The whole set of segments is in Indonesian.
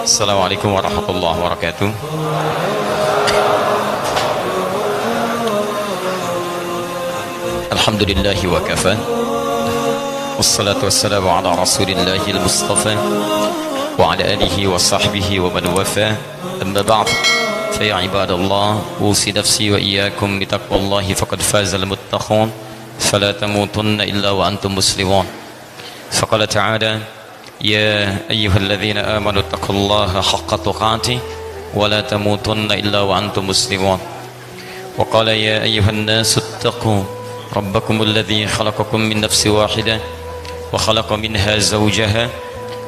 Assalamualaikum warahmatullahi wabarakatuh. Alhamdulillahi wa kafa. Wassalatu wassalamu ala rasulillahi al-mustafa wa ala alihi wa sahbihi wa man wafa. Amma ba'd. Fa ya ibadallah, usi nafsi wa iyyakum bi taqwallahi faqad faza al-muttaqun. Fala tamutunna illa wa antum muslimun. Faqala ta'ala: يا أيها الذين آمنوا اتقوا الله حق تقاته ولا تموتن إلا وأنتم مسلمون. وقال: يا أيها الناس اتقوا ربكم الذي خلقكم من نفس واحدة وخلق منها زوجها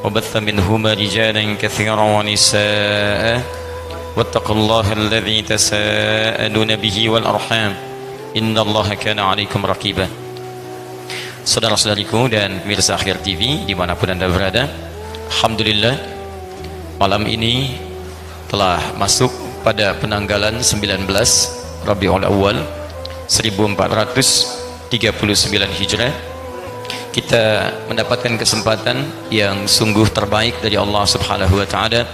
وبث منهما رجالا كثيرا ونساء واتقوا الله الذي تساءلون به والأرحام إن الله كان عليكم رقيبا. Saudara-saudariku dan pemirsa Akhir TV dimanapun Anda berada, alhamdulillah malam ini telah masuk pada penanggalan 19 Rabiul Awal 1439 Hijrah. Kita mendapatkan kesempatan yang sungguh terbaik dari Allah Subhanahu wa taala,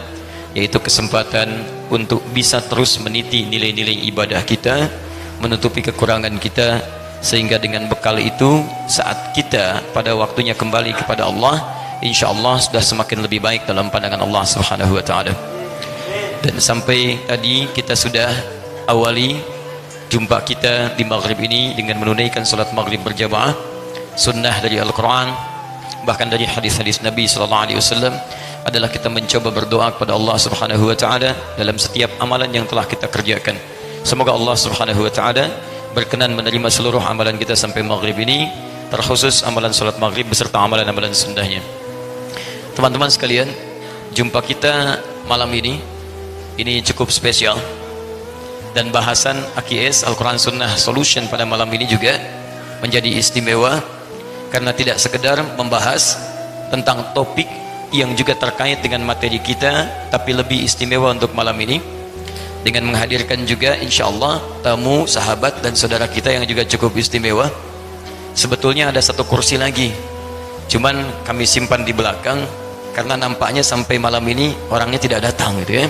yaitu kesempatan untuk bisa terus meniti nilai-nilai ibadah kita, menutupi kekurangan kita, sehingga dengan bekal itu saat kita pada waktunya kembali kepada Allah, insya Allah sudah semakin lebih baik dalam pandangan Allah Subhanahu wa taala. Dan sampai tadi kita sudah awali jumpa kita di maghrib ini dengan menunaikan salat maghrib berjamaah, sunnah dari Al-Quran, bahkan dari hadis-hadis Nabi SAW adalah kita mencoba berdoa kepada Allah Subhanahu wa taala dalam setiap amalan yang telah kita kerjakan. Semoga Allah Subhanahu wa taala berkenan menerima seluruh amalan kita sampai maghrib ini, terkhusus amalan salat maghrib beserta amalan-amalan sunnahnya. Teman-teman sekalian, jumpa kita malam ini cukup spesial, dan bahasan AQS Al-Quran Sunnah Solution pada malam ini juga menjadi istimewa, karena tidak sekedar membahas tentang topik yang juga terkait dengan materi kita, tapi lebih istimewa untuk malam ini dengan menghadirkan juga insya Allah tamu, sahabat dan saudara kita yang juga cukup istimewa. Sebetulnya ada satu kursi lagi, cuman kami simpan di belakang karena nampaknya sampai malam ini orangnya tidak datang gitu ya.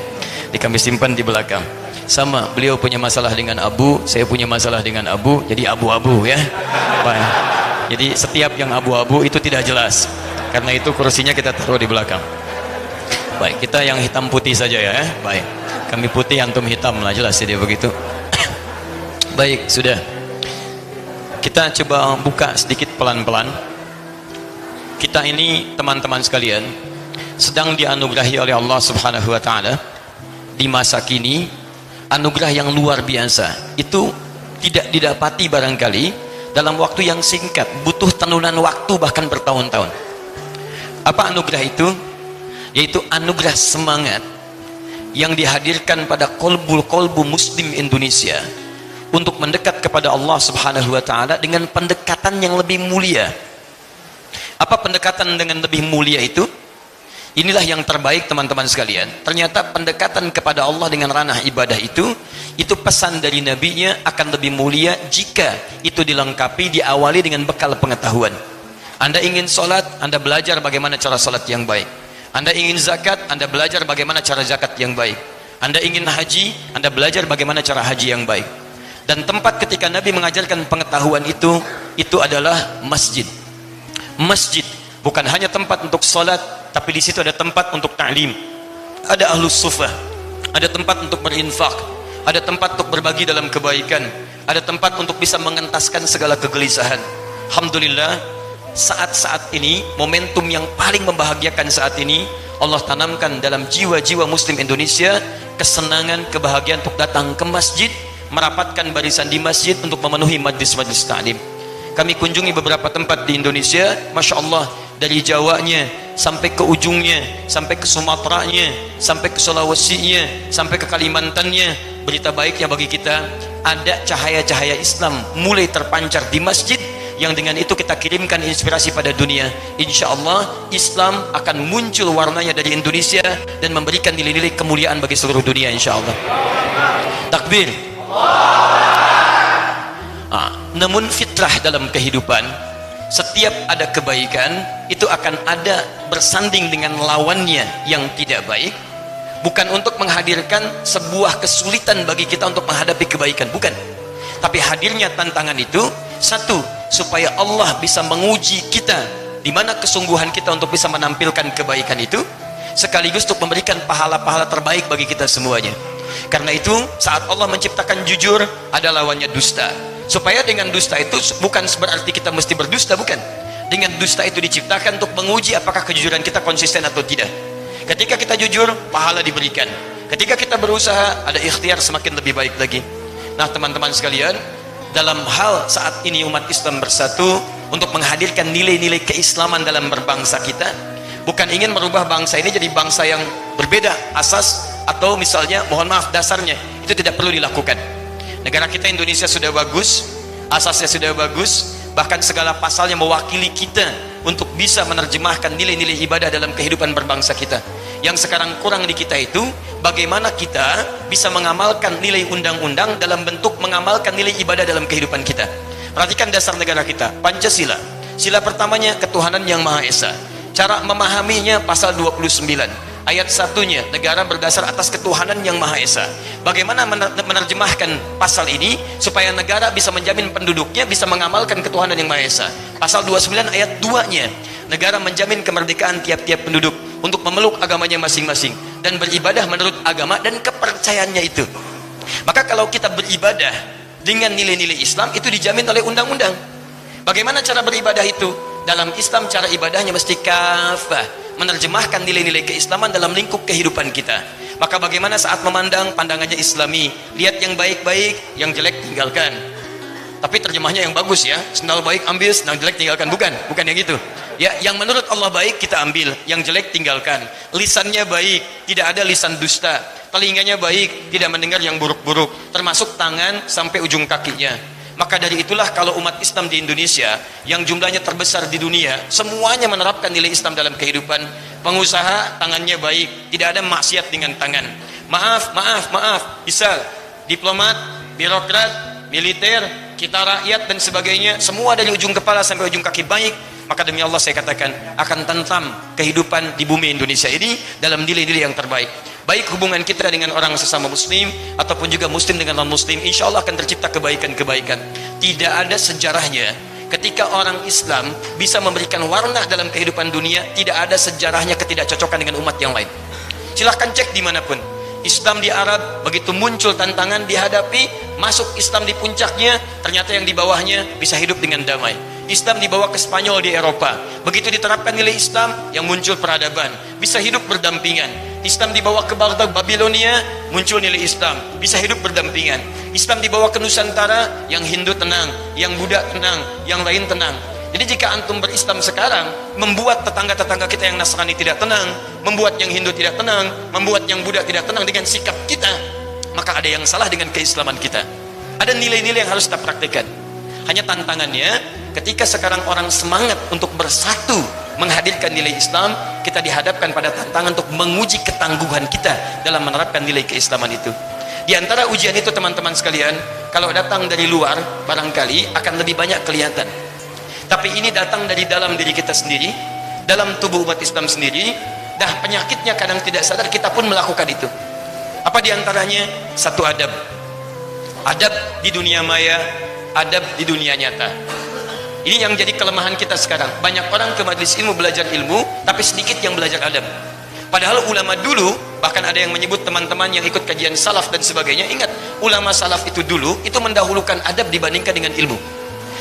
Jadi kami simpan di belakang. Sama, beliau punya masalah dengan Abu, saya punya masalah dengan Abu, jadi abu-abu ya. Baik. Jadi setiap yang abu-abu itu tidak jelas, karena itu kursinya kita taruh di belakang. Baik, kita yang hitam putih saja ya. Baik, kami putih, antum hitam lah, jelas ya dia begitu. Baik, sudah. Kita coba buka sedikit pelan-pelan. Kita ini teman-teman sekalian sedang dianugerahi oleh Allah Subhanahu wa taala di masa kini anugerah yang luar biasa. Itu tidak didapati barangkali dalam waktu yang singkat, butuh tenunan waktu bahkan bertahun-tahun. Apa anugerah itu? Yaitu anugerah semangat yang dihadirkan pada kolbu muslim Indonesia untuk mendekat kepada Allah Subhanahu wa taala dengan pendekatan yang lebih mulia. Apa pendekatan dengan lebih mulia itu? Inilah yang terbaik teman-teman sekalian. Ternyata pendekatan kepada Allah dengan ranah ibadah itu pesan dari nabinya akan lebih mulia jika itu dilengkapi, diawali dengan bekal pengetahuan. Anda ingin sholat, Anda belajar bagaimana cara sholat yang baik. Anda ingin zakat, Anda belajar bagaimana cara zakat yang baik. Anda ingin haji, Anda belajar bagaimana cara haji yang baik. Dan tempat ketika Nabi mengajarkan pengetahuan itu adalah masjid. Masjid bukan hanya tempat untuk sholat, tapi di situ ada tempat untuk ta'lim, ada ahlus sufah, ada tempat untuk berinfak, ada tempat untuk berbagi dalam kebaikan, ada tempat untuk bisa mengentaskan segala kegelisahan. Alhamdulillah, saat-saat ini, momentum yang paling membahagiakan saat ini, Allah tanamkan dalam jiwa-jiwa muslim Indonesia kesenangan, kebahagiaan untuk datang ke masjid, merapatkan barisan di masjid untuk memenuhi majlis-majlis ta'lim. Kami kunjungi beberapa tempat di Indonesia, Masya Allah, dari Jawanya sampai ke ujungnya, sampai ke Sumateranya, sampai ke Sulawesinya, sampai ke Kalimantannya. Berita baiknya bagi kita, ada cahaya-cahaya Islam mulai terpancar di masjid, yang dengan itu kita kirimkan inspirasi pada dunia. Insya Allah Islam akan muncul warnanya dari Indonesia dan memberikan nilai-nilai kemuliaan bagi seluruh dunia, insya Allah. Takbir. Namun fitrah dalam kehidupan, setiap ada kebaikan itu akan ada bersanding dengan lawannya yang tidak baik, bukan untuk menghadirkan sebuah kesulitan bagi kita untuk menghadapi kebaikan, bukan. Tapi hadirnya tantangan itu satu, supaya Allah bisa menguji kita di mana kesungguhan kita untuk bisa menampilkan kebaikan itu, sekaligus untuk memberikan pahala-pahala terbaik bagi kita semuanya. Karena itu saat Allah menciptakan jujur, ada lawannya dusta. Supaya dengan dusta itu bukan berarti kita mesti berdusta, bukan. Dengan dusta itu diciptakan untuk menguji apakah kejujuran kita konsisten atau tidak. Ketika kita jujur, pahala diberikan. Ketika kita berusaha, ada ikhtiar semakin lebih baik lagi. Nah teman-teman sekalian, dalam hal saat ini umat Islam bersatu untuk menghadirkan nilai-nilai keislaman dalam berbangsa kita, bukan ingin merubah bangsa ini jadi bangsa yang berbeda asas atau misalnya mohon maaf dasarnya, itu tidak perlu dilakukan. Negara kita Indonesia sudah bagus, asasnya sudah bagus, bahkan segala pasalnya mewakili kita untuk bisa menerjemahkan nilai-nilai ibadah dalam kehidupan berbangsa kita. Yang sekarang kurang di kita itu bagaimana kita bisa mengamalkan nilai undang-undang dalam bentuk mengamalkan nilai ibadah dalam kehidupan kita. Perhatikan dasar negara kita, Pancasila. Sila pertamanya ketuhanan yang Maha Esa. Cara memahaminya pasal 29 ayat 1-nya, negara berdasar atas ketuhanan yang Maha Esa. Bagaimana menerjemahkan pasal ini supaya negara bisa menjamin penduduknya bisa mengamalkan ketuhanan yang Maha Esa? Pasal 29 ayat 2-nya, negara menjamin kemerdekaan tiap-tiap penduduk untuk memeluk agamanya masing-masing dan beribadah menurut agama dan kepercayaannya itu. Maka kalau kita beribadah dengan nilai-nilai Islam, itu dijamin oleh undang-undang. Bagaimana cara beribadah itu? Dalam Islam cara ibadahnya mesti kafah, menerjemahkan nilai-nilai keislaman dalam lingkup kehidupan kita. Maka bagaimana saat memandang, pandangannya Islami, lihat yang baik-baik, yang jelek tinggalkan. Tapi terjemahnya yang bagus ya, sendal baik ambil, sendal jelek tinggalkan. Bukan yang gitu ya. Yang menurut Allah baik kita ambil, yang jelek tinggalkan. Lisannya baik, tidak ada lisan dusta. Telinganya baik, tidak mendengar yang buruk-buruk, termasuk tangan sampai ujung kakinya. Maka dari itulah kalau umat Islam di Indonesia yang jumlahnya terbesar di dunia, semuanya menerapkan nilai Islam dalam kehidupan. Pengusaha tangannya baik, tidak ada maksiat dengan tangan. Maaf, misal diplomat, birokrat, militer, kita rakyat dan sebagainya, semua dari ujung kepala sampai ujung kaki baik. Maka demi Allah saya katakan akan tentram kehidupan di bumi Indonesia ini dalam nilai-nilai yang terbaik. Baik hubungan kita dengan orang sesama muslim ataupun juga muslim dengan non muslim, insya Allah akan tercipta kebaikan-kebaikan. Tidak ada sejarahnya ketika orang Islam bisa memberikan warna dalam kehidupan dunia, tidak ada sejarahnya ketidakcocokan dengan umat yang lain. Silahkan cek dimanapun. Islam di Arab begitu muncul tantangan dihadapi, masuk Islam di puncaknya, ternyata yang di bawahnya bisa hidup dengan damai. Islam dibawa ke Spanyol di Eropa, begitu diterapkan nilai Islam yang muncul peradaban, bisa hidup berdampingan. Islam dibawa ke Baghdad, Babilonia, muncul nilai Islam, bisa hidup berdampingan. Islam dibawa ke Nusantara, yang Hindu tenang, yang Buddha tenang, yang lain tenang. Jadi jika antum berislam sekarang membuat tetangga-tetangga kita yang Nasrani tidak tenang, membuat yang Hindu tidak tenang, membuat yang Buddha tidak tenang dengan sikap kita, maka ada yang salah dengan keislaman kita. Ada nilai-nilai yang harus kita praktikkan. Hanya tantangannya ketika sekarang orang semangat untuk bersatu menghadirkan nilai Islam, kita dihadapkan pada tantangan untuk menguji ketangguhan kita dalam menerapkan nilai keislaman itu. Di antara ujian itu teman-teman sekalian, kalau datang dari luar barangkali akan lebih banyak kelihatan. Tapi ini datang dari dalam diri kita sendiri, dalam tubuh umat Islam sendiri. Dah penyakitnya kadang tidak sadar kita pun melakukan itu. Apa diantaranya? Satu adab. Adab di dunia maya, adab di dunia nyata. Ini yang jadi kelemahan kita sekarang. Banyak orang ke majelis ilmu belajar ilmu, tapi sedikit yang belajar adab. Padahal ulama dulu, bahkan ada yang menyebut teman-teman yang ikut kajian salaf dan sebagainya, ingat, ulama salaf itu dulu itu mendahulukan adab dibandingkan dengan ilmu.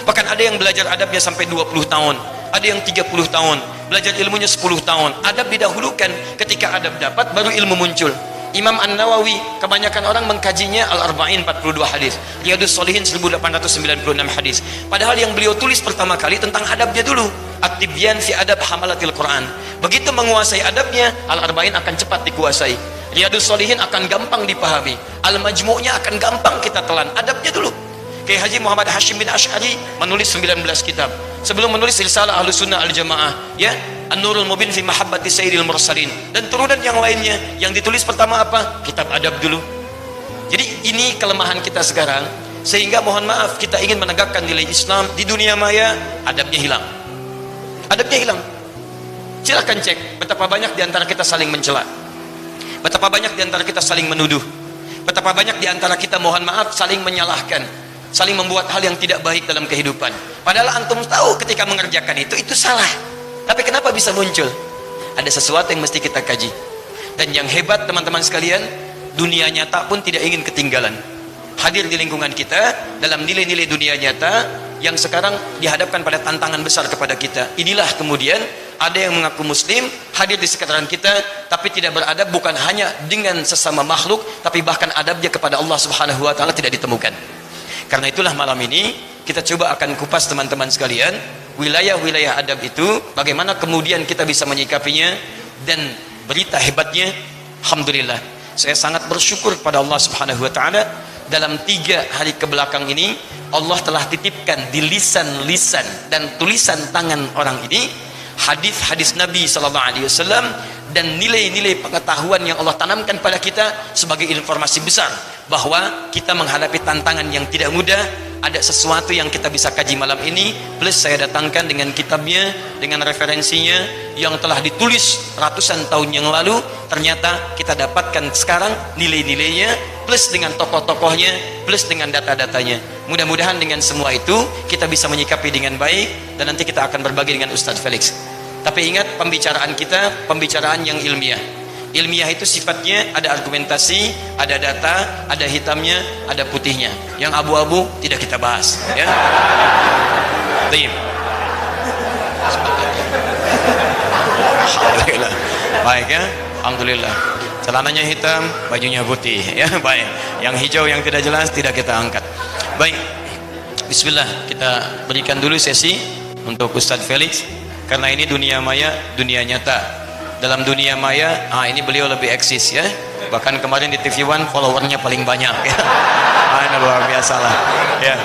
Bahkan ada yang belajar adabnya sampai 20 tahun, ada yang 30 tahun, belajar ilmunya 10 tahun. Adab didahulukan, ketika adab dapat baru ilmu muncul. Imam An-Nawawi, kebanyakan orang mengkajinya Al-Arba'in 42 hadis, Riyadus Shalihin 1896 hadis. Padahal yang beliau tulis pertama kali tentang adabnya dulu, At-Tibyan fi Adab Hamalatil Quran. Begitu menguasai adabnya, Al-Arba'in akan cepat dikuasai. Riyadus Shalihin akan gampang dipahami. Al-Majmu'nya akan gampang kita telan. Adabnya dulu. Kiai Haji Muhammad Hashim bin Asy'ari menulis 19 kitab. Sebelum menulis Risalah Ahlussunnah Al-Jamaah, ya, An-Nurul Mubin fi Mahabbati Sayyidil Mursalin dan turunan yang lainnya, yang ditulis pertama apa? Kitab adab dulu. Jadi ini kelemahan kita sekarang, sehingga mohon maaf kita ingin menegakkan nilai Islam di dunia maya, adabnya hilang. Adabnya hilang. Silahkan cek betapa banyak di antara kita saling mencela. Betapa banyak di antara kita saling menuduh, betapa banyak di antara kita, mohon maaf, saling menyalahkan, saling membuat hal yang tidak baik dalam kehidupan. Padahal antum tahu ketika mengerjakan itu salah. Tapi kenapa bisa muncul? Ada sesuatu yang mesti kita kaji. Dan yang hebat teman-teman sekalian, dunia nyata pun tidak ingin ketinggalan. Hadir di lingkungan kita dalam nilai-nilai dunia nyata yang sekarang dihadapkan pada tantangan besar kepada kita. Inilah kemudian ada yang mengaku muslim hadir di sekitaran kita, tapi tidak beradab, bukan hanya dengan sesama makhluk, tapi bahkan adabnya kepada Allah Subhanahu wa taala tidak ditemukan. Karena itulah malam ini kita coba akan kupas teman-teman sekalian wilayah-wilayah adab itu, bagaimana kemudian kita bisa menyikapinya. Dan berita hebatnya, alhamdulillah, saya sangat bersyukur kepada Allah Subhanahu wa taala, dalam 3 hari kebelakang ini Allah telah titipkan di lisan-lisan dan tulisan tangan orang ini hadis-hadis Nabi sallallahu alaihi wasallam dan nilai-nilai pengetahuan yang Allah tanamkan pada kita sebagai informasi besar bahwa kita menghadapi tantangan yang tidak mudah. Ada sesuatu yang kita bisa kaji malam ini, plus saya datangkan dengan kitabnya, dengan referensinya yang telah ditulis ratusan tahun yang lalu. Ternyata kita dapatkan sekarang nilai-nilainya, plus dengan tokoh-tokohnya, plus dengan data-datanya. Mudah-mudahan dengan semua itu kita bisa menyikapi dengan baik, dan nanti kita akan berbagi dengan Ustadz Felix. Tapi ingat, pembicaraan kita pembicaraan yang ilmiah. Ilmiah itu sifatnya ada argumentasi, ada data, ada hitamnya, ada putihnya. Yang abu-abu tidak kita bahas, ya. Baik. Alhamdulillah. Baik ya. Alhamdulillah. Celananya hitam, bajunya putih, ya. Baik. Yang hijau yang tidak jelas tidak kita angkat. Baik. Bismillah, kita berikan dulu sesi untuk Ustadz Felix, karena ini dunia maya, dunia nyata. Dalam dunia maya, ini beliau lebih eksis, ya. Bahkan kemarin di TV One followernya paling banyak, ya. Ini luar biasa lah, ya.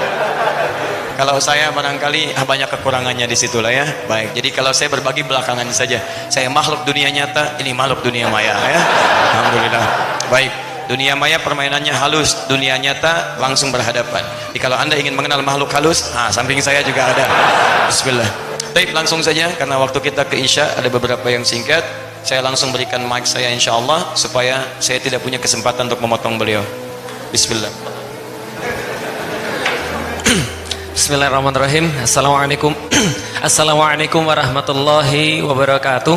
Kalau saya barangkali banyak kekurangannya di situlah, ya. Baik, jadi kalau saya berbagi belakangan saja. Saya makhluk dunia nyata, ini makhluk dunia maya, ya. Alhamdulillah. Baik, dunia maya permainannya halus, dunia nyata langsung berhadapan. Jadi kalau Anda ingin mengenal makhluk halus, samping saya juga ada. Bismillah. Baik, langsung saja karena waktu kita ke Isya ada beberapa yang singkat. Saya langsung berikan mic saya insyaallah supaya saya tidak punya kesempatan untuk memotong beliau. Bismillah. Bismillahirrahmanirrahim. Assalamualaikum. Assalamualaikum warahmatullahi wabarakatuh.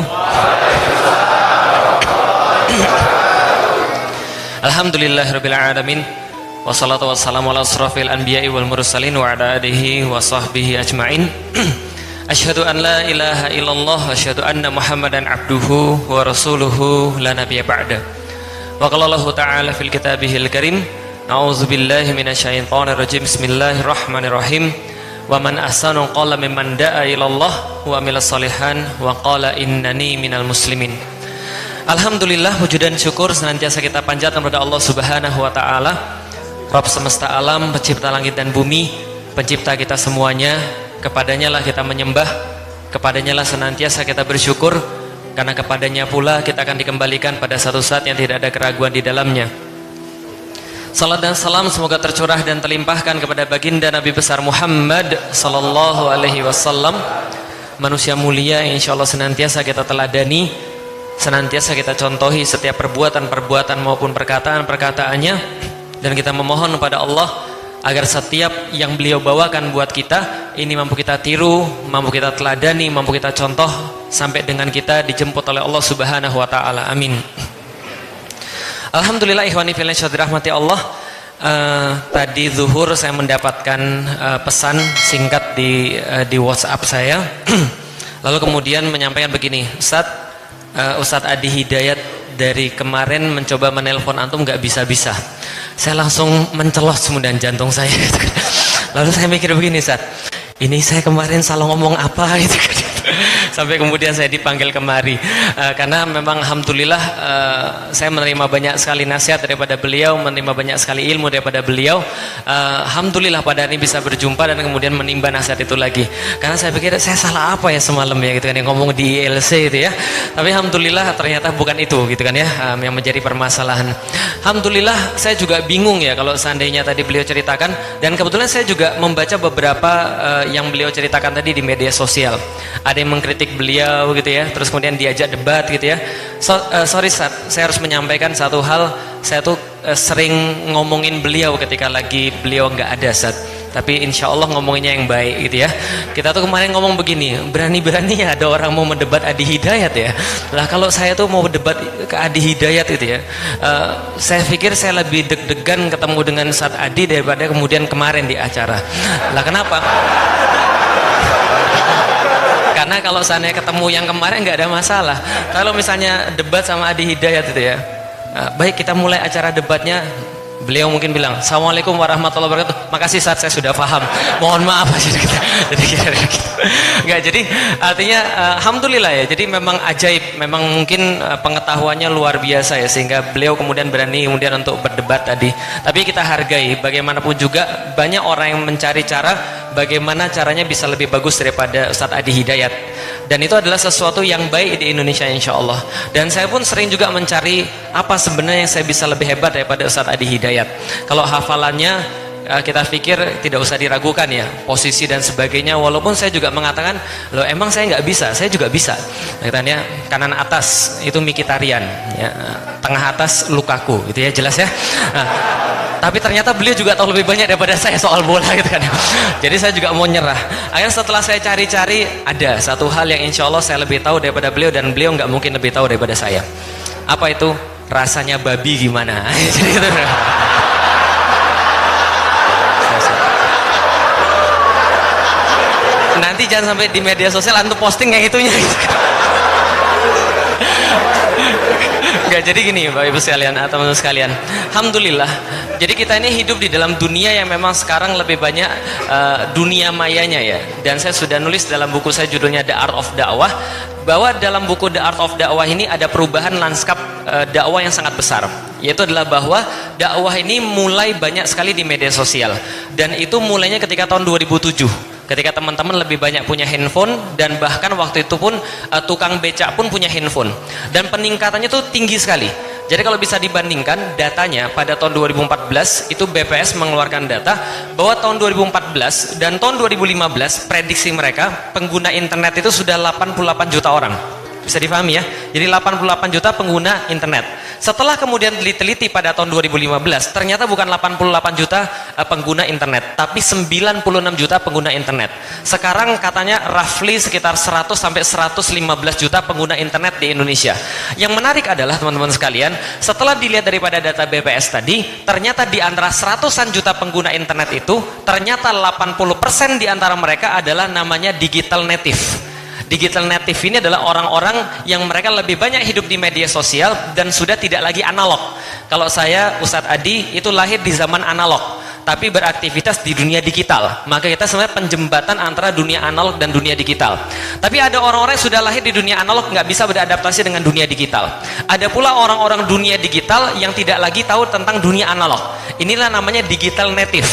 Alhamdulillahirabbil alamin. Wassalatu wassalamu ala asrofil anbiya'i wal mursalin wa ala alihi wa sahbihi ajma'in. Asyhadu an la ilaha illallah wa asyhadu anna Muhammadan abduhu wa rasuluhu la nabiyya ba'da. Wa qala Allah ta'ala fil kitabihil karim, a'udzu billahi minasyaitonir rajim. Bismillahirrahmanirrahim. Wa man ahsanu qala mimman da'a ilallah wa amila shalihan wa qala innani minal muslimin. Alhamdulillah, puji dan syukur senantiasa kita panjatkan kepada Allah Subhanahu wa taala, Rabb semesta alam, pencipta langit dan bumi, pencipta kita semuanya. Kepadanya lah kita menyembah, kepadanya lah senantiasa kita bersyukur, karena kepadanya pula kita akan dikembalikan pada satu saat yang tidak ada keraguan di dalamnya. Salat dan salam semoga tercurah dan terlimpahkan kepada baginda Nabi besar Muhammad sallallahu alaihi wasallam, manusia mulia yang insyaallah senantiasa kita teladani, senantiasa kita contohi setiap perbuatan-perbuatan maupun perkataan-perkataannya, dan kita memohon kepada Allah agar setiap yang beliau bawakan buat kita ini mampu kita tiru, mampu kita teladani, mampu kita contoh sampai dengan kita dijemput oleh Allah Subhanahu wa taala. Amin. Alhamdulillah, ikhwani fillah dirahmati Allah. Tadi zuhur saya mendapatkan pesan singkat di WhatsApp saya. Lalu kemudian menyampaikan begini, Ustadz Adi Hidayat dari kemarin mencoba menelpon antum nggak bisa-bisa. Saya langsung mencelos kemudian jantung saya. Lalu saya mikir begini, ini saya kemarin salah ngomong apa gitu kan. Sampai kemudian saya dipanggil kemari, karena memang alhamdulillah saya menerima banyak sekali nasihat daripada beliau, menerima banyak sekali ilmu daripada beliau. Alhamdulillah pada hari ini bisa berjumpa dan kemudian menimba nasihat itu lagi, karena saya pikir saya salah apa ya semalam ya gitu kan, yang ngomong di ILC itu ya. Tapi alhamdulillah ternyata bukan itu gitu kan ya, yang menjadi permasalahan. Alhamdulillah saya juga bingung ya kalau seandainya tadi beliau ceritakan, dan kebetulan saya juga membaca beberapa yang beliau ceritakan tadi di media sosial. Ada yang mengkritik mengkritik beliau gitu ya, terus kemudian diajak debat gitu ya. Sorry Ustaz, saya harus menyampaikan satu hal. Saya tuh sering ngomongin beliau ketika lagi beliau nggak ada Ustaz, tapi insya Allah ngomonginnya yang baik gitu ya. Kita tuh kemarin ngomong begini, berani-berani ya ada orang mau mendebat Adi Hidayat ya. Lah kalau saya tuh mau debat ke Adi Hidayat gitu ya, saya pikir saya lebih deg-degan ketemu dengan Ustaz Adi daripada kemudian kemarin di acara. Lah kenapa? Karena kalau seandainya ketemu yang kemarin nggak ada masalah. Kalau misalnya debat sama Adi Hidayat itu ya, baik kita mulai acara debatnya, beliau mungkin bilang Assalamualaikum warahmatullahi wabarakatuh, makasih saat saya sudah paham, mohon maaf aja gitu. Enggak, jadi artinya alhamdulillah ya, jadi memang ajaib, memang mungkin pengetahuannya luar biasa ya, sehingga beliau kemudian berani kemudian untuk berdebat tadi. Tapi kita hargai, bagaimanapun juga banyak orang yang mencari cara bagaimana caranya bisa lebih bagus daripada Ustadz Adi Hidayat, dan itu adalah sesuatu yang baik di Indonesia insya Allah. Dan saya pun sering juga mencari apa sebenarnya yang saya bisa lebih hebat daripada Ustadz Adi Hidayat. Kalau hafalannya kita pikir tidak usah diragukan ya, posisi dan sebagainya, walaupun saya juga mengatakan loh emang saya nggak bisa, saya juga bisa katanya. Kanan atas itu Mkhitaryan ya, tengah atas Lukaku gitu ya, jelas ya. Nah, tapi ternyata beliau juga tahu lebih banyak daripada saya soal bola gitu kan. Jadi saya juga mau nyerah. Akhirnya setelah saya cari-cari, ada satu hal yang insya Allah saya lebih tahu daripada beliau, dan beliau nggak mungkin lebih tahu daripada saya. Apa itu? Rasanya babi gimana? Jadi gitu. Nanti jangan sampai di media sosial antum posting kayak gitunya gitu. Enggak, jadi gini Bapak Ibu sekalian atau teman-teman sekalian, alhamdulillah. Jadi kita ini hidup di dalam dunia yang memang sekarang lebih banyak dunia mayanya ya. Dan saya sudah nulis dalam buku saya judulnya The Art of Dakwah, bahwa dalam buku The Art of Dakwah ini ada perubahan lanskap dakwah yang sangat besar, yaitu adalah bahwa dakwah ini mulai banyak sekali di media sosial, dan itu mulainya ketika tahun 2007. Ketika teman-teman lebih banyak punya handphone, dan bahkan waktu itu pun tukang becak pun punya handphone, dan peningkatannya itu tinggi sekali. Jadi kalau bisa dibandingkan datanya pada tahun 2014 itu BPS mengeluarkan data bahwa tahun 2014 dan tahun 2015 prediksi mereka pengguna internet itu sudah 88 juta orang. Bisa difahami ya, jadi 88 juta pengguna internet. Setelah kemudian diteliti pada tahun 2015, ternyata bukan 88 juta pengguna internet, tapi 96 juta pengguna internet. Sekarang katanya roughly sekitar 100 sampai 115 juta pengguna internet di Indonesia. Yang menarik adalah teman-teman sekalian, setelah dilihat daripada data BPS tadi, ternyata di antara 100-an juta pengguna internet itu, ternyata 80% di antara mereka adalah namanya digital native. Digital native ini adalah orang-orang yang mereka lebih banyak hidup di media sosial dan sudah tidak lagi analog. Kalau saya, Ustadz Adi, itu lahir di zaman analog, tapi beraktivitas di dunia digital. Maka kita sebenarnya penjembatan antara dunia analog dan dunia digital. Tapi ada orang-orang yang sudah lahir di dunia analog, nggak bisa beradaptasi dengan dunia digital. Ada pula orang-orang dunia digital yang tidak lagi tahu tentang dunia analog. Inilah namanya digital native.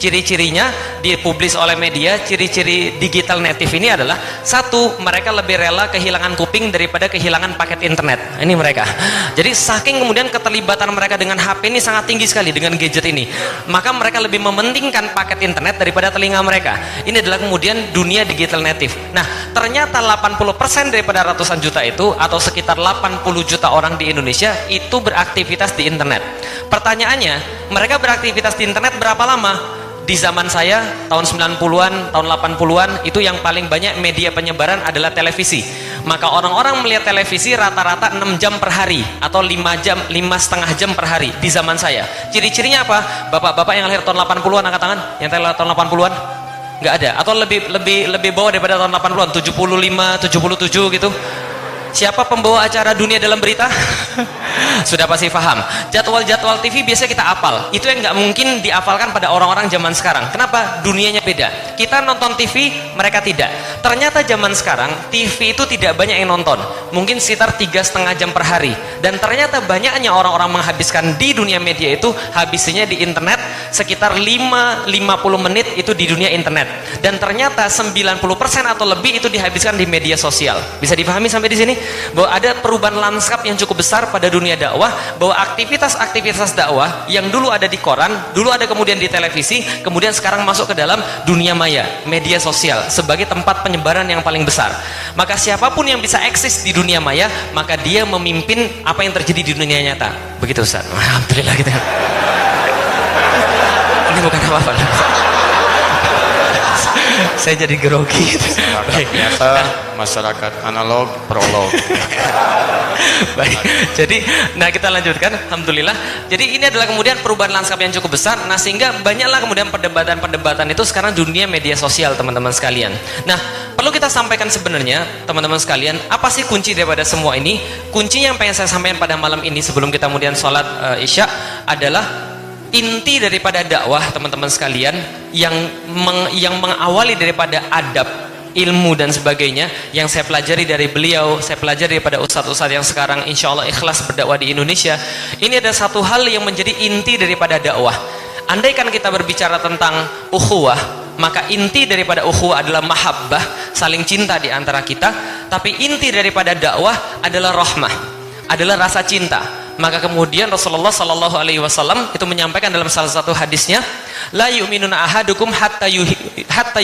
Ciri-cirinya dipublis oleh media, ciri-ciri digital native ini adalah satu, mereka lebih rela kehilangan kuping daripada kehilangan paket internet. Ini mereka. Jadi saking kemudian keterlibatan mereka dengan HP ini sangat tinggi sekali, dengan gadget ini, maka mereka lebih mementingkan paket internet daripada telinga mereka. Ini adalah kemudian dunia digital native. Nah, ternyata 80% daripada ratusan juta itu, atau sekitar 80 juta orang di Indonesia itu beraktivitas di internet. Pertanyaannya, mereka beraktivitas di internet berapa lama? Di zaman saya tahun 90-an, tahun 80-an itu yang paling banyak media penyebaran adalah televisi. Maka orang-orang melihat televisi rata-rata 6 jam per hari atau 5,5 jam per hari di zaman saya. Ciri-cirinya apa? Bapak-bapak yang lahir tahun 80-an angkat tangan, yang lahir tahun 80-an? Nggak ada, atau lebih bawah daripada tahun 80-an, 75, 77 gitu. Siapa pembawa acara dunia dalam berita? Sudah pasti paham. Jadwal-jadwal TV biasanya kita apal. Itu yang nggak mungkin diapalkan pada orang-orang zaman sekarang. Kenapa? Dunianya beda. Kita nonton TV, mereka tidak. Ternyata zaman sekarang TV itu tidak banyak yang nonton. Mungkin sekitar 3,5 jam per hari. Dan ternyata banyaknya orang-orang menghabiskan di dunia media itu habisnya di internet sekitar 50 menit itu di dunia internet. Dan ternyata 90% atau lebih itu dihabiskan di media sosial. Bisa dipahami sampai di sini? Bahwa ada perubahan lanskap yang cukup besar pada dunia dunia dakwah, bahwa aktivitas-aktivitas dakwah yang dulu ada di koran, dulu ada kemudian di televisi, kemudian sekarang masuk ke dalam dunia maya, media sosial, sebagai tempat penyebaran yang paling besar. Maka siapapun yang bisa eksis di dunia maya, maka dia memimpin apa yang terjadi di dunia nyata. Begitu Ustaz. Alhamdulillah gitu. Ini bukan apa-apa. Saya jadi grogi. Masyarakat nyata, masyarakat analog, prolog. Baik. Jadi, nah kita lanjutkan. Alhamdulillah. Jadi ini adalah kemudian perubahan lanskap yang cukup besar. Nah sehingga banyaklah kemudian perdebatan-perdebatan itu sekarang dunia media sosial, teman-teman sekalian. Nah perlu kita sampaikan sebenarnya, teman-teman sekalian, apa sih kunci daripada semua ini? Kunci yang pengen saya sampaikan pada malam ini sebelum kita kemudian sholat isya adalah inti daripada dakwah, teman-teman sekalian, yang mengawali daripada adab, ilmu dan sebagainya yang saya pelajari dari beliau, saya pelajari daripada ustadz-ustadz yang sekarang insya Allah ikhlas berdakwah di Indonesia. Ini ada satu hal yang menjadi inti daripada dakwah. Andaikan kita berbicara tentang ukhuwah, maka inti daripada ukhuwah adalah mahabbah, saling cinta di antara kita. Tapi inti daripada dakwah adalah rahmah, adalah rasa cinta. Maka kemudian Rasulullah Sallallahu Alaihi Wasallam itu menyampaikan dalam salah satu hadisnya, la yu'minuna ahadukum hatta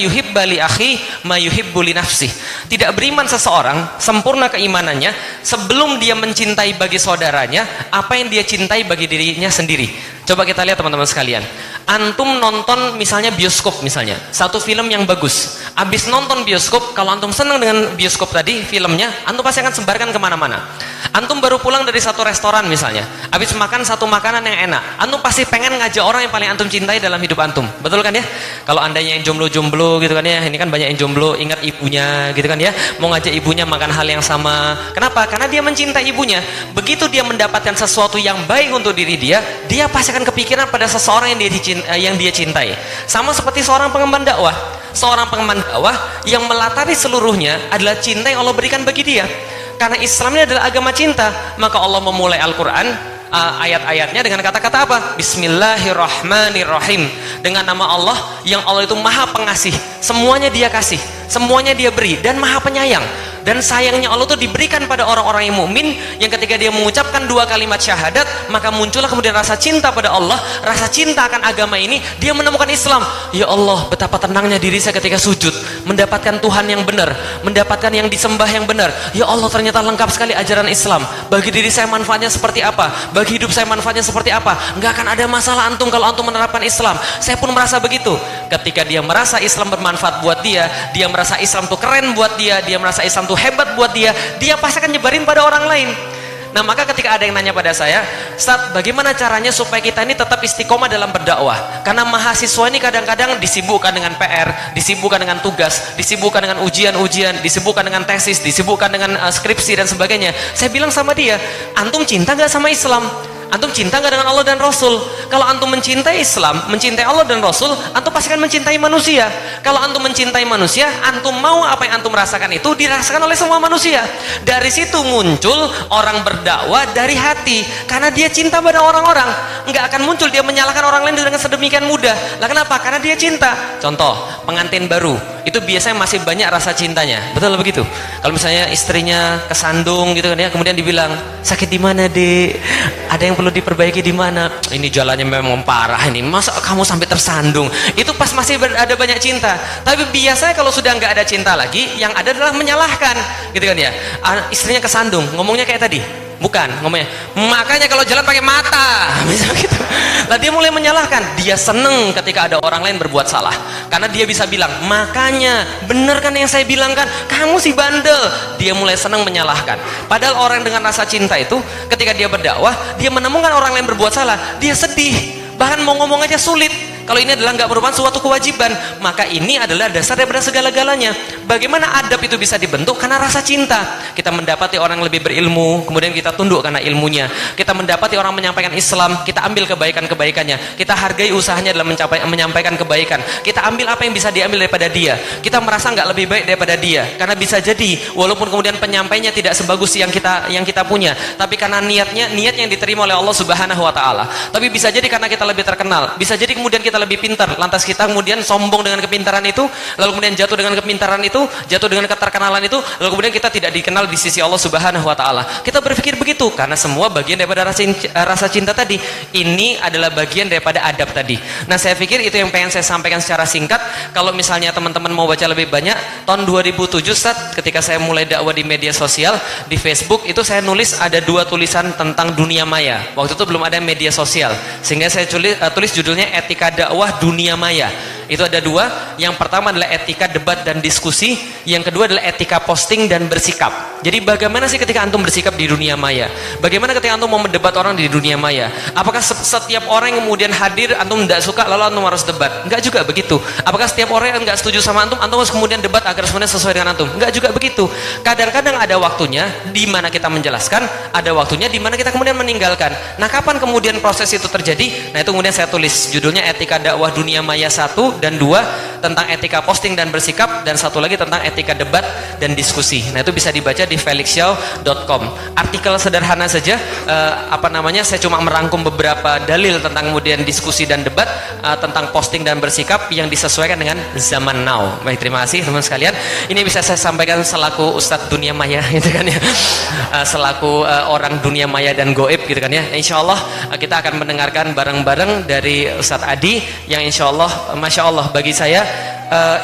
yuhibba li akhi ma yuhibbu li nafsih. Tidak beriman seseorang sempurna keimanannya sebelum dia mencintai bagi saudaranya apa yang dia cintai bagi dirinya sendiri. Coba kita lihat teman-teman sekalian. Antum nonton misalnya bioskop misalnya, satu film yang bagus. Abis nonton bioskop, kalau antum senang dengan bioskop tadi, filmnya, antum pasti akan sebarkan kemana-mana. Antum baru pulang dari satu restoran misalnya, abis makan satu makanan yang enak, antum pasti pengen ngajak orang yang paling antum cintai dalam hidup antum. Betul kan ya? Kalau andanya yang jomblo-jomblo gitu kan ya, ini kan banyak yang jomblo, ingat ibunya gitu kan ya, mau ngajak ibunya makan hal yang sama. Kenapa? Karena dia mencintai ibunya. Begitu dia mendapatkan sesuatu yang baik untuk diri dia, dia pasti akan kepikiran pada seseorang yang dia cintai. Sama seperti seorang pengemban dakwah. Seorang pengemban dakwah yang melatari seluruhnya adalah cinta yang Allah berikan bagi dia. Karena Islam ini adalah agama cinta, maka Allah memulai Al-Quran ayat-ayatnya dengan kata-kata apa? Bismillahirrahmanirrahim. Dengan nama Allah yang Allah itu maha pengasih, semuanya dia kasih, semuanya dia beri, dan maha penyayang. Dan sayangnya Allah itu diberikan pada orang-orang yang mukmin yang ketika dia mengucapkan dua kalimat syahadat, maka muncullah kemudian rasa cinta pada Allah, rasa cinta akan agama ini. Dia menemukan Islam. Ya Allah, betapa tenangnya diri saya ketika sujud, mendapatkan Tuhan yang benar, mendapatkan yang disembah yang benar. Ya Allah, ternyata lengkap sekali ajaran Islam. Bagi diri saya manfaatnya seperti apa, bagi hidup saya manfaatnya seperti apa. Nggak akan ada masalah antum kalau antum menerapkan Islam. Saya pun merasa begitu. Ketika dia merasa Islam bermanfaat buat dia merasa Islam tuh keren buat dia merasa Islam tuh hebat buat dia pasti akan nyebarin pada orang lain. Nah maka ketika ada yang nanya pada saya, Ustaz, bagaimana caranya supaya kita ini tetap istiqomah dalam berdakwah? Karena mahasiswa ini kadang-kadang disibukkan dengan PR, disibukkan dengan tugas, disibukkan dengan ujian-ujian, disibukkan dengan tesis, disibukkan dengan skripsi dan sebagainya. Saya bilang sama dia, antum cinta gak sama Islam? Antum cinta gak dengan Allah dan Rasul? Kalau antum mencintai Islam, mencintai Allah dan Rasul, antum pasti akan mencintai manusia. Kalau antum mencintai manusia, antum mau apa yang antum rasakan itu dirasakan oleh semua manusia. Dari situ muncul orang berdakwah dari hati, karena dia cinta pada orang-orang. Nggak akan muncul dia menyalahkan orang lain dengan sedemikian mudah. Lah kenapa? Karena dia cinta. Contoh, pengantin baru itu biasanya masih banyak rasa cintanya. Betul begitu? Kalau misalnya istrinya kesandung gitu kan ya, kemudian dibilang, sakit di mana, Dek? Ada yang perlu diperbaiki di mana? Ini jalannya memang parah ini. Masa kamu sampai tersandung? Itu pas masih ada banyak cinta. Tapi biasanya kalau sudah nggak ada cinta lagi, yang ada adalah menyalahkan, gitu kan ya. Istrinya kesandung, ngomongnya kayak tadi. Bukan, ngomongnya, makanya kalau jalan pakai mata, misalnya gitu. Lah dia mulai menyalahkan. Dia seneng ketika ada orang lain berbuat salah, karena dia bisa bilang, makanya bener kan yang saya bilang kan, kamu si bandel. Dia mulai seneng menyalahkan. Padahal orang dengan rasa cinta itu, ketika dia berdakwah, dia menemukan orang lain berbuat salah, dia sedih, bahkan mau ngomong aja sulit. Kalau ini adalah nggak merupakan suatu kewajiban, maka ini adalah dasar daripada segala-galanya. Bagaimana adab itu bisa dibentuk? Karena rasa cinta. Kita mendapati orang lebih berilmu, kemudian kita tunduk karena ilmunya. Kita mendapati orang menyampaikan Islam, kita ambil kebaikan-kebaikannya. Kita hargai usahanya dalam menyampaikan kebaikan. Kita ambil apa yang bisa diambil daripada dia. Kita merasa nggak lebih baik daripada dia, karena bisa jadi walaupun kemudian penyampainya tidak sebagus yang kita punya, tapi karena niat yang diterima oleh Allah Subhanahu Wa Taala. Tapi bisa jadi karena kita lebih terkenal, bisa jadi kemudian kita kita lebih pintar, lantas kita kemudian sombong dengan kepintaran itu, lalu kemudian jatuh dengan kepintaran itu, jatuh dengan keterkenalan itu, lalu kemudian kita tidak dikenal di sisi Allah Subhanahu wa taala. Kita berpikir begitu karena semua bagian daripada rasa cinta tadi. Ini adalah bagian daripada adab tadi. Nah, saya pikir itu yang pengen saya sampaikan secara singkat. Kalau misalnya teman-teman mau baca lebih banyak, tahun 2007 Ustaz, ketika saya mulai dakwah di media sosial, di Facebook itu saya nulis ada 2 tulisan tentang dunia maya. Waktu itu belum ada media sosial, sehingga saya tulis judulnya Etika Dakwah Dunia Maya. Itu ada 2. Yang pertama adalah etika debat dan diskusi, yang kedua adalah etika posting dan bersikap. Jadi bagaimana sih ketika antum bersikap di dunia maya? Bagaimana ketika antum mau mendebat orang di dunia maya? Apakah setiap orang yang kemudian hadir antum tidak suka lalu antum harus debat? Enggak juga begitu. Apakah setiap orang yang enggak setuju sama antum harus kemudian debat agar semuanya sesuai dengan antum? Enggak juga begitu. Kadang-kadang ada waktunya di mana kita menjelaskan, ada waktunya di mana kita kemudian meninggalkan. Nah, kapan kemudian proses itu terjadi? Nah, itu kemudian saya tulis judulnya Etika Dakwah Dunia Maya 1 dan 2, tentang etika posting dan bersikap, dan 1 lagi tentang etika debat dan diskusi. Nah, itu bisa dibaca di felixyao.com. Artikel sederhana saja, saya cuma merangkum beberapa dalil tentang kemudian diskusi dan debat, tentang posting dan bersikap yang disesuaikan dengan zaman now. Baik, terima kasih teman sekalian. Ini bisa saya sampaikan selaku Ustadz dunia maya gitu kan ya. Selaku orang dunia maya dan goib gitu kan ya. Insyaallah kita akan mendengarkan bareng-bareng dari Ustadz Adi yang insyaallah Masya Allah bagi saya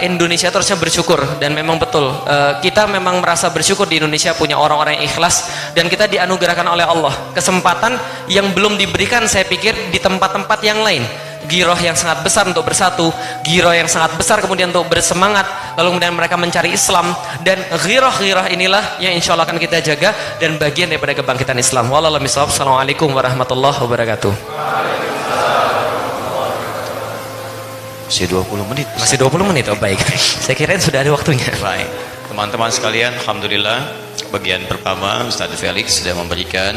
Indonesia terusnya bersyukur, dan memang betul kita memang merasa bersyukur di Indonesia punya orang-orang yang ikhlas, dan kita dianugerahkan oleh Allah kesempatan yang belum diberikan saya pikir di tempat-tempat yang lain. Giroh yang sangat besar untuk bersatu, giroh yang sangat besar kemudian untuk bersemangat, lalu kemudian mereka mencari Islam, dan giroh-giroh inilah yang insya Allah akan kita jaga dan bagian daripada kebangkitan Islam. Wallahu a'lam bishawab. Assalamualaikum warahmatullahi wabarakatuh. Masih 20 menit. Masih 20 menit. Oh baik. Saya kira sudah ada waktunya. Baik. Teman-teman sekalian, alhamdulillah bagian pertama Ustaz Felix sudah memberikan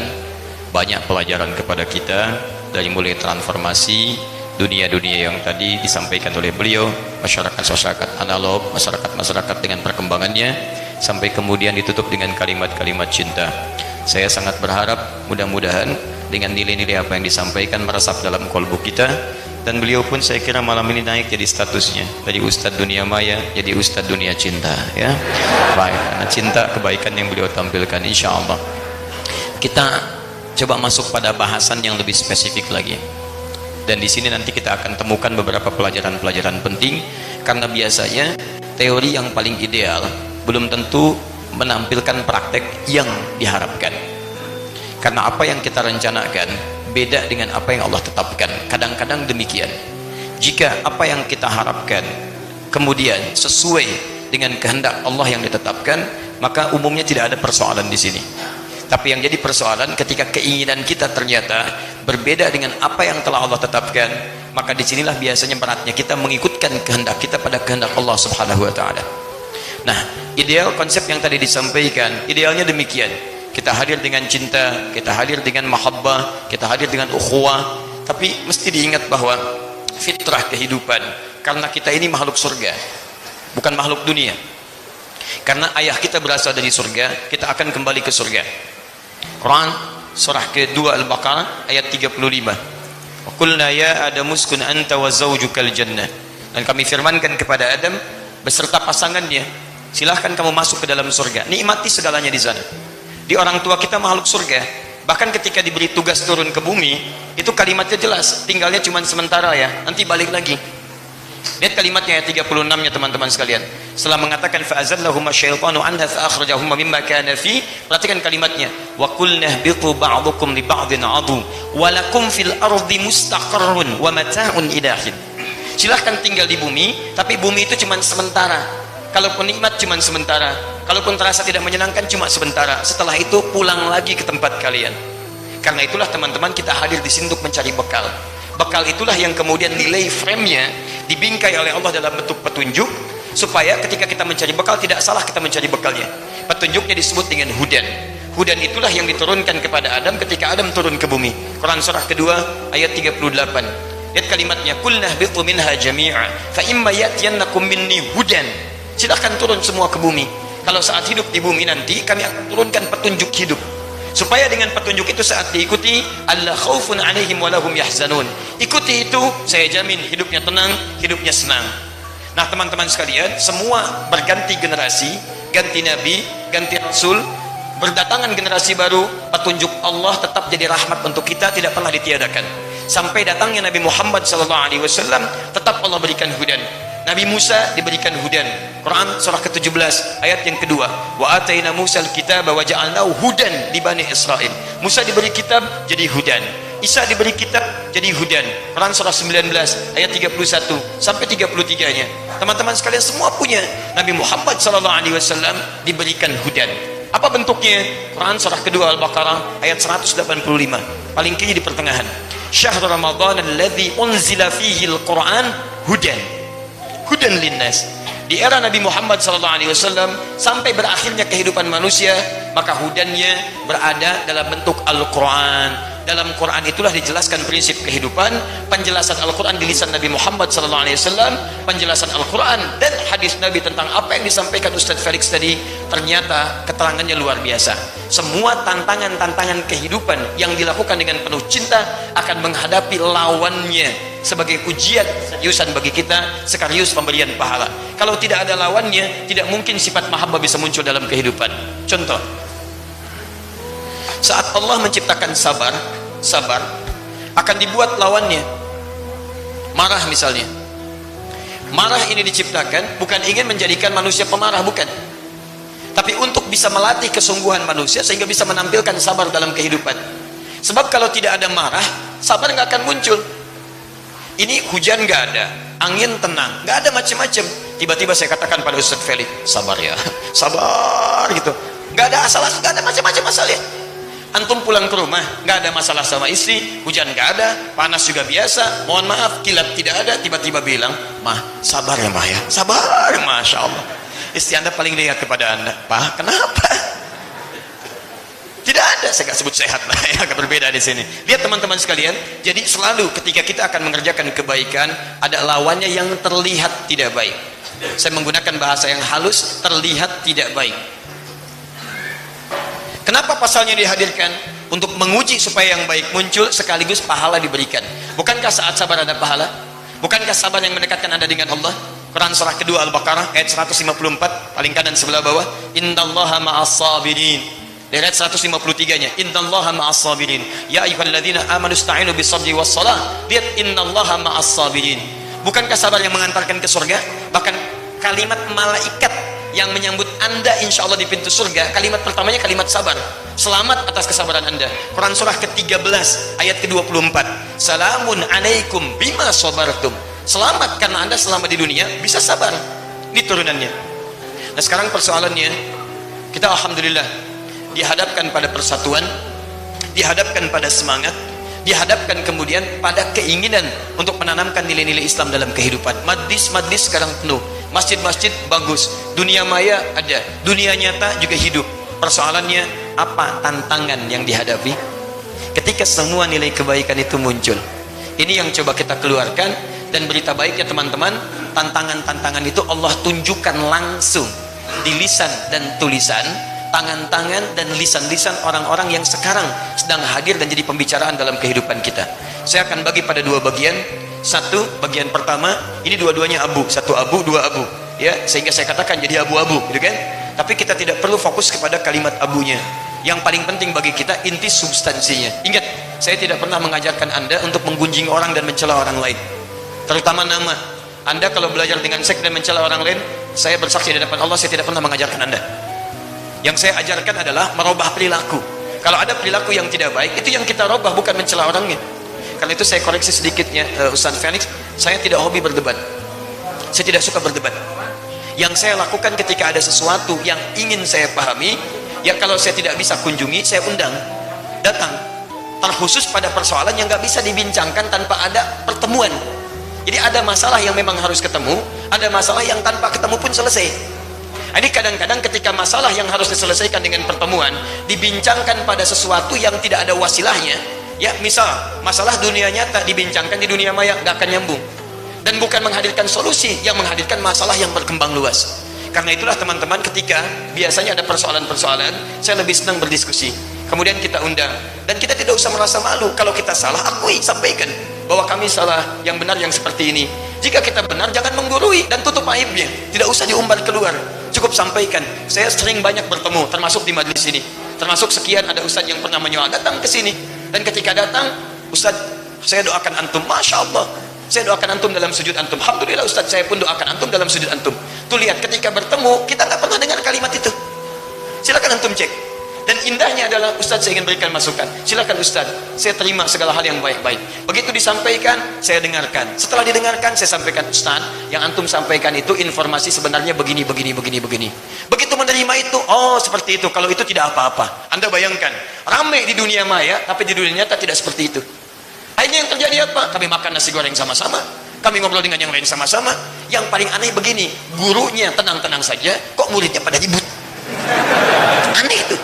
banyak pelajaran kepada kita, dari mulai transformasi dunia-dunia yang tadi disampaikan oleh beliau, masyarakat analog, masyarakat dengan perkembangannya, sampai kemudian ditutup dengan kalimat-kalimat cinta. Saya sangat berharap mudah-mudahan dengan nilai-nilai apa yang disampaikan meresap dalam kolbu kita, dan beliau pun saya kira malam ini naik jadi statusnya dari Ustadz dunia maya jadi Ustadz dunia cinta, ya. Baik, karena cinta kebaikan yang beliau tampilkan, insya Allah. Kita coba masuk pada bahasan yang lebih spesifik lagi, dan di sini nanti kita akan temukan beberapa pelajaran-pelajaran penting, karena biasanya teori yang paling ideal belum tentu menampilkan praktek yang diharapkan, karena apa yang kita rencanakan beda dengan apa yang Allah tetapkan. Kadang-kadang demikian. Jika apa yang kita harapkan kemudian sesuai dengan kehendak Allah yang ditetapkan, maka umumnya tidak ada persoalan di sini. Tapi yang jadi persoalan ketika keinginan kita ternyata berbeda dengan apa yang telah Allah tetapkan, maka disinilah biasanya beratnya kita mengikutkan kehendak kita pada kehendak Allah Subhanahu wa taala. Nah, ideal konsep yang tadi disampaikan, idealnya demikian. Kita hadir dengan cinta, kita hadir dengan mahabbah, kita hadir dengan ukhuwah, tapi mesti diingat bahwa fitrah kehidupan, karena kita ini makhluk surga, bukan makhluk dunia. Karena ayah kita berasal dari surga, kita akan kembali ke surga. Quran surah kedua Al-Baqarah ayat 35. Wa qulna ya Adamu uskun anta wa zawjukal jannah. Dan kami firmankan kepada Adam beserta pasangannya, silahkan kamu masuk ke dalam surga, nikmati segalanya di sana. Di orang tua kita makhluk surga, bahkan ketika diberi tugas turun ke bumi, itu kalimatnya jelas, tinggalnya cuma sementara ya, nanti balik lagi. Lihat kalimatnya ayat 36-nya teman-teman sekalian. Setelah mengatakan fa'azallahuma syaitanu anha fa'akhrajahuma mimma kana fi, perhatikan kalimatnya, wa qulna ihbitu ba'dukum li ba'din 'adu wa lakum fil ardi mustaqarrun wa mata'un ila hin. Silahkan tinggal di bumi, tapi bumi itu cuma sementara. Kalaupun nikmat cuma sementara, kalaupun terasa tidak menyenangkan cuma sementara. Setelah itu pulang lagi ke tempat kalian. Karena itulah teman-teman kita hadir di sini untuk mencari bekal. Bekal itulah yang kemudian nilai frame-nya dibingkai oleh Allah dalam bentuk petunjuk, supaya ketika kita mencari bekal tidak salah kita mencari bekalnya. Petunjuknya disebut dengan hudan. Hudan itulah yang diturunkan kepada Adam ketika Adam turun ke bumi. Quran surah kedua ayat 38. Lihat kalimatnya, qulna ihbitu minha jami'a fa imma ya'tiyannakum minni hudan. Silahkan turun semua ke bumi. Kalau saat hidup di bumi nanti kami akan turunkan petunjuk hidup, supaya dengan petunjuk itu saat diikuti, alla khaufun alaihim walahum yahzanun. Ikuti itu, saya jamin hidupnya tenang, hidupnya senang. Nah teman-teman sekalian, semua berganti generasi, ganti nabi, ganti rasul, berdatangan generasi baru, petunjuk Allah tetap jadi rahmat untuk kita, tidak pernah ditiadakan. Sampai datangnya Nabi Muhammad SAW, tetap Allah berikan hudan. Nabi Musa diberikan hudan. Quran surah ke-17 ayat yang kedua, wa ataina Musa al-kitaba wa ja'alnahu hudan li bani Israil. Musa diberi kitab jadi hudan, Isa diberi kitab jadi hudan. Quran surah 19 ayat 31 sampai 33-nya. Teman-teman sekalian semua punya. Nabi Muhammad SAW diberikan hudan. Apa bentuknya? Quran surah kedua Al-Baqarah ayat 185, paling kiri di pertengahan. Syahrul Ramadan alladzi unzila fihi al-Quran hudan linnas. Di era Nabi Muhammad SAW sampai berakhirnya kehidupan manusia, maka hudannya berada dalam bentuk Al-Quran. Dalam Quran itulah dijelaskan prinsip kehidupan, penjelasan Al-Quran di lisan Nabi Muhammad SAW, penjelasan Al-Quran dan hadis Nabi tentang apa yang disampaikan Ustadz Felix tadi, ternyata keterangannya luar biasa. Semua tantangan-tantangan kehidupan yang dilakukan dengan penuh cinta akan menghadapi lawannya sebagai ujian seriusan bagi kita, sekaligus pemberian pahala. Kalau tidak ada lawannya, tidak mungkin sifat mahabbah bisa muncul dalam kehidupan. Contoh, saat Allah menciptakan sabar akan dibuat lawannya. Marah misalnya. Marah ini diciptakan bukan ingin menjadikan manusia pemarah, bukan. Tapi untuk bisa melatih kesungguhan manusia sehingga bisa menampilkan sabar dalam kehidupan. Sebab kalau tidak ada marah, sabar nggak akan muncul. Ini hujan nggak ada, angin tenang, nggak ada macam-macam. Tiba-tiba saya katakan pada Ustadz Felix, sabar ya, sabar gitu. Nggak ada masalah, nggak ada macam-macam masalah. Antum pulang ke rumah, nggak ada masalah sama istri, hujan nggak ada, panas juga biasa, mohon maaf, kilat tidak ada, tiba-tiba bilang, mah, sabar ya mah ya, sabar, Masya Allah. Istri anda paling lihat kepada anda, Pak, kenapa? Tidak ada, saya nggak sebut sehat lah, ya, agak berbeda di sini. Lihat teman-teman sekalian, jadi selalu ketika kita akan mengerjakan kebaikan, ada lawannya yang terlihat tidak baik. Saya menggunakan bahasa yang halus, terlihat tidak baik. Kenapa pasalnya dihadirkan? Untuk menguji supaya yang baik muncul, sekaligus pahala diberikan. Bukankah saat sabar ada pahala? Bukankah sabar yang mendekatkan anda dengan Allah? Quran surah kedua Al-Baqarah ayat 154, paling kanan sebelah bawah, innallaha ma'as sabirin. Di ayat 153-nya, innallaha ma'as sabirin. Ya ayyuhalladzina amanu ista'inu bis-sabri was-shalah. Lihat, innallaha ma'as sabirin. Bukankah sabar yang mengantarkan ke surga? Bahkan kalimat malaikat yang menyambut anda insya Allah di pintu surga, kalimat pertamanya kalimat sabar. Selamat atas kesabaran anda. Quran surah ke-13 ayat ke-24, salamun alaikum bima sabartum. Selamat karena anda selama di dunia bisa sabar. Ini turunannya. Nah sekarang persoalannya, kita alhamdulillah dihadapkan pada persatuan, dihadapkan pada semangat, dihadapkan kemudian pada keinginan untuk menanamkan nilai-nilai Islam dalam kehidupan. Majlis-majlis sekarang penuh, masjid-masjid bagus, dunia maya ada, dunia nyata juga hidup. Persoalannya apa tantangan yang dihadapi ketika semua nilai kebaikan itu muncul? Ini yang coba kita keluarkan. Dan berita baiknya teman-teman, tantangan-tantangan itu Allah tunjukkan langsung di lisan dan tulisan, tangan-tangan dan lisan-lisan orang-orang yang sekarang sedang hadir dan jadi pembicaraan dalam kehidupan kita. Saya akan bagi pada dua bagian. Satu, bagian pertama, ini dua-duanya abu, satu abu, dua abu, ya, sehingga saya katakan jadi abu-abu, gitu kan? Tapi kita tidak perlu fokus kepada kalimat abunya. Yang paling penting bagi kita inti substansinya. Ingat, saya tidak pernah mengajarkan anda untuk menggunjing orang dan mencela orang lain, terutama nama. Anda kalau belajar dengan seks dan mencela orang lain, saya bersaksi di depan Allah, saya tidak pernah mengajarkan anda. Yang saya ajarkan adalah merubah perilaku. Kalau ada perilaku yang tidak baik, itu yang kita rubah, bukan mencela orangnya. Karena itu saya koreksi sedikitnya, Ustaz Felix, saya tidak hobi berdebat, saya tidak suka berdebat. Yang saya lakukan ketika ada sesuatu yang ingin saya pahami, ya kalau saya tidak bisa kunjungi, saya undang, datang, terkhusus pada persoalan yang nggak bisa dibincangkan tanpa ada pertemuan. Jadi ada masalah yang memang harus ketemu, ada masalah yang tanpa ketemu pun selesai. Jadi kadang-kadang ketika masalah yang harus diselesaikan dengan pertemuan dibincangkan pada sesuatu yang tidak ada wasilahnya, ya misal masalah dunia nyata dibincangkan di dunia maya, nggak akan nyambung dan bukan menghadirkan solusi, yang menghadirkan masalah yang berkembang luas. Karena itulah teman-teman, ketika biasanya ada persoalan-persoalan, saya lebih senang berdiskusi. kemudian kita undang, dan kita tidak usah merasa malu. Kalau kita salah, akui, sampaikan bahwa kami salah, yang benar yang seperti ini. Jika kita benar, jangan menggurui dan tutup aibnya, tidak usah diumbar keluar, cukup sampaikan. Saya sering banyak bertemu, termasuk di majelis ini, termasuk sekian ada ustadz yang pernah menyoal datang ke sini, dan ketika datang, ustadz, saya doakan antum, masya Allah, saya doakan antum dalam sujud antum. Alhamdulillah ustadz, saya pun doakan antum dalam sujud antum. Tuh lihat, ketika bertemu, kita nggak pernah dengar kalimat itu. Silakan antum cek. Dan indahnya adalah, ustadz, saya ingin berikan masukan. Silakan ustadz, saya terima segala hal yang baik-baik. Begitu disampaikan, saya dengarkan. Setelah didengarkan, saya sampaikan, ustadz, yang antum sampaikan itu informasi sebenarnya begini. Begitu menerima itu, oh seperti itu. Kalau itu tidak apa-apa. Anda bayangkan, ramai di dunia maya, tapi di dunia nyata tidak seperti itu. Akhirnya yang terjadi apa? Kami makan nasi goreng sama-sama, kami ngobrol dengan yang lain sama-sama. Yang paling aneh begini, gurunya tenang-tenang saja, kok muridnya pada ribut. Aneh itu.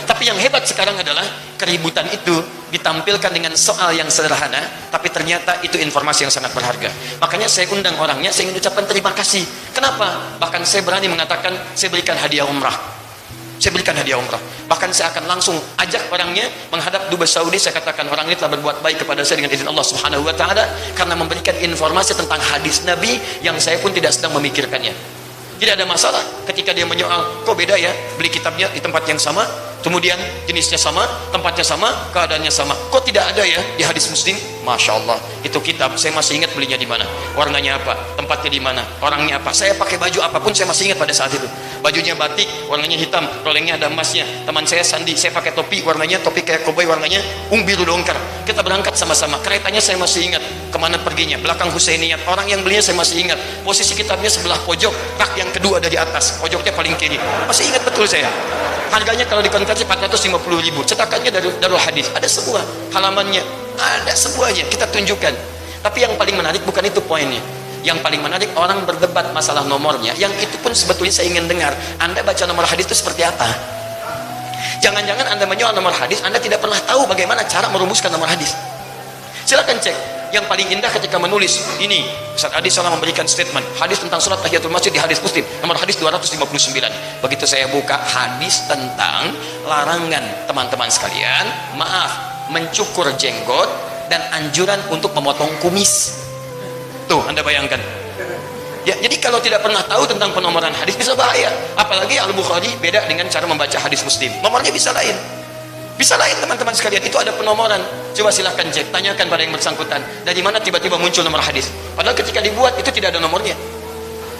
Tapi yang hebat sekarang adalah keributan itu ditampilkan dengan soal yang sederhana, tapi ternyata itu informasi yang sangat berharga. Makanya saya undang orangnya, saya ingin ucapkan terima kasih. Kenapa? Bahkan saya berani mengatakan, saya berikan hadiah umrah. Bahkan saya akan langsung ajak orangnya menghadap Dubes Saudi. Saya katakan, orang ini telah berbuat baik kepada saya dengan izin Allah Subhanahu wa Ta'ala, karena memberikan informasi tentang hadis Nabi yang saya pun tidak sedang memikirkannya. Tidak ada masalah ketika dia menyoal, kok beda ya, beli kitabnya di tempat yang sama, kemudian jenisnya sama, tempatnya sama, keadaannya sama, kok tidak ada ya di hadis Muslim? Masya Allah, itu kitab saya masih ingat belinya di mana, warnanya apa, tempatnya di mana, orangnya apa, saya pakai baju apapun saya masih ingat pada saat itu. Bajunya batik, warnanya hitam, rolengnya ada emasnya. Teman saya Sandi, saya pakai topi, warnanya topi kayak koboi, warnanya biru dongkar. Kita berangkat sama-sama, keretanya saya masih ingat kemana perginya, belakang Husainiyat, orang yang belinya saya masih ingat, posisi kitabnya sebelah pojok, rak yang kedua dari atas, pojoknya paling kiri, masih ingat betul saya. Harganya kalau dikonversi 450.000, cetakannya dari Darul Hadis, ada sebuah halamannya, ada sebuahnya, kita tunjukkan. Tapi yang paling menarik bukan itu poinnya. Yang paling menarik, orang berdebat masalah nomornya, yang itu pun sebetulnya saya ingin dengar, Anda baca nomor hadis itu seperti apa? Jangan-jangan Anda menyoal nomor hadis, Anda tidak pernah tahu bagaimana cara merumuskan nomor hadis. Silakan cek. Yang paling indah ketika menulis ini, Ustaz Adi salah memberikan statement hadis tentang sholat tahiyatul masjid di hadis Muslim nomor hadis 259. Begitu saya buka hadis tentang larangan teman-teman sekalian, maaf, mencukur jenggot dan anjuran untuk memotong kumis. Tuh, Anda bayangkan ya. Jadi kalau tidak pernah tahu tentang penomoran hadis bisa bahaya. Apalagi Al-Bukhari beda dengan cara membaca hadis Muslim, nomornya bisa lain. Bisa lain teman-teman sekalian, itu ada penomoran. Coba silahkan cek, tanyakan pada yang bersangkutan, dari mana tiba-tiba muncul nomor hadis. Padahal ketika dibuat itu tidak ada nomornya,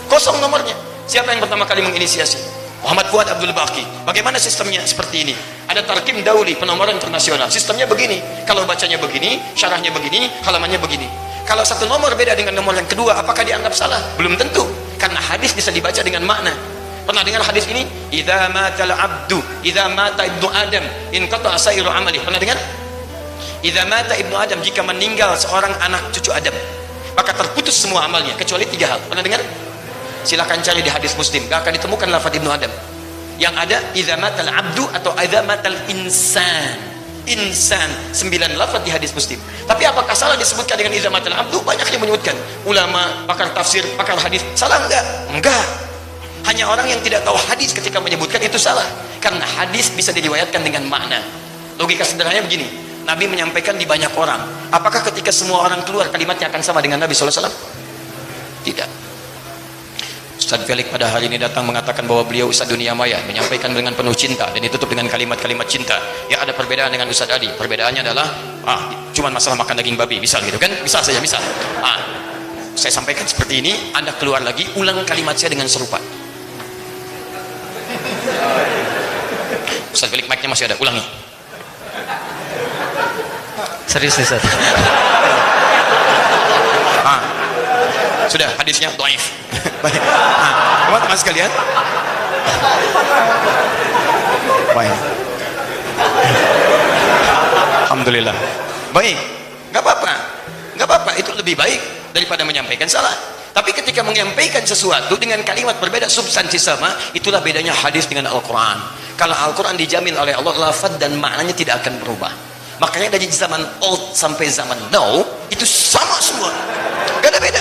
kosong nomornya. Siapa yang pertama kali menginisiasi? Muhammad Fuad Abdul Baqi. Bagaimana sistemnya? Seperti ini. Ada Tarkim Dauli, penomoran internasional. Sistemnya begini, kalau bacanya begini, syarahnya begini, halamannya begini. Kalau satu nomor beda dengan nomor yang kedua, apakah dianggap salah? Belum tentu, karena hadis bisa dibaca dengan makna. Pernah dengar hadis ini? Idza matal abdu, idza mata ibnu Adam, in qata sairu amali. Pernah dengar? Idza mata ibnu Adam, jika meninggal seorang anak cucu Adam, maka terputus semua amalnya kecuali 3 hal. Pernah dengar? Silakan cari di hadis Muslim, gak akan ditemukan lafaz ibnu Adam. Yang ada idza matal abdu atau idza matal insan. Insan, 9 lafaz di hadis Muslim. Tapi apakah salah disebutkan dengan idza matal abdu? Banyak yang menyebutkan. Ulama, pakar tafsir, pakar hadis. Salah enggak? Enggak. Hanya orang yang tidak tahu hadis ketika menyebutkan itu salah, karena hadis bisa diriwayatkan dengan makna. Logika sederhananya begini, Nabi menyampaikan di banyak orang, apakah ketika semua orang keluar kalimatnya akan sama dengan Nabi SAW? Tidak. Ustaz Felix pada hari ini datang mengatakan bahwa beliau Ustaz dunia maya, menyampaikan dengan penuh cinta dan ditutup dengan kalimat-kalimat cinta. Ya, ada perbedaan dengan Ustaz Adi. Perbedaannya adalah cuman masalah makan daging babi, misal gitu kan? Bisa saja, misal. Saya sampaikan seperti ini, Anda keluar lagi, ulang kalimat saya dengan serupa. Ustaz Felix, mic-nya masih ada, ulangi. Serius nih Ustaz. Sudah, hadisnya dhaif. Baik. Teman-teman sekalian. Baik. Alhamdulillah. Baik. Enggak apa-apa. Enggak apa-apa, itu lebih baik daripada menyampaikan salah. Tapi ketika menyampaikan sesuatu dengan kalimat berbeda, substansi sama, itulah bedanya hadis dengan Al-Quran. Kalau Al-Quran dijamin oleh Allah, lafaz dan maknanya tidak akan berubah. Makanya dari zaman old sampai zaman now, itu sama semua. Gak ada beda.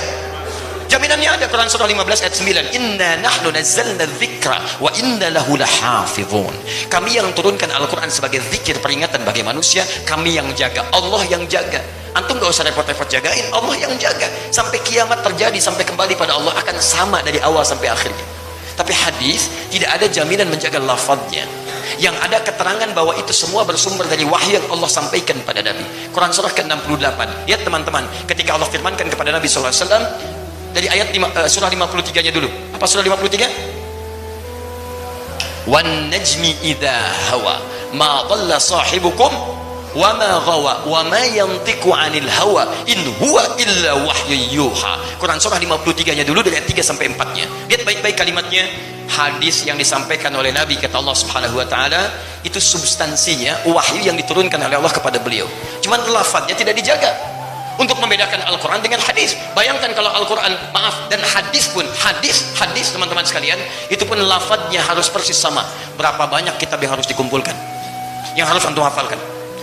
Jaminannya ada, Quran surah 15 ayat 9. Inna nahnu nazzalna dzikra wa inna lahu lahafizun. Kami yang turunkan Al-Quran sebagai zikir peringatan bagi manusia, kami yang jaga, Allah yang jaga. Antum gak usah repot-repot jagain, Allah yang jaga. Sampai kiamat terjadi, sampai kembali pada Allah akan sama dari awal sampai akhirnya. Tapi hadis tidak ada jaminan menjaga lafadznya. Yang ada keterangan bahwa itu semua bersumber dari wahyu yang Allah sampaikan pada Nabi. Quran surah ke-68. Lihat teman-teman, ketika Allah firmankan kepada Nabi SAW dari ayat surah 53-nya dulu. Apa surah 53? Wan najmi idza hawa ma dhalla sahibukum wa ma ghawa wa ma yantiqu 'anil hawa in huwa illa wahyu yuha. Quran surah 53-nya dulu dari ayat 3 sampai 4-nya. Lihat baik-baik kalimatnya. Hadis yang disampaikan oleh Nabi, kata Allah Subhanahu wa taala, itu substansinya wahyu yang diturunkan oleh Allah kepada beliau. Cuman lafadznya tidak dijaga. Untuk membedakan Al-Quran dengan hadis, bayangkan kalau Al-Quran, maaf, dan hadis pun, hadis teman-teman sekalian, itu pun lafadznya harus persis sama. Berapa banyak kitab yang harus dikumpulkan, yang harus antum hafalkan,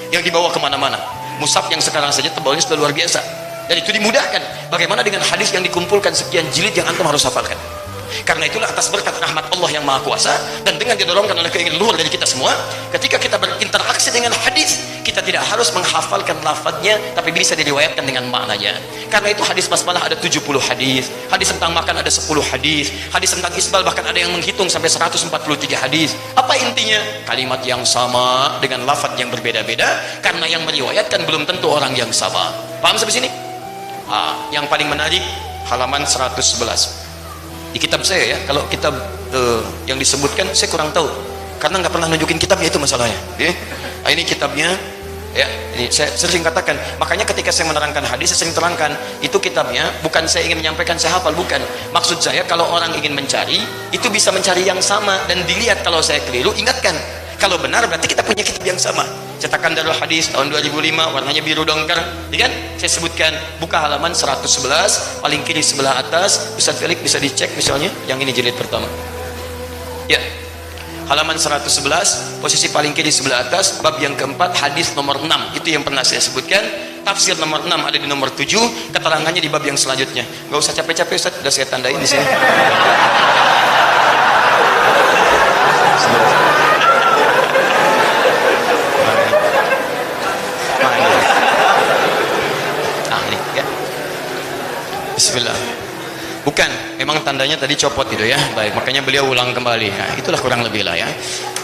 yang dibawa kemana-mana. Mushaf yang sekarang saja tebalnya sudah luar biasa, dan itu dimudahkan. Bagaimana dengan hadis yang dikumpulkan sekian jilid yang antum harus hafalkan? Karena itulah atas berkat rahmat Allah yang maha kuasa, dan dengan didorongkan oleh keinginan luhur dari kita semua, ketika kita berinteraksi dengan hadis, kita tidak harus menghafalkan lafadznya, tapi bisa diriwayatkan dengan maknanya. Karena itu hadis basmalah ada 70 hadis, hadis tentang makan ada 10 hadis, hadis tentang isbal bahkan ada yang menghitung sampai 143 hadis. Apa intinya? Kalimat yang sama dengan lafadz yang berbeda-beda, karena yang meriwayatkan belum tentu orang yang sama. Paham sampai sini? Yang paling menarik halaman 111 di kitab saya ya. Kalau kitab yang disebutkan saya kurang tahu, karena nggak pernah nunjukin kitabnya, itu masalahnya. Ini kitabnya ya, ini saya sering katakan, makanya ketika saya menerangkan hadis saya sering terangkan itu kitabnya, bukan saya ingin menyampaikan saya hafal, bukan. Maksud saya kalau orang ingin mencari itu bisa mencari yang sama, dan dilihat kalau saya keliru ingatkan, kalau benar berarti kita punya kitab yang sama. Cetakan Darul Hadis tahun 2005, warnanya biru dongker, ya kan? Saya sebutkan, buka halaman 111 paling kiri sebelah atas. Ustaz Felix bisa dicek misalnya yang ini jilid pertama ya, halaman 111 posisi paling kiri sebelah atas, bab yang keempat, hadis nomor 6. Itu yang pernah saya sebutkan. Tafsir nomor 6 ada di nomor 7, keterangannya di bab yang selanjutnya. Gak usah capek-capek Ustaz, sudah saya tandain di sini. Bismillah. Bukan, memang tandanya tadi copot itu ya. Baik, makanya beliau ulang kembali. Nah, itulah kurang lebih lah ya.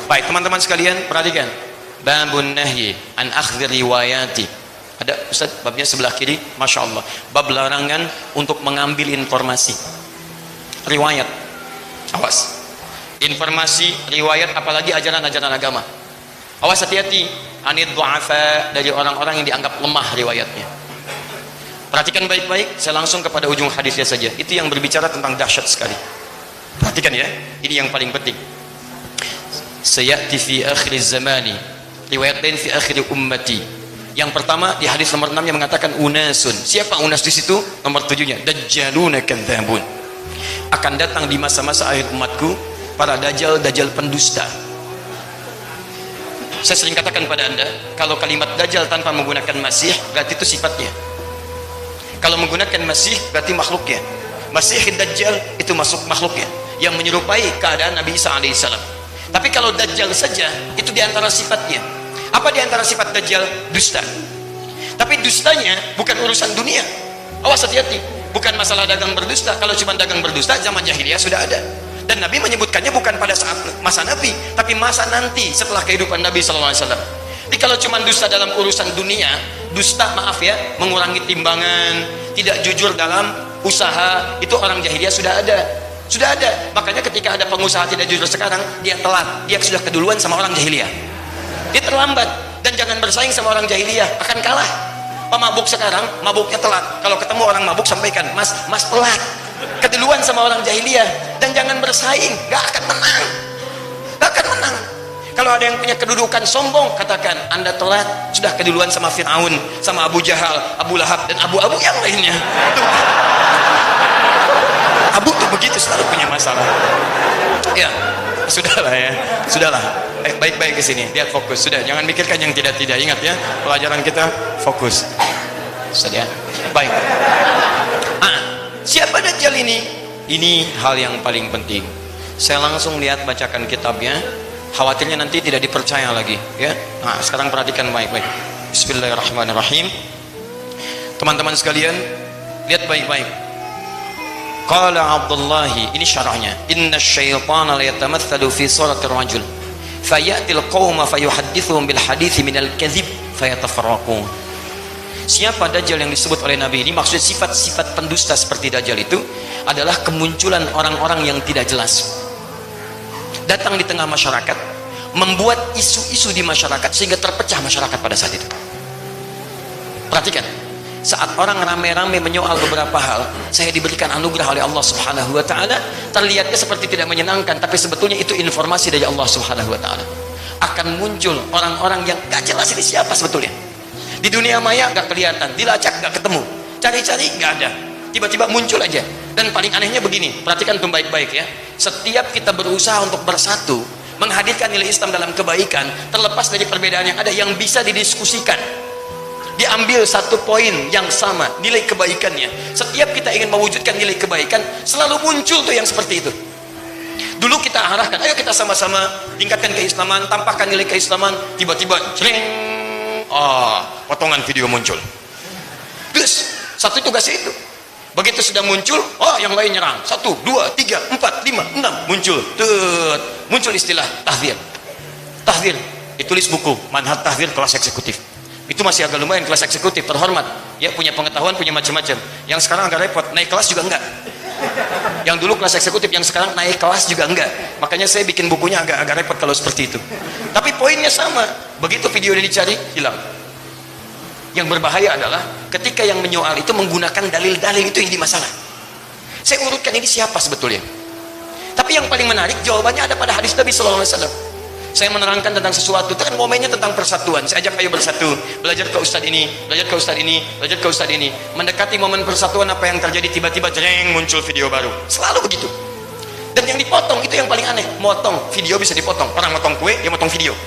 Baik, teman-teman sekalian, perhatikan. Babun nahyi an akhdhi riwayati. Ada Ustaz babnya sebelah kiri, Masya Allah. Bab larangan untuk mengambil informasi riwayat. Awas. Informasi riwayat apalagi ajaran-ajaran agama. Awas, hati-hati. Anid du'afa, dari orang-orang yang dianggap lemah riwayatnya. Perhatikan baik-baik, saya langsung kepada ujung hadisnya saja. Itu yang berbicara tentang dahsyat sekali. Perhatikan ya, ini yang paling penting. Sayati fi akhir zamani, riwayat lain fi akhir ummati. Yang pertama di hadis nomor 6 yang mengatakan unasun. Siapa unas di situ? Nomor 7-nya, dajjaluna kadzabun. Akan datang di masa-masa akhir umatku para dajjal pendusta. Saya sering katakan pada Anda, kalau kalimat dajjal tanpa menggunakan masih, berarti itu sifatnya. Kalau menggunakan masih berarti makhluknya. Masih dajjal itu masuk makhluknya yang menyerupai keadaan Nabi Isa alaihissalam. Tapi kalau dajjal saja itu diantara sifatnya. Apa diantara sifat dajjal? Dusta. Tapi dustanya bukan urusan dunia. Awas, hati-hati. Bukan masalah dagang berdusta. Kalau cuma dagang berdusta zaman jahiliyah sudah ada. Dan Nabi menyebutkannya bukan pada saat masa Nabi, tapi masa nanti setelah kehidupan Nabi SAW. Jadi kalau cuma dusta dalam urusan dunia, dusta maaf ya, mengurangi timbangan, tidak jujur dalam usaha, itu orang jahiliyah sudah ada. Makanya ketika ada pengusaha tidak jujur sekarang, dia telat, dia sudah keduluan sama orang jahiliyah. Dia terlambat, dan jangan bersaing sama orang jahiliyah, akan kalah. Pemabuk sekarang mabuknya telat, kalau ketemu orang mabuk sampaikan, mas telat, keduluan sama orang jahiliyah. Dan jangan bersaing, gak akan menang. Kalau ada yang punya kedudukan sombong, katakan Anda telat, sudah keduluan sama Fir'aun, sama Abu Jahal, Abu Lahab, dan abu-abu yang lainnya. Tuh. Abu tuh begitu, selalu punya masalah. Ya, sudahlah ya, sudahlah. Baik-baik ke sini, lihat fokus. Sudah, jangan mikirkan yang tidak-tidak. Ingat ya, pelajaran kita fokus. Sudah ya, baik. siapa Dajjal ini? Ini hal yang paling penting. Saya langsung lihat bacakan kitabnya, khawatirnya nanti tidak dipercaya lagi ya. Nah sekarang perhatikan baik-baik. Bismillahirrahmanirrahim. Teman-teman sekalian, lihat baik-baik. Qala Abdullahi, ini syarahnya, inna syaitana la yatamathalu fi suratir rajul fayatil qawma fayuhaddithuhum bil hadithi minal kadhib fayatafarraqun. Siapa Dajjal yang disebut oleh Nabi ini? Maksud sifat-sifat pendusta seperti Dajjal itu adalah kemunculan orang-orang yang tidak jelas, datang di tengah masyarakat, membuat isu-isu di masyarakat sehingga terpecah masyarakat pada saat itu. Perhatikan, saat orang rame-rame menyoal beberapa hal, saya diberikan anugerah oleh Allah Subhanahu wa taala, terlihatnya seperti tidak menyenangkan, tapi sebetulnya itu informasi dari Allah Subhanahu wa taala. Akan muncul orang-orang yang gak jelas ini siapa sebetulnya. Di dunia maya gak kelihatan, dilacak gak ketemu, cari-cari gak ada, tiba-tiba muncul aja. Dan paling anehnya begini, perhatikan tuh baik-baik ya. Setiap kita berusaha untuk bersatu, menghadirkan nilai Islam dalam kebaikan, terlepas dari perbedaan yang ada, yang bisa didiskusikan, diambil satu poin yang sama, nilai kebaikannya. Setiap kita ingin mewujudkan nilai kebaikan, selalu muncul tuh yang seperti itu. Dulu kita arahkan, ayo kita sama-sama tingkatkan keislaman, tampakkan nilai keislaman, tiba-tiba jreng, potongan video muncul. Terus satu tugas itu. Begitu sudah muncul, yang lain nyerang. 1, 2, 3, 4, 5, 6 muncul. Muncul istilah tahdzir. Tahdzir ditulis buku Manhaj Tahdzir kelas eksekutif. Itu masih agak lumayan, kelas eksekutif terhormat. Ya punya pengetahuan, punya macam-macam. Yang sekarang agak repot, naik kelas juga enggak. Yang dulu kelas eksekutif, yang sekarang naik kelas juga enggak. Makanya saya bikin bukunya agak repot kalau seperti itu. Tapi poinnya sama. Begitu video ini dicari, hilang. Yang berbahaya adalah ketika yang menyoal itu menggunakan dalil-dalil itu yang jadi masalah. Saya urutkan ini siapa sebetulnya. Tapi yang paling menarik jawabannya ada pada hadis Nabi Sallallahu Alaihi Wasallam. Saya menerangkan tentang sesuatu, itu kan momennya tentang persatuan. Saya ajak ayo bersatu, belajar ke ustadz ini, belajar ke ustadz ini, belajar ke ustadz ini. Mendekati momen persatuan, apa yang terjadi? Tiba-tiba jreng, muncul video baru. Selalu begitu. Dan yang dipotong itu yang paling aneh. Motong video bisa dipotong. Orang motong kue, dia motong video.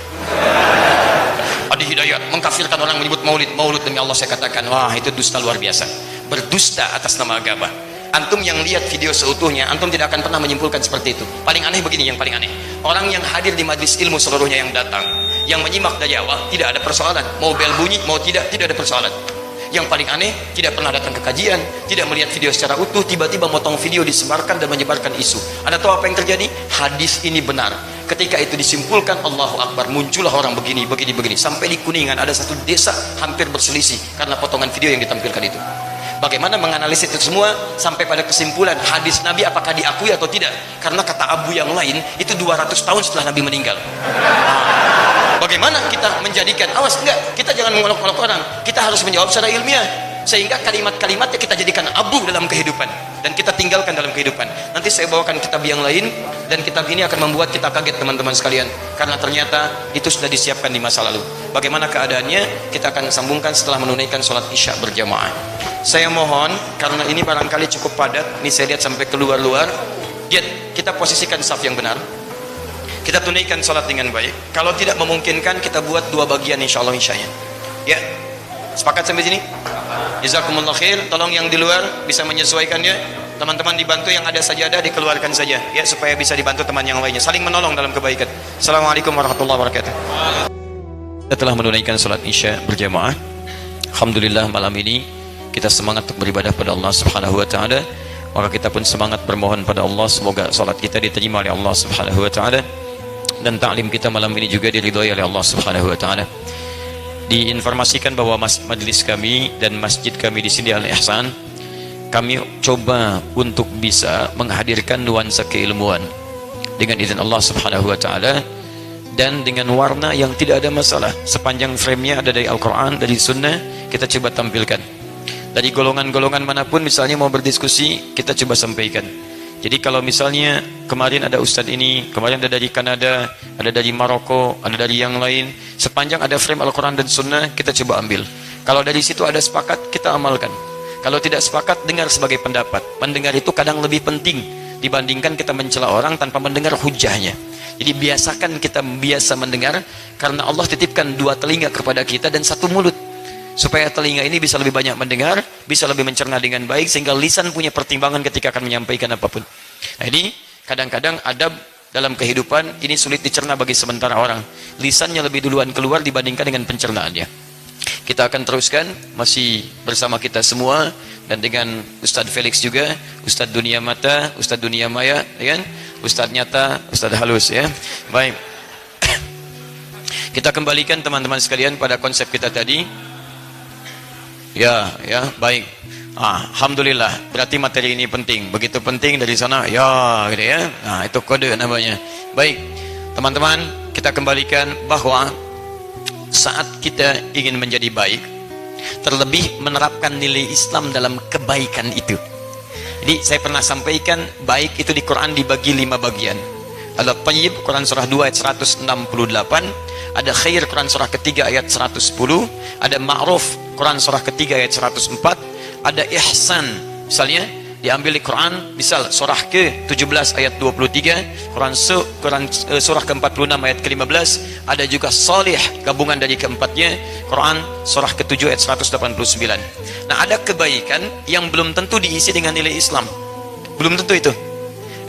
Adi Hidayat mengkafirkan orang menyebut maulud. Demi Allah saya katakan, wah itu dusta luar biasa. Berdusta atas nama agama. Antum yang lihat video seutuhnya, antum tidak akan pernah menyimpulkan seperti itu. Paling aneh begini, yang paling aneh, orang yang hadir di majlis ilmu seluruhnya yang datang, yang menyimak dari awal, tidak ada persoalan. Mau bel bunyi, mau tidak ada persoalan. Yang paling aneh, tidak pernah datang ke kajian, tidak melihat video secara utuh, tiba-tiba motong video, disebarkan dan menyebarkan isu. Anda tahu apa yang terjadi? Hadis ini benar. Ketika itu disimpulkan, Allahu Akbar, muncullah orang begini. Sampai di Kuningan ada satu desa hampir berselisih karena potongan video yang ditampilkan itu. Bagaimana menganalisis itu semua sampai pada kesimpulan hadis Nabi apakah diakui atau tidak? Karena kata Abu yang lain itu 200 tahun setelah Nabi meninggal. Bagaimana kita menjadikan, awas enggak, kita jangan mengolok-olok orang, kita harus menjawab secara ilmiah sehingga kalimat-kalimatnya kita jadikan abu dalam kehidupan dan kita tinggalkan dalam kehidupan. Nanti saya bawakan kitab yang lain dan kitab ini akan membuat kita kaget teman-teman sekalian, karena ternyata itu sudah disiapkan di masa lalu. Bagaimana keadaannya kita akan sambungkan setelah menunaikan sholat isya berjamaah. Saya mohon, karena ini barangkali cukup padat, ini saya lihat sampai keluar-luar, kita posisikan saf yang benar, kita tunaikan sholat dengan baik. Kalau tidak memungkinkan, kita buat 2 bagian insya Allah isyanya. Ya, sepakat sampai sini? Jazakumullah khair. Tolong yang di luar bisa menyesuaikannya. Teman-teman dibantu, yang ada sajadah dikeluarkan saja ya, supaya bisa dibantu teman yang lainnya, saling menolong dalam kebaikan. Assalamualaikum warahmatullahi wabarakatuh. Kita telah menunaikan sholat isya berjamaah. Alhamdulillah malam ini kita semangat untuk beribadah pada Allah Subhanahu wa taala. Maka kita pun semangat bermohon pada Allah semoga salat kita diterima oleh Allah Subhanahu wa taala dan taklim kita malam ini juga diridhai oleh Allah Subhanahu wa taala. Diinformasikan bahwa majelis kami dan masjid kami di sini Al-Ihsan, kami coba untuk bisa menghadirkan nuansa keilmuan dengan izin Allah Subhanahu wa taala dan dengan warna yang tidak ada masalah. Sepanjang frame-nya ada dari Al-Qur'an, dari sunnah, kita coba tampilkan. Dari golongan-golongan manapun misalnya mau berdiskusi, kita coba sampaikan. Jadi kalau misalnya kemarin ada ustadz ini, kemarin ada dari Kanada, ada dari Maroko, ada dari yang lain, sepanjang ada frame Al-Quran dan Sunnah, kita coba ambil. Kalau dari situ ada sepakat, kita amalkan. Kalau tidak sepakat, dengar sebagai pendapat. Mendengar itu kadang lebih penting dibandingkan kita mencela orang tanpa mendengar hujahnya. Jadi biasakan kita biasa mendengar, karena Allah titipkan 2 telinga kepada kita dan 1 mulut. supaya telinga ini bisa lebih banyak mendengar, bisa lebih mencerna dengan baik, sehingga lisan punya pertimbangan ketika akan menyampaikan apapun. Nah, ini kadang-kadang adab dalam kehidupan ini sulit dicerna bagi sementara orang. Lisannya lebih duluan keluar dibandingkan dengan pencernaannya. Kita akan teruskan, masih bersama kita semua, dan dengan Ustadz Felix juga, Ustadz Dunia Mata, Ustadz Dunia Maya, ya kan? Ustadz Nyata, Ustadz Halus, ya. Baik. Kita kembalikan teman-teman sekalian pada konsep kita tadi. Ya, baik. Alhamdulillah, berarti materi ini penting. Begitu penting dari sana, ya, gitu ya. Nah, itu kode namanya. Baik, teman-teman, kita kembalikan bahwa saat kita ingin menjadi baik, terlebih menerapkan nilai Islam dalam kebaikan itu. Jadi saya pernah sampaikan, baik itu di Quran dibagi 5 bagian. Ada Thayyib, Quran surah 2 ayat 168, ada Khair, Quran surah ketiga ayat 110, ada Ma'ruf, Quran surah ketiga ayat 104, ada Ihsan, misalnya diambil di Quran, misal surah ke-17 ayat 23, Quran surah ke-46 ayat ke-15, ada juga Salih, gabungan dari keempatnya, Quran surah ke-7 ayat 189. Nah, ada kebaikan yang belum tentu diisi dengan nilai Islam, belum tentu itu.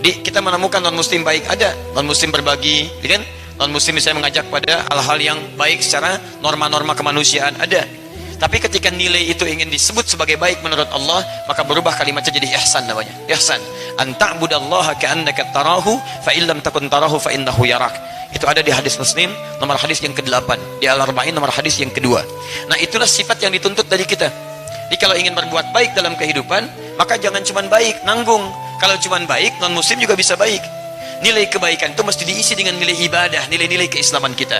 Kita menemukan non-muslim baik, ada non-muslim berbagi, ya kan? Non-muslim misalnya mengajak pada hal-hal yang baik secara norma-norma kemanusiaan, ada. Tapi ketika nilai itu ingin disebut sebagai baik menurut Allah, maka berubah kalimatnya jadi ihsan namanya. Ihsan. An ta'budallaha ka'annaka tarahu fa illam takun tarahu fa innahu yarak. Itu ada di hadis Muslim nomor hadis yang ke-8, di Al-Arba'in nomor hadis yang kedua. Nah, itulah sifat yang dituntut dari kita. Jadi kalau ingin berbuat baik dalam kehidupan, maka jangan cuma baik, nanggung. Kalau cuma baik, non-muslim juga bisa baik. Nilai kebaikan itu mesti diisi dengan nilai ibadah, nilai-nilai keislaman kita.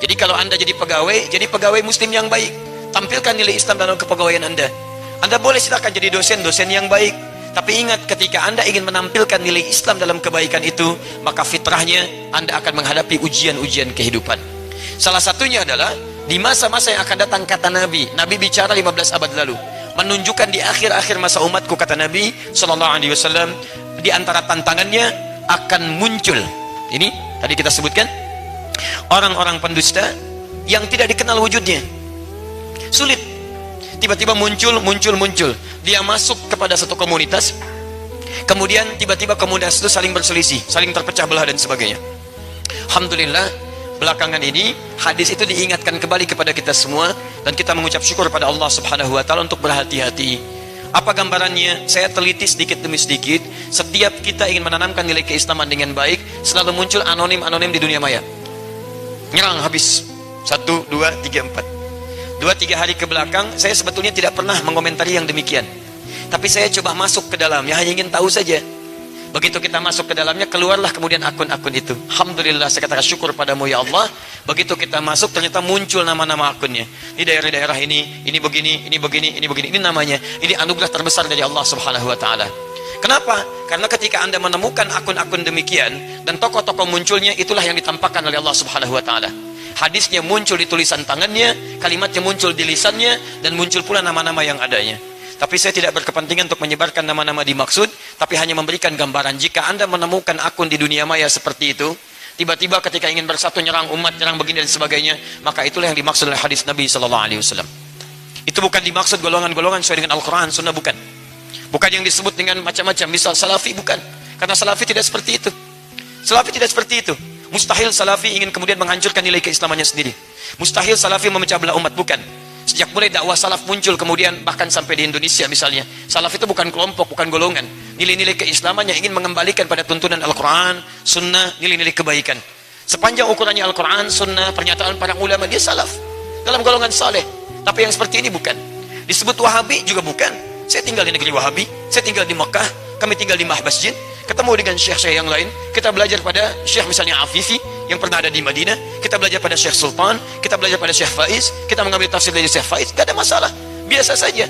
Jadi kalau Anda jadi pegawai muslim yang baik. Tampilkan nilai Islam dalam kepegawaian Anda. Anda boleh silakan jadi dosen yang baik. Tapi ingat, ketika Anda ingin menampilkan nilai Islam dalam kebaikan itu, maka fitrahnya Anda akan menghadapi ujian-ujian kehidupan. Salah satunya adalah di masa-masa yang akan datang, kata Nabi bicara 15 abad lalu, menunjukkan di akhir-akhir masa umatku, kata Nabi SAW, di antara tantangannya akan muncul, ini tadi kita sebutkan, orang-orang pendusta yang tidak dikenal wujudnya. Sulit, tiba-tiba muncul. Dia masuk kepada satu komunitas, kemudian tiba-tiba komunitas itu saling berselisih, saling terpecah belah dan sebagainya. Alhamdulillah, belakangan ini hadis itu diingatkan kembali kepada kita semua, dan kita mengucap syukur pada Allah Subhanahu wa Ta'ala untuk berhati-hati. Apa gambarannya? Saya teliti sedikit demi sedikit. Setiap kita ingin menanamkan nilai keislaman dengan baik, selalu muncul anonim-anonim di dunia maya. Nyerang habis 1, 2, 3, 4. 2-3 hari ke belakang, saya sebetulnya tidak pernah mengomentari yang demikian. Tapi saya coba masuk ke dalamnya, hanya ingin tahu saja. Begitu kita masuk ke dalamnya, keluarlah kemudian akun-akun itu. Alhamdulillah, saya katakan syukur padamu ya Allah. Begitu kita masuk, ternyata muncul nama-nama akunnya. Di daerah-daerah ini begini, ini begini, ini begini. Ini namanya, ini anugerah terbesar dari Allah Subhanahu wa Ta'ala. Kenapa? Karena ketika Anda menemukan akun-akun demikian dan tokoh-tokoh munculnya, itulah yang ditampakkan oleh Allah Subhanahu wa Ta'ala. Hadisnya muncul di tulisan tangannya, kalimatnya muncul di lisannya, dan muncul pula nama-nama yang adanya. Tapi saya tidak berkepentingan untuk menyebarkan nama-nama dimaksud, tapi hanya memberikan gambaran. Jika Anda menemukan akun di dunia maya seperti itu, tiba-tiba ketika ingin bersatu nyerang umat, nyerang begini dan sebagainya, maka itulah yang dimaksud oleh hadis Nabi SAW. Itu bukan dimaksud golongan-golongan sesuai dengan Al-Quran, Sunnah, bukan. Bukan yang disebut dengan macam-macam, misal Salafi, bukan. Karena Salafi tidak seperti itu. Salafi tidak seperti itu. Mustahil Salafi ingin kemudian menghancurkan nilai keislamannya sendiri. Mustahil Salafi memecah belah umat, bukan. Sejak mulai dakwah salaf muncul, kemudian bahkan sampai di Indonesia misalnya, salaf itu bukan kelompok, bukan golongan. Nilai-nilai keislaman yang ingin mengembalikan pada tuntunan Al-Quran, Sunnah, nilai-nilai kebaikan. Sepanjang ukurannya Al-Quran, Sunnah, pernyataan para ulama, dia salaf, dalam golongan saleh. Tapi yang seperti ini bukan. Disebut Wahabi juga bukan. Saya tinggal di negeri Wahabi, saya tinggal di Makkah, kami tinggal di Mahbasjid, ketemu dengan syekh-syekh yang lain. Kita belajar pada syekh misalnya Afifi yang pernah ada di Madinah, kita belajar pada Syekh Sultan, kita belajar pada Syekh Faiz, kita mengambil tafsir dari Syekh Faiz, gak ada masalah, biasa saja.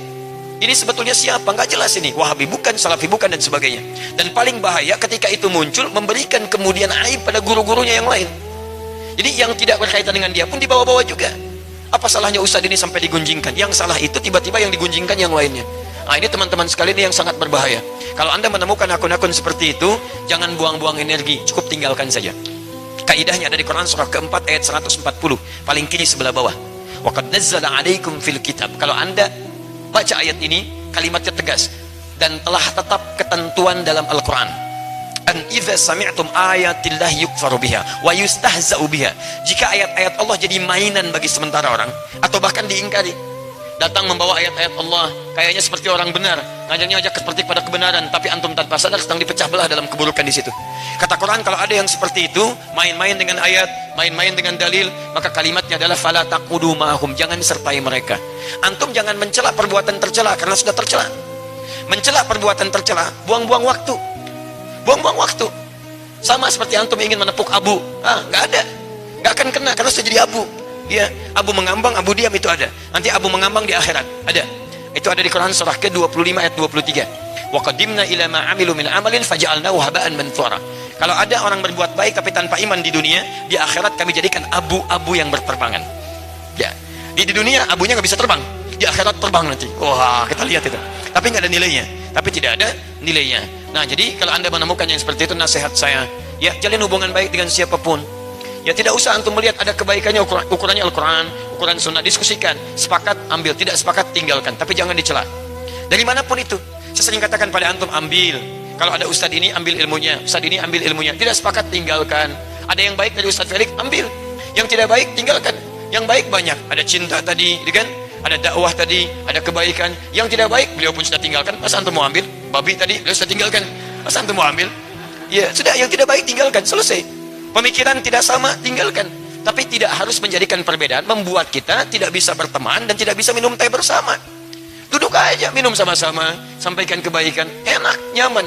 Ini sebetulnya siapa? Gak jelas ini, Wahabi bukan, Salafi bukan, dan sebagainya. Dan paling bahaya ketika itu muncul, memberikan kemudian aib pada guru-gurunya yang lain. Jadi yang tidak berkaitan dengan dia pun dibawa-bawa juga. Apa salahnya ustadz ini sampai digunjingkan? Yang salah itu tiba-tiba yang digunjingkan yang lainnya. Nah, ini teman-teman sekalian, ini yang sangat berbahaya. Kalau Anda menemukan akun-akun seperti itu, jangan buang-buang energi, cukup tinggalkan saja. Kaidahnya ada di Quran surah keempat ayat 140, paling kiri sebelah bawah. Wa qad nazzala 'alaikum fil kitab. Kalau Anda baca ayat ini, kalimatnya tegas dan telah tetap ketentuan dalam Al-Qur'an. An idza sami'tum ayatillahi yukfaru biha wa yustahza'u biha. Jika ayat-ayat Allah jadi mainan bagi sementara orang atau bahkan diingkari, datang membawa ayat-ayat Allah kayaknya seperti orang benar, ngajarnya ajak seperti pada kebenaran, tapi antum tanpa sadar sedang dipecah belah dalam keburukan di situ. Kata Quran, kalau ada yang seperti itu, main-main dengan ayat, main-main dengan dalil, maka kalimatnya adalah fala taqudu ma'hum, jangan sertai mereka. Antum jangan mencela perbuatan tercela karena sudah tercela. Mencela perbuatan tercela, buang-buang waktu. Buang-buang waktu. Sama seperti antum ingin menepuk abu, nggak ada, nggak akan kena karena sudah jadi abu. Ya, abu mengambang, abu diam itu ada. Nanti abu mengambang di akhirat ada. Itu ada di Quran surah ke-25 ayat 23. Wa qadimna ila ma 'amilu min 'amalin faj'alnahu haba'an manthura. Kalau ada orang berbuat baik tapi tanpa iman di dunia, di akhirat kami jadikan abu-abu yang berterbangan. Ya, di dunia abunya nggak bisa terbang, di akhirat terbang nanti. Wah, kita lihat itu. Tapi nggak ada nilainya, tapi tidak ada nilainya. Nah, jadi kalau Anda menemukan yang seperti itu, nasihat saya, ya jalin hubungan baik dengan siapapun. Ya tidak usah antum melihat ada kebaikannya, ukurannya Al-Quran, ukuran sunnah, diskusikan, sepakat ambil, tidak sepakat tinggalkan, tapi jangan dicela. Dari manapun itu, saya sering katakan pada antum, ambil. Kalau ada ustadz ini ambil ilmunya, ustadz ini ambil ilmunya, tidak sepakat tinggalkan. Ada yang baik dari Ustadz Felix, ambil. Yang tidak baik tinggalkan. Yang baik banyak, ada cinta tadi, kan? Ada dakwah tadi, ada kebaikan. Yang tidak baik beliau pun sudah tinggalkan, masa antum mau ambil? Babi tadi beliau sudah tinggalkan, masa antum mau ambil? Ya sudah, yang tidak baik tinggalkan, selesai. Pemikiran tidak sama, tinggalkan. Tapi tidak harus menjadikan perbedaan membuat kita tidak bisa berteman dan tidak bisa minum teh bersama. Duduk aja, minum sama-sama, sampaikan kebaikan, enak, nyaman.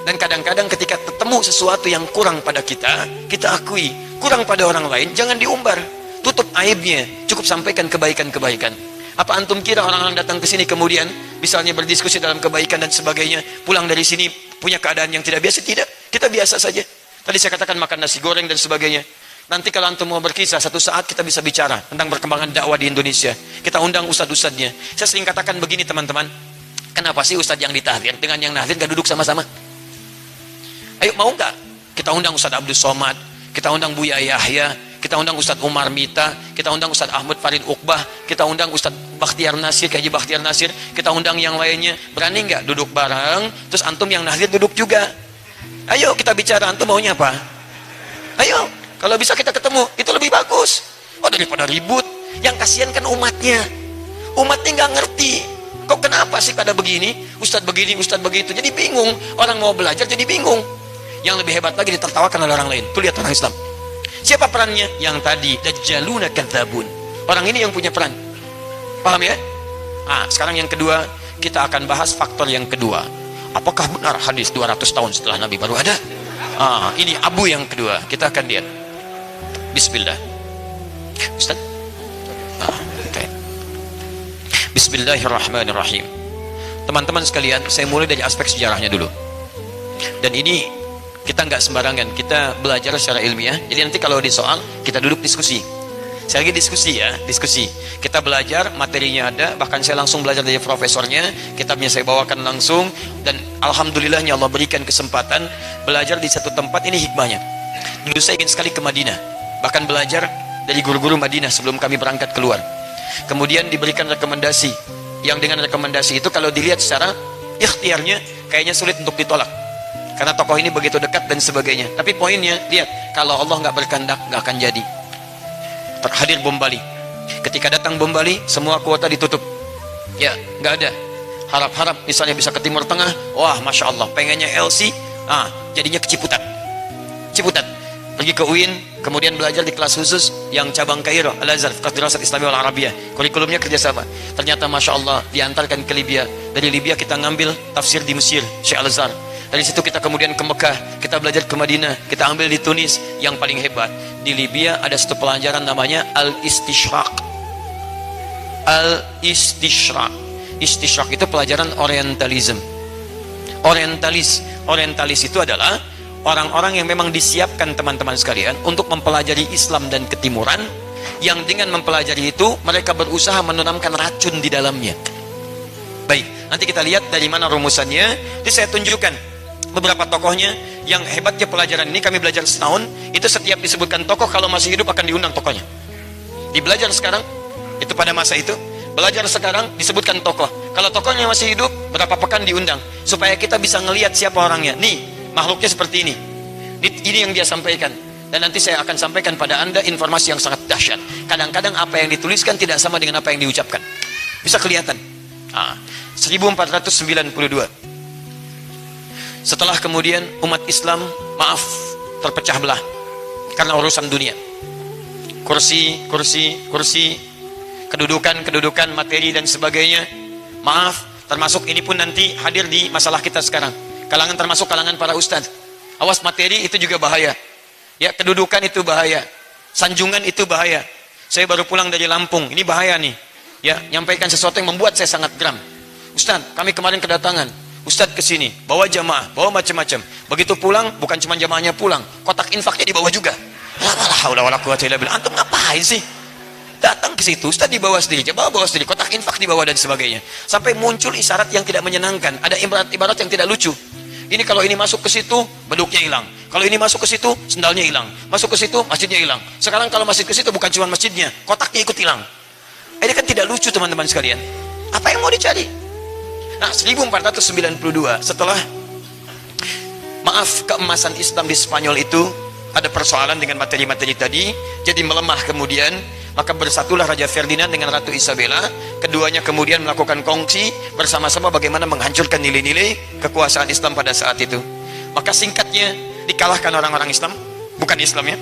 Dan kadang-kadang ketika ketemu sesuatu yang kurang pada kita, kita akui. Kurang pada orang lain, jangan diumbar. Tutup aibnya, cukup sampaikan kebaikan-kebaikan. Apa antum kira orang-orang datang ke sini kemudian misalnya berdiskusi dalam kebaikan dan sebagainya, pulang dari sini punya keadaan yang tidak biasa? Tidak, kita biasa saja. Tadi saya katakan makan nasi goreng dan sebagainya. Nanti kalau antum mau berkisah, satu saat kita bisa bicara tentang perkembangan dakwah di Indonesia. Kita undang ustadz-ustadznya. Saya sering katakan begini teman-teman, kenapa sih ustadz yang ditahdir dengan yang nahdir gak duduk sama-sama? Ayo, mau nggak? Kita undang Ustadz Abdul Somad, kita undang Buya Yahya, kita undang Ustadz Umar Mita, kita undang Ustadz Ahmad Farid Uqbah, kita undang Ustadz Bakhtiar Nasir, Haji Bakhtiar Nasir, kita undang yang lainnya. Berani nggak duduk bareng? Terus antum yang nahdir duduk juga. Ayo kita bicara, antum maunya apa? Ayo, kalau bisa kita ketemu, itu lebih bagus. Oh, daripada ribut. Yang kasihan kan umatnya. Umatnya nggak ngerti. Kok kenapa sih pada begini? Ustadz begini, Ustadz begitu. Jadi bingung. Orang mau belajar jadi bingung. Yang lebih hebat lagi ditertawakan oleh orang lain. Tuh lihat orang Islam. Siapa perannya? Yang tadi, dajjaluna kadzabun. Orang ini yang punya peran. Paham ya? Sekarang yang kedua, kita akan bahas faktor yang kedua. Apakah benar hadis 200 tahun setelah Nabi baru ada? Ini abu yang kedua. Kita akan lihat. Bismillah. Ustaz? Okay. Bismillahirrahmanirrahim. Teman-teman sekalian, saya mulai dari aspek sejarahnya dulu. Dan ini kita nggak sembarangan, kita belajar secara ilmiah. Jadi nanti kalau di soal, kita duduk diskusi. Saya lagi diskusi ya, diskusi. Kita belajar, materinya ada, bahkan saya langsung belajar dari profesornya, kitabnya saya bawakan langsung, dan alhamdulillahnya Allah berikan kesempatan belajar di satu tempat. Ini hikmahnya. Dulu saya ingin sekali ke Madinah, bahkan belajar dari guru-guru Madinah sebelum kami berangkat keluar. Kemudian diberikan rekomendasi, yang dengan rekomendasi itu kalau dilihat secara ikhtiarnya, kayaknya sulit untuk ditolak. Karena tokoh ini begitu dekat dan sebagainya. Tapi poinnya, lihat, kalau Allah nggak berkehendak, nggak akan jadi. Terhadir bom Bali. Ketika datang bom Bali, semua kuota ditutup. Ya, nggak ada. Harap-harap misalnya bisa ke Timur Tengah, wah, masya Allah, pengennya LC, jadinya ke Ciputat. Ciputat. Pergi ke UIN, kemudian belajar di kelas khusus yang cabang Kairo, Al-Azhar, Fakultas Dirasat Islami wal Arabiyah. Kurikulumnya kerjasama. Ternyata masya Allah diantarkan ke Libya. Dari Libya kita ngambil tafsir di Mesir, Syekh Al-Azhar. Dari situ kita kemudian ke Mekah, kita belajar ke Madinah, kita ambil di Tunis. Yang paling hebat, di Libya ada satu pelajaran namanya Al-Istishraq. Al-Istishraq. Istishraq itu pelajaran orientalism. Orientalis itu adalah orang-orang yang memang disiapkan teman-teman sekalian untuk mempelajari Islam dan ketimuran, yang dengan mempelajari itu mereka berusaha menanamkan racun di dalamnya. Baik, nanti kita lihat dari mana rumusannya. Jadi saya tunjukkan beberapa tokohnya. Yang hebatnya pelajaran ini, kami belajar setahun, itu setiap disebutkan tokoh, kalau masih hidup akan diundang tokohnya. Dibelajar sekarang, Itu pada masa itu. Belajar sekarang disebutkan tokoh. Kalau tokohnya masih hidup, berapa pekan diundang supaya kita bisa ngelihat siapa orangnya. Nih, makhluknya seperti ini. Ini yang dia sampaikan. Dan nanti saya akan sampaikan pada Anda informasi yang sangat dahsyat. Kadang-kadang apa yang dituliskan tidak sama dengan apa yang diucapkan. Bisa kelihatan. 1492. Setelah kemudian umat Islam, maaf, terpecah belah karena urusan dunia. Kursi, kedudukan, materi dan sebagainya. Maaf, termasuk ini pun nanti hadir di masalah kita sekarang. Termasuk kalangan para ustadz. Awas, materi itu juga bahaya. Ya, kedudukan itu bahaya. Sanjungan itu bahaya. Saya baru pulang dari Lampung, ini bahaya nih. Ya, nyampaikan sesuatu yang membuat saya sangat geram. Ustadz, kami kemarin kedatangan. Ustadz kesini, bawa jamaah, bawa macam-macam. Begitu pulang, bukan cuma jamaahnya pulang, kotak infaknya dibawa juga. Antum ngapain sih? Datang ke situ, Ustaz dibawa sendiri, bawa sendiri, kotak infak dibawa dan sebagainya. Sampai muncul isyarat yang tidak menyenangkan, ada ibarat yang tidak lucu. Ini kalau ini masuk ke situ, beduknya hilang. Kalau ini masuk ke situ, sendalnya hilang. Masuk ke situ, masjidnya hilang. Sekarang kalau masjid ke situ bukan cuma masjidnya, kotaknya ikut hilang. Ini kan tidak lucu, teman-teman sekalian. Apa yang mau dicari? Nah, 1492 setelah keemasan Islam di Spanyol itu ada persoalan dengan materi-materi tadi, jadi melemah kemudian. Maka bersatulah Raja Ferdinand dengan Ratu Isabella. Keduanya kemudian melakukan kongsi bersama-sama bagaimana menghancurkan nilai-nilai kekuasaan Islam pada saat itu. Maka singkatnya, dikalahkan orang-orang Islam, bukan Islam ya.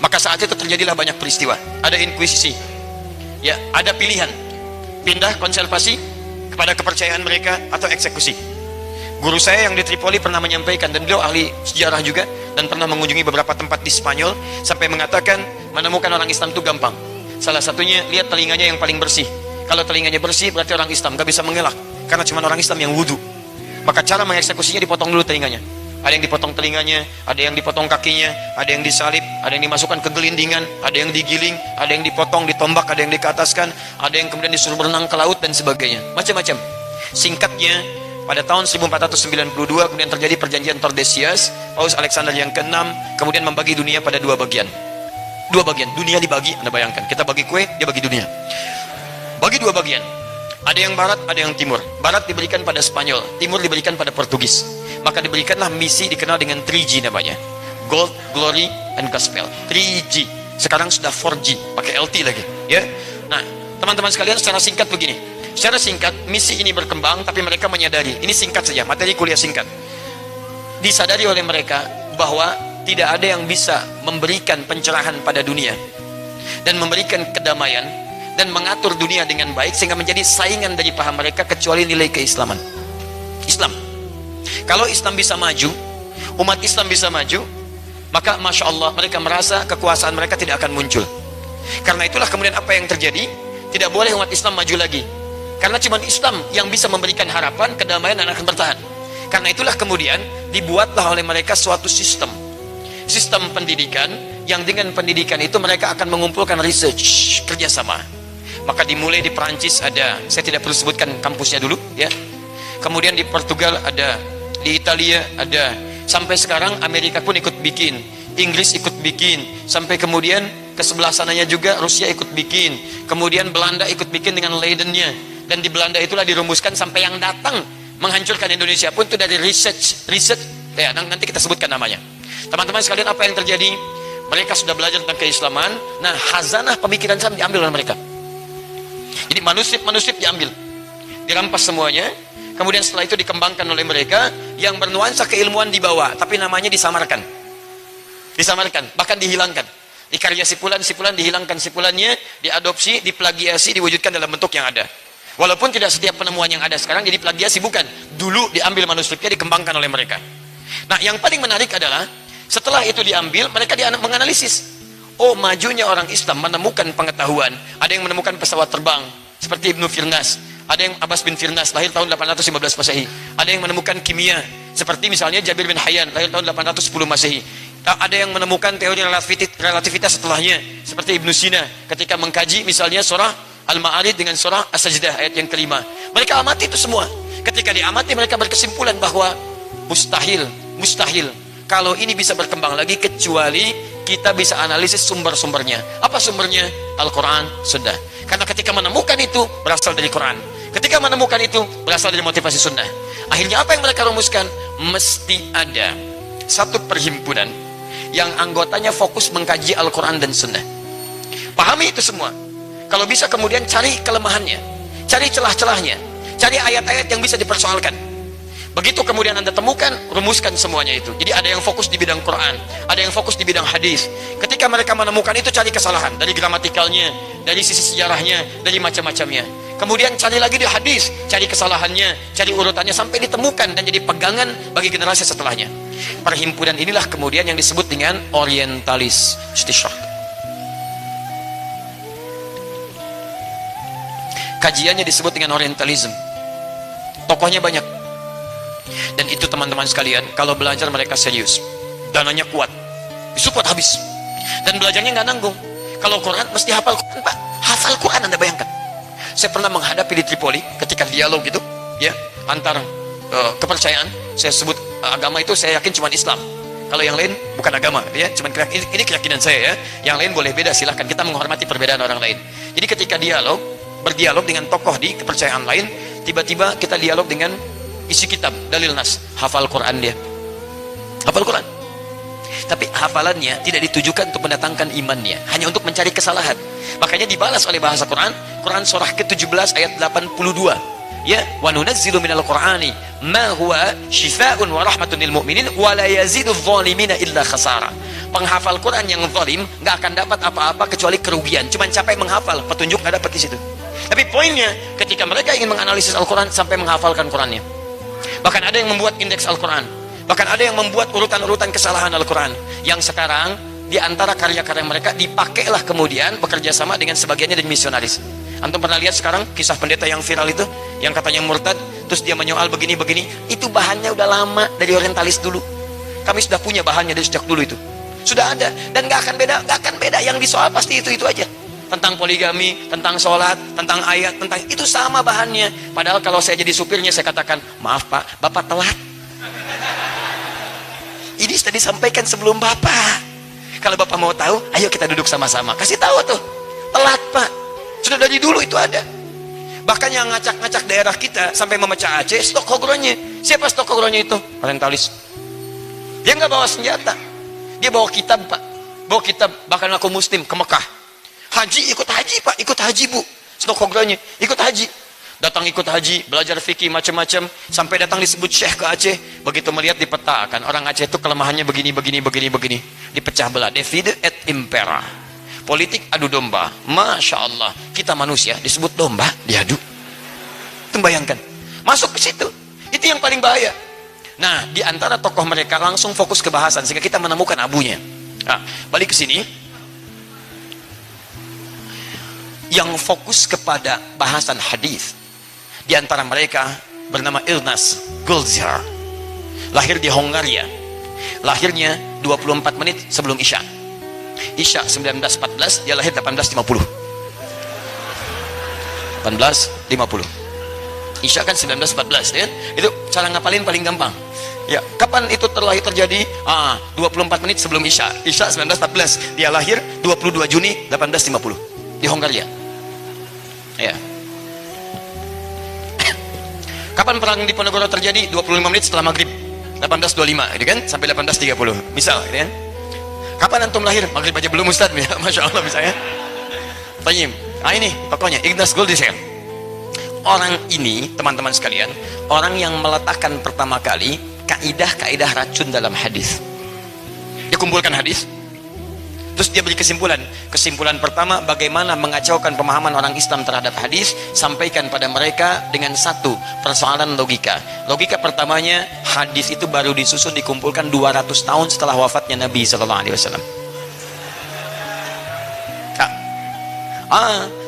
Maka saat itu terjadilah banyak peristiwa. Ada inkuisisi, ya, ada pilihan pindah konservasi kepada kepercayaan mereka atau eksekusi. Guru saya yang di Tripoli pernah menyampaikan, dan beliau ahli sejarah juga dan pernah mengunjungi beberapa tempat di Spanyol, sampai mengatakan menemukan orang Islam itu gampang. Salah satunya, lihat telinganya yang paling bersih. Kalau telinganya bersih berarti orang Islam, gak bisa mengelak, karena cuma orang Islam yang wudhu. Maka cara mengeksekusinya, dipotong dulu telinganya. Ada yang dipotong telinganya, ada yang dipotong kakinya, ada yang disalib, ada yang dimasukkan ke gelindingan, ada yang digiling, ada yang dipotong, ditombak, ada yang dikataskan, ada yang kemudian disuruh berenang ke laut dan sebagainya. Macam-macam. Singkatnya, pada tahun 1492 kemudian terjadi perjanjian Tordesillas. Paus Alexander yang ke-6 kemudian membagi dunia pada dua bagian. Dunia dibagi, Anda bayangkan, kita bagi kue, dia bagi dunia. Bagi dua bagian. Ada yang barat, ada yang timur. Barat diberikan pada Spanyol, timur diberikan pada Portugis. Maka diberikanlah misi dikenal dengan 3G namanya. Gold, Glory, and Gospel. 3G. Sekarang sudah 4G, pakai LT lagi, ya. Nah, teman-teman sekalian, secara singkat begini. Secara singkat, misi ini berkembang, tapi mereka menyadari, ini singkat saja, materi kuliah singkat. Disadari oleh mereka bahwa tidak ada yang bisa memberikan pencerahan pada dunia dan memberikan kedamaian dan mengatur dunia dengan baik sehingga menjadi saingan dari paham mereka kecuali nilai keislaman. Islam. Kalau Islam bisa maju, umat Islam bisa maju, maka Masya Allah mereka merasa kekuasaan mereka tidak akan muncul. Karena itulah kemudian apa yang terjadi, tidak boleh umat Islam maju lagi. Karena cuma Islam yang bisa memberikan harapan, kedamaian, dan akan bertahan. Karena itulah kemudian dibuatlah oleh mereka suatu sistem pendidikan, yang dengan pendidikan itu mereka akan mengumpulkan research, kerjasama. Maka dimulai di Perancis ada, saya tidak perlu sebutkan kampusnya dulu ya. Kemudian di Portugal ada, di Italia ada, sampai sekarang Amerika pun ikut bikin, Inggris ikut bikin, sampai kemudian ke sebelah sananya juga Rusia ikut bikin, kemudian Belanda ikut bikin dengan Leidennya. Dan di Belanda itulah dirumuskan sampai yang datang menghancurkan Indonesia pun itu dari research ya, nanti kita sebutkan namanya. Teman-teman sekalian, apa yang terjadi? Mereka sudah belajar tentang keislaman. Nah, khazanah pemikiran Islam diambil oleh mereka. Jadi manuskrip diambil, dirampas semuanya. Kemudian setelah itu dikembangkan oleh mereka, yang bernuansa keilmuan dibawa, tapi namanya disamarkan, bahkan dihilangkan. Di karya sipulan dihilangkan sipulannya, diadopsi, diplagiasi, diwujudkan dalam bentuk yang ada. Walaupun tidak setiap penemuan yang ada sekarang jadi plagiasi, bukan. Dulu diambil manuskripnya, dikembangkan oleh mereka. Nah, yang paling menarik adalah setelah itu diambil, mereka menganalisis. Oh, majunya orang Islam menemukan pengetahuan. Ada yang menemukan pesawat terbang seperti Ibnu Firnas, ada yang Abbas bin Firnas lahir tahun 815 Masehi. Ada yang menemukan kimia seperti misalnya Jabir bin Hayyan lahir tahun 810 Masehi. Ada yang menemukan teori relativitas setelahnya seperti Ibnu Sina ketika mengkaji misalnya surah Al-Ma'arij dengan surah As-Sajdah ayat yang kelima. Mereka amati itu semua. Ketika diamati, mereka berkesimpulan bahwa mustahil kalau ini bisa berkembang lagi kecuali kita bisa analisis sumber-sumbernya. Apa sumbernya? Al-Quran, Sunnah. Karena ketika menemukan itu berasal dari Quran, ketika menemukan itu berasal dari motivasi Sunnah. Akhirnya apa yang mereka rumuskan? Mesti ada satu perhimpunan yang anggotanya fokus mengkaji Al-Quran dan Sunnah. Pahami itu semua. Kalau bisa kemudian cari kelemahannya, cari celah-celahnya, cari ayat-ayat yang bisa dipersoalkan. Begitu kemudian Anda temukan, rumuskan semuanya itu. Jadi ada yang fokus di bidang Quran, ada yang fokus di bidang hadis. Ketika mereka menemukan itu, cari kesalahan dari gramatikalnya, dari sisi sejarahnya, dari macam-macamnya. Kemudian cari lagi di hadis, cari kesalahannya, cari urutannya sampai ditemukan dan jadi pegangan bagi generasi setelahnya. Perhimpunan inilah kemudian yang disebut dengan orientalis istishraq. Kajiannya disebut dengan orientalism. Tokohnya banyak. Dan itu teman-teman sekalian, kalau belajar mereka serius, dananya kuat, support habis, dan belajarnya nggak nanggung. Kalau Quran mesti hafal Quran, Pak. Hafal Quran, Anda bayangkan. Saya pernah menghadapi di Tripoli ketika dialog gitu, ya, antar kepercayaan. Saya sebut agama itu saya yakin cuma Islam. Kalau yang lain bukan agama, ya, cuma ini keyakinan saya, ya. Yang lain boleh beda, silahkan, kita menghormati perbedaan orang lain. Jadi ketika berdialog dengan tokoh di kepercayaan lain, tiba-tiba kita dialog dengan isi kitab, dalil nas, hafal Quran dia, hafal Quran. Tapi hafalannya tidak ditujukan untuk mendatangkan imannya, hanya untuk mencari kesalahan. Makanya dibalas oleh bahasa Quran, Quran surah ke-17 ayat 82. Ya, wa nunazzilu minal Qur'ani ma huwa syifaa'un wa rahmatun lil mu'minin wa la yazidudz zalimina illa khasara. Penghafal Quran yang zalim enggak akan dapat apa-apa kecuali kerugian. Cuman capek menghafal, petunjuk enggak dapat di situ. Tapi poinnya, ketika mereka ingin menganalisis Al-Quran sampai menghafalkan Qurannya. Bahkan ada yang membuat indeks Al-Quran, bahkan ada yang membuat urutan-urutan kesalahan Al-Quran, yang sekarang di antara karya-karya mereka dipakailah kemudian bekerja sama dengan sebagiannya dari misionaris. Antum pernah lihat sekarang kisah pendeta yang viral itu, yang katanya murtad, terus dia menyoal begini-begini, itu bahannya udah lama dari orientalis dulu. Kami sudah punya bahannya dari sejak dulu itu, sudah ada, dan gak akan beda, yang disoal pasti itu aja. Tentang poligami, tentang sholat, tentang ayat, tentang itu sama bahannya. Padahal kalau saya jadi supirnya, saya katakan, maaf Pak, Bapak telat. Ini sudah disampaikan sebelum Bapak. Kalau Bapak mau tahu, ayo kita duduk sama-sama. Kasih tahu tuh, telat Pak. Sudah dari dulu itu ada. Bahkan yang ngacak-ngacak daerah kita sampai memecah Aceh, stok hogronya. Siapa stok hogronya itu? Orientalis. Dia nggak bawa senjata, dia bawa kitab Pak, bawa kitab. Bahkan aku Muslim ke Mekah. Haji, ikut haji Pak, ikut haji Bu, stok hogronya, ikut haji, datang ikut haji, belajar fikih macam-macam, sampai datang disebut syekh ke Aceh. Begitu melihat dipetakan, orang Aceh itu kelemahannya begini, dipecah belah, divide et impera, politik adu domba. Masya Allah, kita manusia disebut domba, diadu. Itu bayangkan, masuk ke situ, itu yang paling bahaya. Nah, di antara tokoh mereka langsung fokus ke bahasan, sehingga kita menemukan abunya. Nah, balik ke sini. Yang fokus kepada bahasan hadis, di antara mereka bernama Ilnaz Gulzar, lahir di Hongaria, lahirnya 24 menit sebelum Isya. Isya 19.14, dia lahir 18.50. 18.50. Isya kan 19.14, ya? Itu cara ngapalin paling gampang. Ya, kapan itu terjadi? 24 menit sebelum Isya. Isya 19.14, dia lahir 22 Juni 18.50 di Hongaria. Ya. Kapan perang Diponegoro terjadi? 25 menit setelah maghrib, 18.25, gitu kan? Sampai 18.30 misal, gitu kan? Kapan antum lahir? Maghrib aja belum Ustaz, ya? Masya Allah misalnya. Tayyib. Ini pokoknya Ignaz Goldziher. Orang ini, teman-teman sekalian, orang yang meletakkan pertama kali kaidah-kaidah racun dalam hadis. Dia kumpulkan hadis, terus dia beri kesimpulan pertama, bagaimana mengacaukan pemahaman orang Islam terhadap hadis, sampaikan pada mereka dengan satu persoalan logika. Logika pertamanya, hadis itu baru disusun dikumpulkan 200 tahun setelah wafatnya Nabi SAW.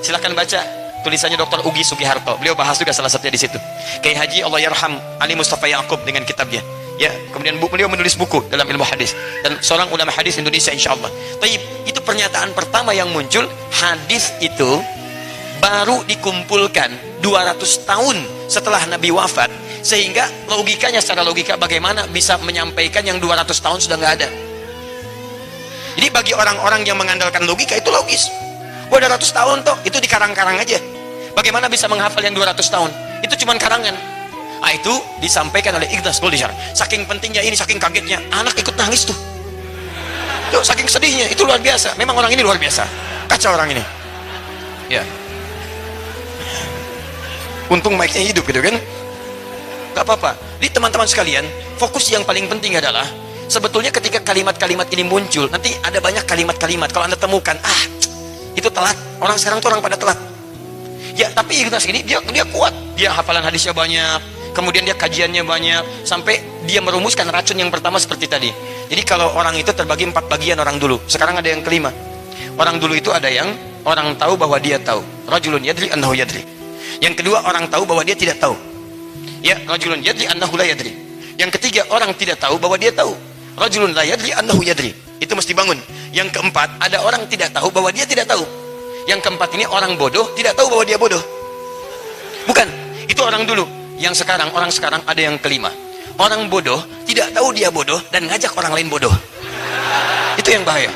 Silahkan baca tulisannya Dr. Ugi Sugiharto, beliau bahas juga salah satunya di situ. Kiai Haji Allahyarham Ali Mustafa Yaqub dengan kitabnya. Ya, kemudian beliau menulis buku dalam ilmu hadis dan seorang ulama hadis Indonesia insyaallah. Taib, itu pernyataan pertama yang muncul, hadis itu baru dikumpulkan 200 tahun setelah Nabi wafat, Sehingga logikanya, secara logika bagaimana bisa menyampaikan yang 200 tahun sudah nggak ada. Jadi bagi orang-orang yang mengandalkan logika itu logis. 200 tahun toh, itu dikarang-karang aja. Bagaimana bisa menghafal yang 200 tahun? Itu cuma karangan. Nah, itu disampaikan oleh Ikhlas Goldishar. Saking pentingnya ini, saking kagetnya, anak ikut nangis tuh. Tuh, saking sedihnya, itu luar biasa. Memang orang ini luar biasa. Kacau orang ini. Ya. Untung mic-nya hidup gitu kan. Gak apa-apa. Jadi teman-teman sekalian, fokus yang paling penting adalah sebetulnya ketika kalimat-kalimat ini muncul, nanti ada banyak kalimat-kalimat. Kalau Anda temukan, itu telat. Orang sekarang tuh orang pada telat. Ya, tapi Ikhlas ini dia kuat. Dia hafalan hadisnya banyak, kemudian dia kajiannya banyak, sampai dia merumuskan racun yang pertama seperti tadi. Jadi kalau orang itu terbagi 4 bagian orang dulu. Sekarang ada yang kelima. Orang dulu itu ada yang orang tahu bahwa dia tahu. Rajulun yadri annahu yadri. Yang kedua, orang tahu bahwa dia tidak tahu. Ya, rajulun yadri annahu la yadri. Yang ketiga, orang tidak tahu bahwa dia tahu. Rajulun la yadri annahu yadri. Itu mesti bangun. Yang keempat, ada orang tidak tahu bahwa dia tidak tahu. Yang keempat ini orang bodoh tidak tahu bahwa dia bodoh. Bukan, itu orang dulu. Yang sekarang, orang sekarang ada yang kelima. Orang bodoh tidak tahu dia bodoh dan ngajak orang lain bodoh. Itu yang bahaya.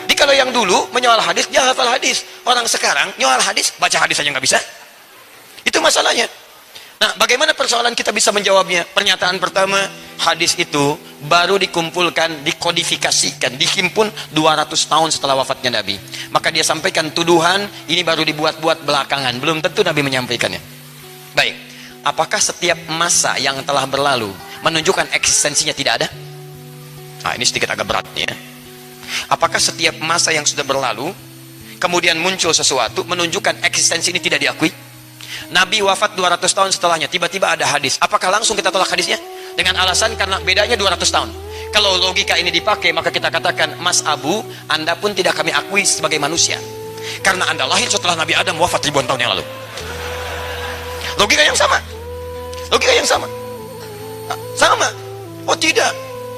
Jadi kalau yang dulu menyoal hadis, dia hafal hadis. Orang sekarang nyoal hadis, baca hadis aja nggak bisa. Itu masalahnya. Nah, bagaimana persoalan kita bisa menjawabnya? Pernyataan pertama, hadis itu baru dikumpulkan, dikodifikasikan, dihimpun 200 tahun setelah wafatnya Nabi. Maka dia sampaikan tuduhan, ini baru dibuat-buat belakangan. Belum tentu Nabi menyampaikannya. Baik, apakah setiap masa yang telah berlalu menunjukkan eksistensinya tidak ada? Nah, ini sedikit agak berat ya. Apakah setiap masa yang sudah berlalu, kemudian muncul sesuatu menunjukkan eksistensi ini tidak diakui? Nabi wafat 200 tahun setelahnya, tiba-tiba ada hadis. Apakah langsung kita tolak hadisnya? Dengan alasan karena bedanya 200 tahun. Kalau logika ini dipakai, maka kita katakan, Mas Abu, Anda pun tidak kami akui sebagai manusia. Karena Anda lahir setelah Nabi Adam wafat ribuan tahun yang lalu. Logika yang sama. Logika yang sama. Sama. Oh tidak.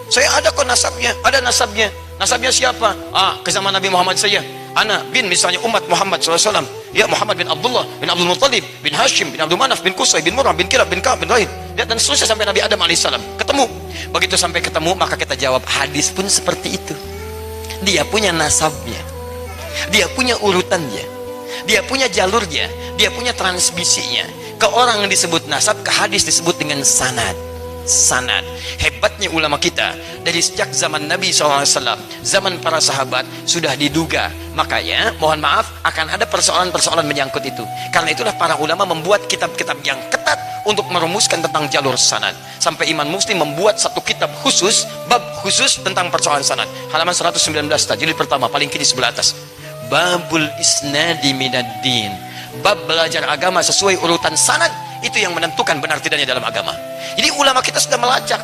Saya ada kok nasabnya. Ada nasabnya. Nasabnya siapa? Ke zaman Nabi Muhammad saja. Ana bin misalnya umat Muhammad SAW. Ya, Muhammad bin Abdullah bin Abdul Muttalib bin Hashim bin Abdul Manaf bin Qusay bin Murrah bin Kilab bin Ka'ab bin Rahim, dan seterusnya sampai Nabi Adam alaihissalam. Ketemu. Begitu sampai ketemu, maka kita jawab, hadis pun seperti itu. Dia punya nasabnya, dia punya urutannya, dia punya jalurnya, dia punya transmisinya. Ke orang yang disebut nasab, ke hadis disebut dengan sanad. Sanad. Hebatnya ulama kita dari sejak zaman Nabi SAW, zaman para sahabat sudah diduga. Makanya mohon maaf akan ada persoalan-persoalan menyangkut itu. Karena itulah para ulama membuat kitab-kitab yang ketat untuk merumuskan tentang jalur sanad. Sampai Imam Muslim membuat satu kitab khusus, bab khusus tentang persoalan sanad. Halaman 119, jilid pertama paling kiri sebelah atas. Babul isnadi minaddin. Bab belajar agama sesuai urutan sanad, itu yang menentukan benar tidaknya dalam agama. Jadi ulama kita sudah melacak.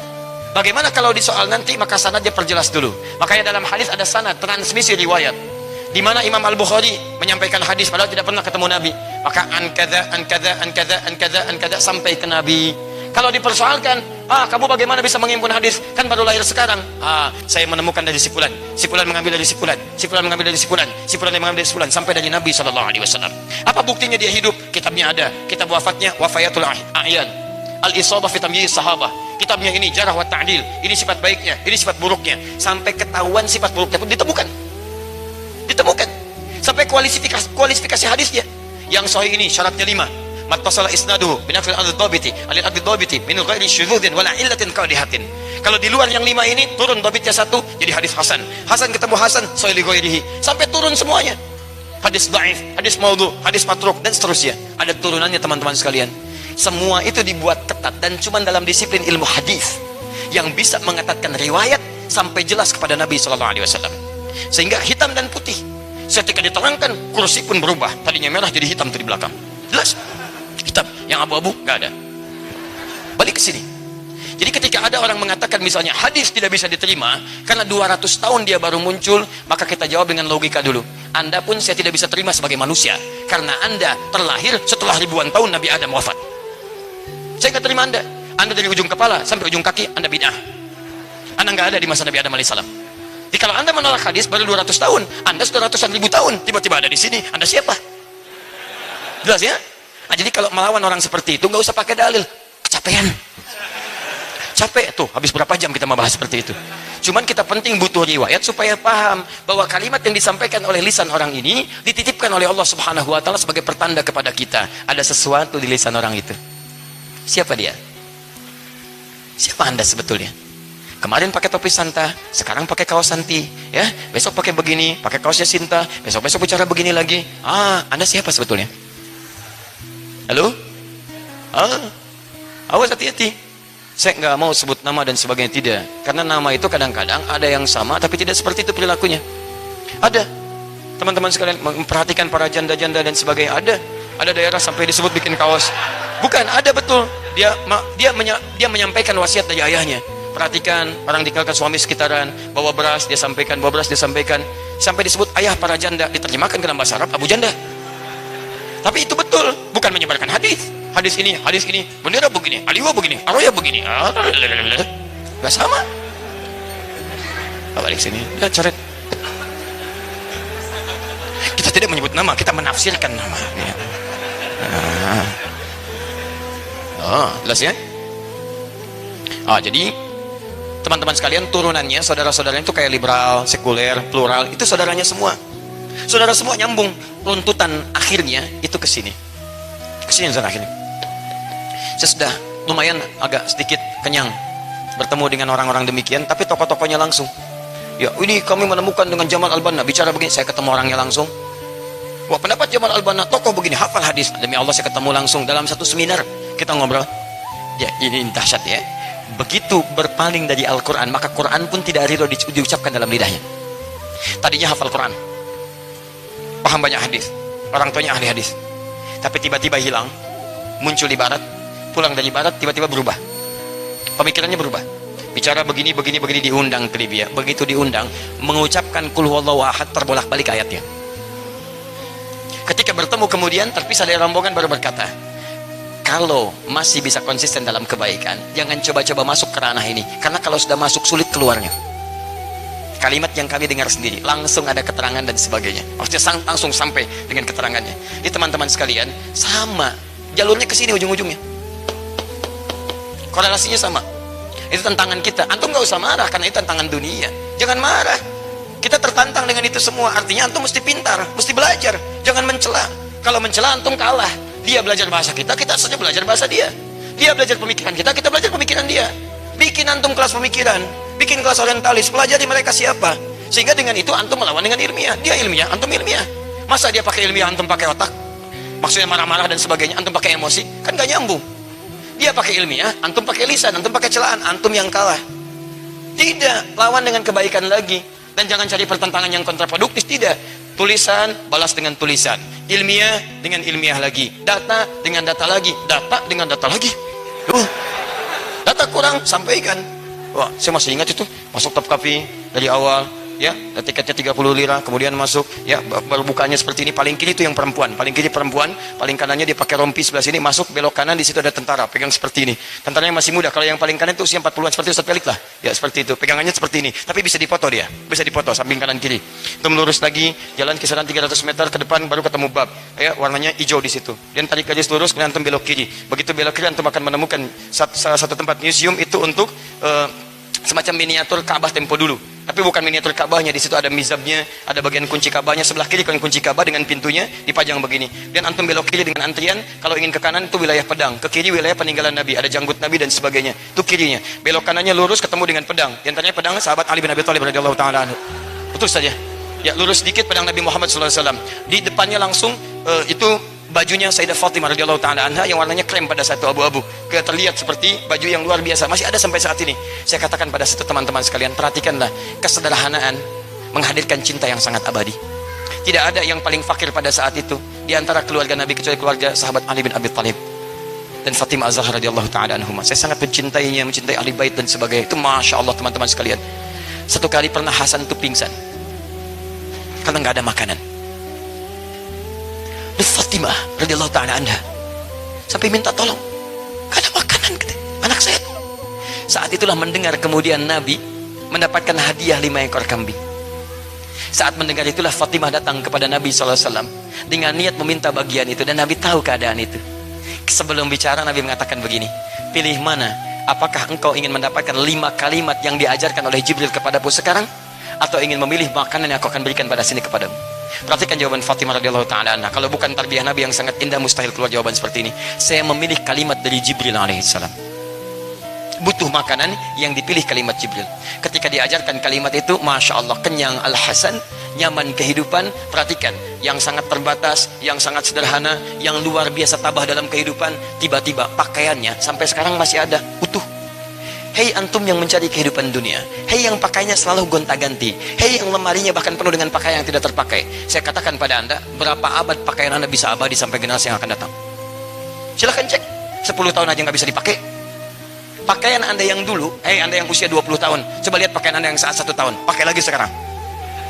Bagaimana kalau di soal nanti, maka sanadnya perjelas dulu. Makanya dalam hadis ada sanad, transmisi riwayat. Di mana Imam Al-Bukhari menyampaikan hadis padahal tidak pernah ketemu Nabi. Maka an kadza sampai ke Nabi. Kalau dipersoalkan, kamu bagaimana bisa mengimpun hadis? Kan baru lahir sekarang. Saya menemukan dari si fulan. Si fulan mengambil dari si fulan. Si fulan mengambil dari si fulan. Si fulan yang mengambil dari si fulan sampai dari Nabi SAW. Apa buktinya dia hidup? Kitabnya ada. Kitab wafatnya Wafayatul A'yan. Al-Isabah fi Tamyiz Sahabah. Kitabnya ini Jarh wa Ta'dil. Ini sifat baiknya, ini sifat buruknya. Sampai ketahuan sifat buruknya pun ditemukan. Sampai kualifikasi hadisnya. Yang sahih ini syaratnya 5. Mattasala isnaduhu binafil ad-dhabiti alil ad-dhabiti min ghairi syudzin wala illatin qadihatin. Kalau di luar yang 5 ini turun dhabitnya 1 jadi hadis hasan. Hasan ketemu hasan sahih li ghairihi. Sampai turun semuanya. Hadis dhaif, hadis maudhu, hadis matruk dan seterusnya. Ada turunannya teman-teman sekalian. Semua itu dibuat ketat dan cuma dalam disiplin ilmu hadis yang bisa mengatakan riwayat sampai jelas kepada Nabi SAW. Sehingga hitam dan putih. Ketika diterangkan, kursi pun berubah. Tadinya merah jadi hitam tuh di belakang. Jelas. Hitam, yang abu-abu nggak ada. Balik ke sini. Jadi ketika ada orang mengatakan misalnya hadis tidak bisa diterima karena 200 tahun dia baru muncul, maka kita jawab dengan logika dulu. Anda pun saya tidak bisa terima sebagai manusia karena Anda terlahir setelah ribuan tahun Nabi Adam wafat. Saya nggak terima Anda. Anda dari ujung kepala sampai ujung kaki Anda bid'ah. Anda nggak ada di masa Nabi Adam alaihissalam. Jadi kalau Anda menolak hadis baru 200 tahun, Anda sudah ratusan ribu tahun, tiba-tiba ada di sini, Anda siapa? Jelas ya? Nah, jadi kalau melawan orang seperti itu nggak usah pakai dalil, kecapean. Capek tuh, habis berapa jam kita membahas seperti itu. Cuman kita penting butuh riwayat supaya paham bahwa kalimat yang disampaikan oleh lisan orang ini dititipkan oleh Allah Subhanahu wa taala sebagai pertanda kepada kita ada sesuatu di lisan orang itu. Siapa dia? Siapa Anda sebetulnya? Kemarin pakai topi Santa, sekarang pakai kaos Santi, ya. Besok pakai begini, pakai kaosnya Sinta, besok bicara begini lagi. Anda siapa sebetulnya? Halo? Awas hati-hati. Saya nggak mau sebut nama dan sebagainya, tidak. Karena nama itu kadang-kadang ada yang sama, tapi tidak seperti itu perilakunya. Ada. Teman-teman sekalian memperhatikan para janda-janda dan sebagainya. Ada daerah sampai disebut bikin kaos. Bukan, ada betul. Dia menyampaikan wasiat dari ayahnya. Perhatikan, orang ditinggalkan suami sekitaran, bawa beras, dia sampaikan, sampai disebut ayah para janda, diterjemahkan ke dalam bahasa Arab, Abu Janda. Tapi itu betul, bukan menyebarkan hadis. Hadis ini, bendera begini, aliwa begini, aroya begini. Gak sama. Balik sini, ya coret. Kita tidak menyebut nama, kita menafsirkan nama. Jelas ya? Jadi teman-teman sekalian, turunannya, saudara-saudaranya itu kayak liberal, sekuler, plural, itu saudaranya semua. Saudara semua nyambung, runtutan akhirnya itu ke sini. Saudara akhirnya. Saya sudah lumayan agak sedikit kenyang bertemu dengan orang-orang demikian, tapi tokoh-tokohnya langsung. Ya, ini kami menemukan dengan Jamal Al-Banna bicara begini, saya ketemu orangnya langsung. Wah, pendapat Jamal Al-Banna, tokoh begini, hafal hadis. Demi Allah saya ketemu langsung dalam satu seminar, kita ngobrol. Ya, ini dahsyat ya. Begitu berpaling dari Al-Quran, maka Quran pun tidak ridho diucapkan dalam lidahnya. Tadinya hafal Quran, paham banyak hadis, orang tuanya ahli hadis, tapi tiba-tiba hilang, muncul di barat, pulang dari barat, tiba-tiba berubah, pemikirannya berubah, bicara begini, diundang ke Libya. Begitu diundang, mengucapkan kul huwallahu ahad, terbolak-balik ayatnya. Ketika bertemu kemudian terpisah dari rombongan, baru berkata, kalau masih bisa konsisten dalam kebaikan, jangan coba-coba masuk ke ranah ini, karena kalau sudah masuk sulit keluarnya. Kalimat yang kami dengar sendiri, langsung ada keterangan dan sebagainya, maksudnya langsung sampai dengan keterangannya. Jadi teman-teman sekalian, sama jalurnya ke sini ujung-ujungnya, korelasinya sama. Itu tantangan kita. Antum gak usah marah karena itu tantangan dunia, jangan marah. Kita tertantang dengan itu semua, artinya antum mesti pintar, mesti belajar, jangan mencela. Kalau mencela antum kalah. Dia belajar bahasa kita, kita saja belajar bahasa dia. Dia belajar pemikiran kita, kita belajar pemikiran dia. Bikin antum kelas pemikiran, bikin kelas orientalis, pelajari mereka siapa, sehingga dengan itu antum melawan dengan ilmiah. Dia ilmiah, antum ilmiah. Masa dia pakai ilmiah, antum pakai otak, maksudnya marah-marah dan sebagainya, antum pakai emosi, kan gak nyambung. Dia pakai ilmiah, antum pakai lisan, antum pakai celaan, antum yang kalah. Tidak, lawan dengan kebaikan lagi. Dan jangan cari pertentangan yang kontraproduktif, tidak. Tulisan balas dengan tulisan, ilmiah dengan ilmiah lagi, data dengan data lagi, data dengan data lagi. Data kurang, sampaikan. Wah, saya masih ingat itu, masuk Top Cafe dari awal, ya, tiketnya 30 lira, kemudian masuk, ya, baru bukanya seperti ini. Paling kiri itu yang perempuan, paling kiri perempuan, paling kanannya dia pakai rompi sebelah sini, masuk belok kanan, di situ ada tentara, pegang seperti ini. Tentaranya masih muda, kalau yang paling kanan itu usia 40-an, seperti Ustaz Pelik lah, ya, seperti itu, pegangannya seperti ini, tapi bisa dipoto dia, bisa dipoto samping kanan kiri. Itu melurus lagi, jalan kisaran 300 meter ke depan, baru ketemu bab, ya, warnanya hijau di situ. Dan tarik garis lurus, kemudian antum belok kiri. Begitu belok kiri, antum akan menemukan salah satu tempat museum itu untuk semacam miniatur Ka'bah tempo dulu. Tapi bukan miniatur Ka'bahnya, di situ ada mizabnya, ada bagian kunci Ka'bahnya, sebelah kiri kan kunci Ka'bah dengan pintunya dipajang begini. Dan antum belok kiri dengan antrian, kalau ingin ke kanan itu wilayah pedang, ke kiri wilayah peninggalan Nabi, ada janggut Nabi dan sebagainya. Itu kirinya. Belok kanannya lurus ketemu dengan pedang. Di antaranya pedang sahabat Ali bin Abi Thalib radhiyallahu taala anhu. Betul saja. Ya, lurus sedikit pedang Nabi Muhammad sallallahu alaihi wasallam. Di depannya langsung itu bajunya Sayyidah Fatimah radhiyallahu taala anha yang warnanya krem pada satu abu-abu. Terlihat seperti baju yang luar biasa, masih ada sampai saat ini. Saya katakan pada satu teman-teman sekalian, perhatikanlah kesederhanaan menghadirkan cinta yang sangat abadi. Tidak ada yang paling fakir pada saat itu di antara keluarga Nabi kecuali keluarga sahabat Ali bin Abi Thalib dan Fatimah Az-Zahra radhiyallahu taala anhuma. Saya sangat mencintainya, mencintai ahli bait dan sebagainya. Itu masya Allah teman-teman sekalian. Satu kali pernah Hasan itu pingsan karena nggak ada makanan. Fatimah radhiyallahu taala anha sampai minta tolong, gak ada makanan, anak saya. Saat itulah mendengar kemudian Nabi mendapatkan hadiah 5 ekor kambing. Saat mendengar itulah Fatimah datang kepada Nabi SAW dengan niat meminta bagian itu, dan Nabi tahu keadaan itu. Sebelum bicara Nabi mengatakan begini, pilih mana? Apakah engkau ingin mendapatkan 5 kalimat yang diajarkan oleh Jibril kepadamu sekarang, atau ingin memilih makanan yang aku akan berikan pada sini kepadamu? Perhatikan jawaban Fatimah radhiyallahu taala anha. Kalau bukan tarbiyah Nabi yang sangat indah, mustahil keluar jawaban seperti ini. Saya memilih kalimat dari Jibril alaihissalam. Butuh makanan, yang dipilih kalimat Jibril. Ketika diajarkan kalimat itu, Masya Allah, kenyang al-hasan, nyaman kehidupan. Perhatikan, yang sangat terbatas, yang sangat sederhana, yang luar biasa tabah dalam kehidupan, tiba-tiba pakaiannya sampai sekarang masih ada, utuh. Hei antum yang mencari kehidupan dunia, hei yang pakainya selalu gonta-ganti, hei yang lemarinya bahkan penuh dengan pakaian yang tidak terpakai, saya katakan pada anda, berapa abad pakaian anda bisa abadi sampai generasi yang akan datang? Silahkan cek, 10 tahun aja nggak bisa dipakai. Pakaian anda yang dulu, anda yang usia 20 tahun, coba lihat pakaian anda yang saat 1 tahun, pakai lagi sekarang.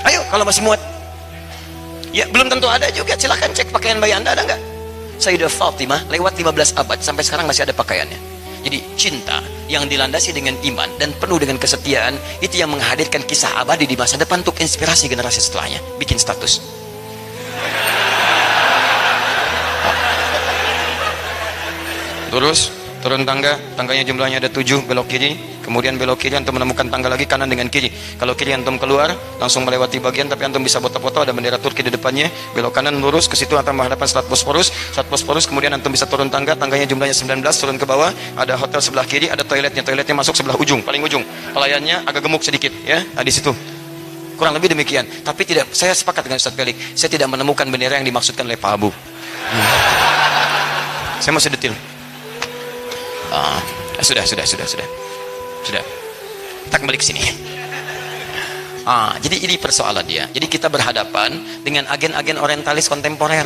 Ayo, kalau masih muat. Ya, belum tentu ada juga, silahkan cek pakaian bayi anda ada nggak? Sayyidah Fatimah lewat 15 abad, sampai sekarang masih ada pakaiannya. Jadi cinta yang dilandasi dengan iman dan penuh dengan kesetiaan, itu yang menghadirkan kisah abadi di masa depan untuk inspirasi generasi setelahnya. Bikin status. Lurus, turun tangga, tangganya jumlahnya ada 7, belok kiri, kemudian belok kiri, antum menemukan tangga lagi, kanan dengan kiri. Kalau kiri antum keluar, langsung melewati bagian, tapi antum bisa foto-foto, ada bendera Turki di depannya. Belok kanan lurus, ke situ antum menghadapkan Selat Bosporus, kemudian antum bisa turun tangga, tangganya jumlahnya 19, turun ke bawah, ada hotel sebelah kiri, ada toiletnya masuk sebelah ujung, paling ujung. Pelayannya agak gemuk sedikit, ya, di situ. Kurang lebih demikian. Tapi tidak, saya sepakat dengan Ustaz Felix, saya tidak menemukan bendera yang dimaksudkan oleh Pak Abu. Saya masih detail. Sudah. Kita kembali ke sini. Jadi ini persoalan dia. Jadi kita berhadapan dengan agen-agen orientalis kontemporer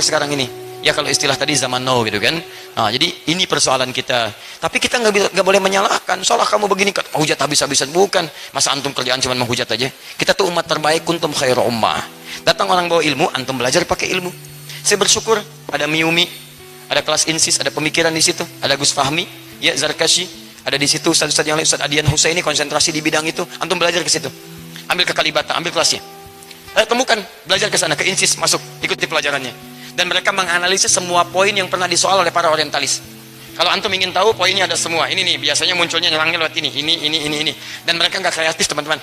sekarang ini. Ya kalau istilah tadi zaman now gitu kan. Jadi ini persoalan kita. Tapi kita nggak boleh menyalahkan. Soalnya kamu begini, hujat habis-habisan, bukan. Masa antum kerjaan cuma menghujat aja? Kita tuh umat terbaik, kuntum khairu ummah. Datang orang bawa ilmu, antum belajar pakai ilmu. Saya bersyukur ada Miumi, ada kelas insis, ada pemikiran di situ, ada Gus Fahmi, ya Zarkashi, ada di situ ustaz-ustaz yang lain, Ustaz Adian Husaini konsentrasi di bidang itu, antum belajar ke situ, ambil ke Kalibata, ambil kelasnya, temukan, belajar ke sana, ke insis, masuk, ikuti pelajarannya, dan mereka menganalisis semua poin yang pernah disoal oleh para orientalis. Kalau antum ingin tahu, poinnya ada semua, ini nih, biasanya munculnya nyerangnya lewat ini, dan mereka nggak kreatif teman-teman,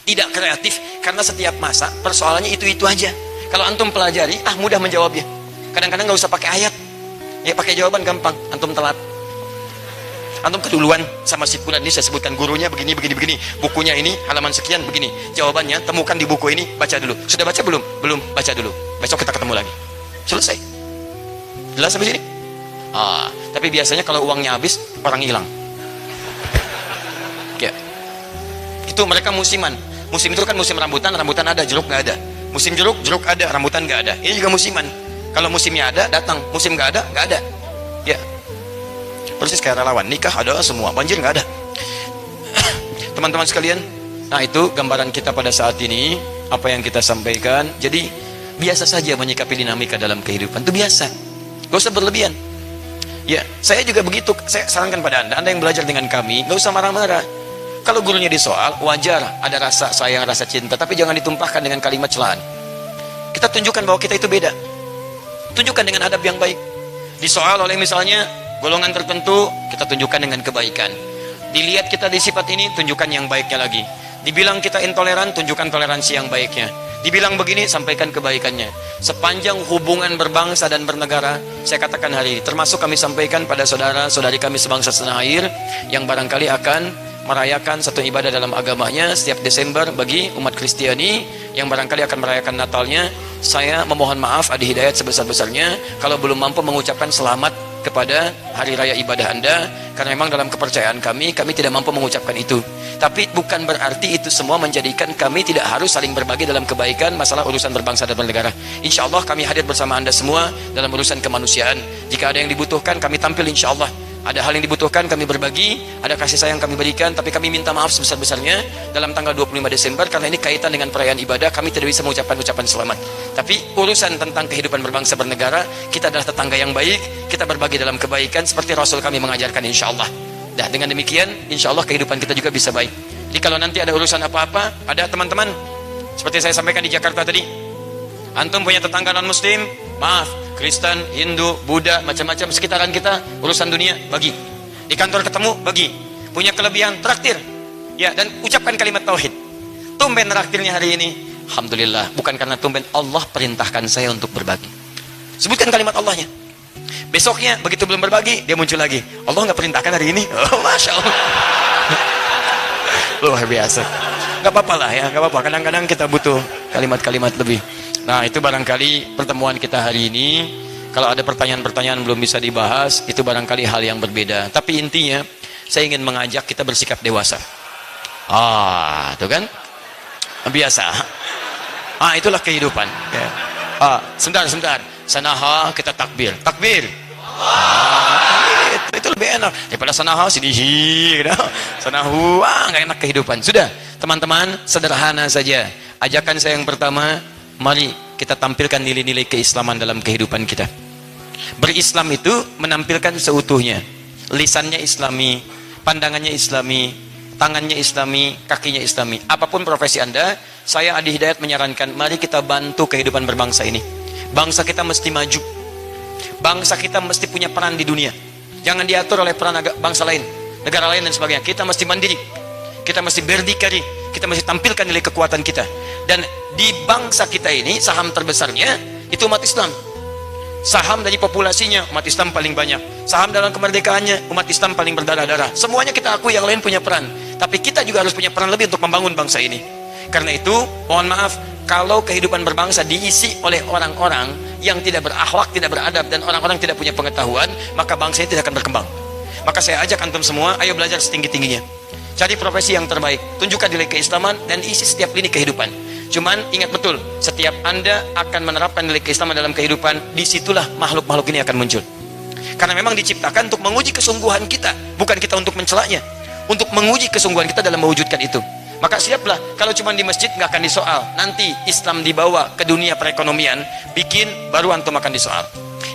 tidak kreatif, karena setiap masa persoalannya itu aja. Kalau antum pelajari, mudah menjawabnya, kadang-kadang nggak usah pakai ayat. Ya pakai jawaban gampang, antum telat. Antum keduluan sama si fulan ini, saya sebutkan gurunya begini, bukunya ini halaman sekian begini. Jawabannya temukan di buku ini, baca dulu. Sudah baca belum? Belum, baca dulu. Besok kita ketemu lagi. Selesai. Jelas sampai sini? Tapi biasanya kalau uangnya habis, orang hilang. Ya. Itu mereka musiman. Musim itu kan musim rambutan ada, jeruk nggak ada. Musim jeruk ada, rambutan nggak ada. Ini juga musiman. Kalau musimnya ada, datang. Musim nggak ada. Ya. Persis kayak relawan. Nikah ada semua, banjir nggak ada. Teman-teman sekalian, itu gambaran kita pada saat ini, apa yang kita sampaikan. Jadi, biasa saja menyikapi dinamika dalam kehidupan. Itu biasa. Gak usah berlebihan. Ya, saya juga begitu. Saya sarankan pada anda yang belajar dengan kami, gak usah marah-marah. Kalau gurunya disoal, wajar ada rasa sayang, rasa cinta, tapi jangan ditumpahkan dengan kalimat celaan. Kita tunjukkan bahwa kita itu beda. Tunjukkan dengan adab yang baik. Disoal oleh misalnya golongan tertentu, kita tunjukkan dengan kebaikan. Dilihat kita di sifat ini, tunjukkan yang baiknya lagi. Dibilang kita intoleran, tunjukkan toleransi yang baiknya. Dibilang begini, sampaikan kebaikannya. Sepanjang hubungan berbangsa dan bernegara, saya katakan hari ini, termasuk kami sampaikan pada saudara-saudari kami sebangsa setanah air, yang barangkali akan merayakan satu ibadah dalam agamanya setiap Desember bagi umat Kristiani, yang barangkali akan merayakan Natalnya. Saya memohon maaf, ada hidayat sebesar-besarnya kalau belum mampu mengucapkan selamat kepada hari raya ibadah anda, karena memang dalam kepercayaan kami tidak mampu mengucapkan itu. Tapi bukan berarti itu semua menjadikan kami tidak harus saling berbagi dalam kebaikan masalah urusan berbangsa dan bernegara. Insya Allah kami hadir bersama anda semua dalam urusan kemanusiaan. Jika ada yang dibutuhkan, kami tampil insya Allah. Ada hal yang dibutuhkan, kami berbagi. Ada kasih sayang kami berikan. Tapi kami minta maaf sebesar-besarnya dalam tanggal 25 Desember, karena ini kaitan dengan perayaan ibadah. Kami tidak bisa mengucapkan ucapan selamat. Tapi urusan tentang kehidupan berbangsa bernegara, kita adalah tetangga yang baik. Kita berbagi dalam kebaikan seperti Rasul kami mengajarkan insya Allah. Nah, dengan demikian insya Allah kehidupan kita juga bisa baik. Jadi kalau nanti ada urusan apa-apa, ada teman-teman seperti saya sampaikan di Jakarta tadi, antum punya tetangga non muslim, maaf, Kristen, Hindu, Buddha, macam-macam sekitaran kita, urusan dunia, bagi. Di kantor ketemu, bagi. Punya kelebihan, traktir. Ya, dan ucapkan kalimat tauhid. Tumben traktirnya hari ini, alhamdulillah, bukan karena tumben, Allah perintahkan saya untuk berbagi. Sebutkan kalimat Allahnya. Besoknya begitu belum berbagi, dia muncul lagi. Allah nggak perintahkan hari ini. Oh, masya Allah. Luar biasa. Nggak apa-apa lah ya, nggak apa-apa. Kadang-kadang kita butuh kalimat-kalimat lebih. Nah, itu barangkali pertemuan kita hari ini. Kalau ada pertanyaan-pertanyaan belum bisa dibahas, itu barangkali hal yang berbeda. Tapi intinya, saya ingin mengajak kita bersikap dewasa. Itu kan? Biasa. Itulah kehidupan. Ya. Sebentar. Sanaha kita takbir. Takbir. Itu lebih enak daripada sanaha sini. Sanahu, nggak enak kehidupan. Sudah, teman-teman, sederhana saja. Ajakan saya yang pertama, mari kita tampilkan nilai-nilai keislaman dalam kehidupan kita. Berislam itu menampilkan seutuhnya. Lisannya Islami, pandangannya Islami, tangannya Islami, kakinya Islami. Apapun profesi Anda, saya Adi Hidayat menyarankan, mari kita bantu kehidupan berbangsa ini. Bangsa kita mesti maju. Bangsa kita mesti punya peran di dunia. Jangan diatur oleh peran bangsa lain, negara lain dan sebagainya. Kita mesti mandiri. Kita mesti berdikari. Kita mesti tampilkan nilai kekuatan kita. Dan di bangsa kita ini, saham terbesarnya itu umat Islam. Saham dari populasinya, umat Islam paling banyak. Saham dalam kemerdekaannya, umat Islam paling berdarah-darah. Semuanya kita akui, yang lain punya peran. Tapi kita juga harus punya peran lebih untuk membangun bangsa ini. Karena itu, mohon maaf, kalau kehidupan berbangsa diisi oleh orang-orang yang tidak berakhlak, tidak beradab, dan orang-orang tidak punya pengetahuan, maka bangsa ini tidak akan berkembang. Maka saya ajak antum semua, ayo belajar setinggi-tingginya. Cari profesi yang terbaik, tunjukkan nilai keislaman, dan isi setiap lini kehidupan. Cuman ingat betul, setiap Anda akan menerapkan nilai keislaman dalam kehidupan, disitulah makhluk-makhluk ini akan muncul. Karena memang diciptakan untuk menguji kesungguhan kita, bukan kita untuk mencelaknya. Untuk menguji kesungguhan kita dalam mewujudkan itu. Maka siaplah, kalau cuma di masjid nggak akan disoal. Nanti Islam dibawa ke dunia perekonomian, bikin, baru antum akan disoal.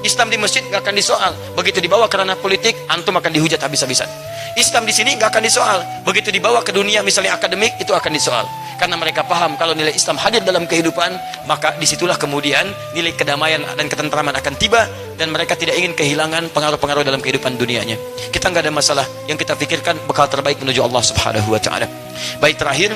Islam di masjid nggak akan disoal. Begitu dibawa ke ranah politik, antum akan dihujat habis-habisan. Islam di sini nggak akan disoal. Begitu dibawa ke dunia misalnya akademik, itu akan disoal. Karena mereka paham kalau nilai Islam hadir dalam kehidupan, maka disitulah kemudian nilai kedamaian dan ketentraman akan tiba, dan mereka tidak ingin kehilangan pengaruh-pengaruh dalam kehidupan dunianya. Kita nggak ada masalah, yang kita pikirkan bekal terbaik menuju Allah Subhanahu wa Ta'ala. Baik, terakhir,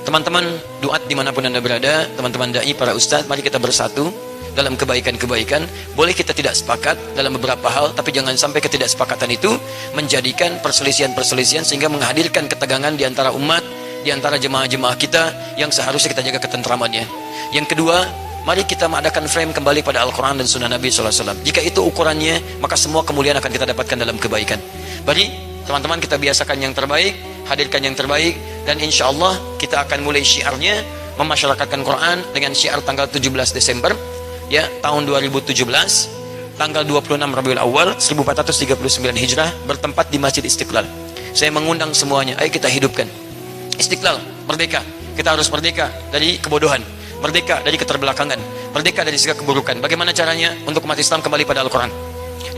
teman-teman duat dimanapun Anda berada, teman-teman dai, para ustadz, mari kita bersatu dalam kebaikan-kebaikan. Boleh kita tidak sepakat dalam beberapa hal, tapi jangan sampai ketidaksepakatan itu menjadikan perselisihan-perselisihan sehingga menghadirkan ketegangan di antara umat, di antara jemaah-jemaah kita yang seharusnya kita jaga ketentramannya. Yang kedua, mari kita mengadakan frame kembali pada Al-Quran dan Sunnah Nabi SAW. Jika itu ukurannya, maka semua kemuliaan akan kita dapatkan dalam kebaikan. Mari teman-teman kita biasakan yang terbaik, hadirkan yang terbaik, dan insya Allah kita akan mulai syiarnya memasyarakatkan Quran dengan syiar tanggal 17 Desember ya, tahun 2017, tanggal 26 Rabiul Awal 1439 Hijrah, bertempat di Masjid Istiqlal. Saya mengundang semuanya, ayo kita hidupkan Istiqlal, merdeka. Kita harus merdeka dari kebodohan, merdeka dari keterbelakangan, merdeka dari segala keburukan. Bagaimana caranya untuk umat Islam kembali pada Al-Quran?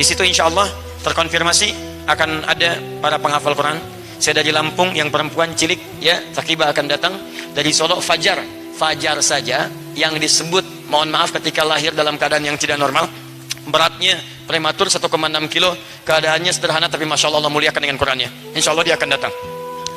Di situ insya Allah terkonfirmasi akan ada para penghafal Quran. Saya dari Lampung yang perempuan cilik ya, Sakibah akan datang. Dari Solo Fajar saja yang disebut, mohon maaf, ketika lahir dalam keadaan yang tidak normal, beratnya prematur 1,6 kilo, keadaannya sederhana tapi masya Allah, Allah muliakan dengan Qurannya. Insya Allah dia akan datang.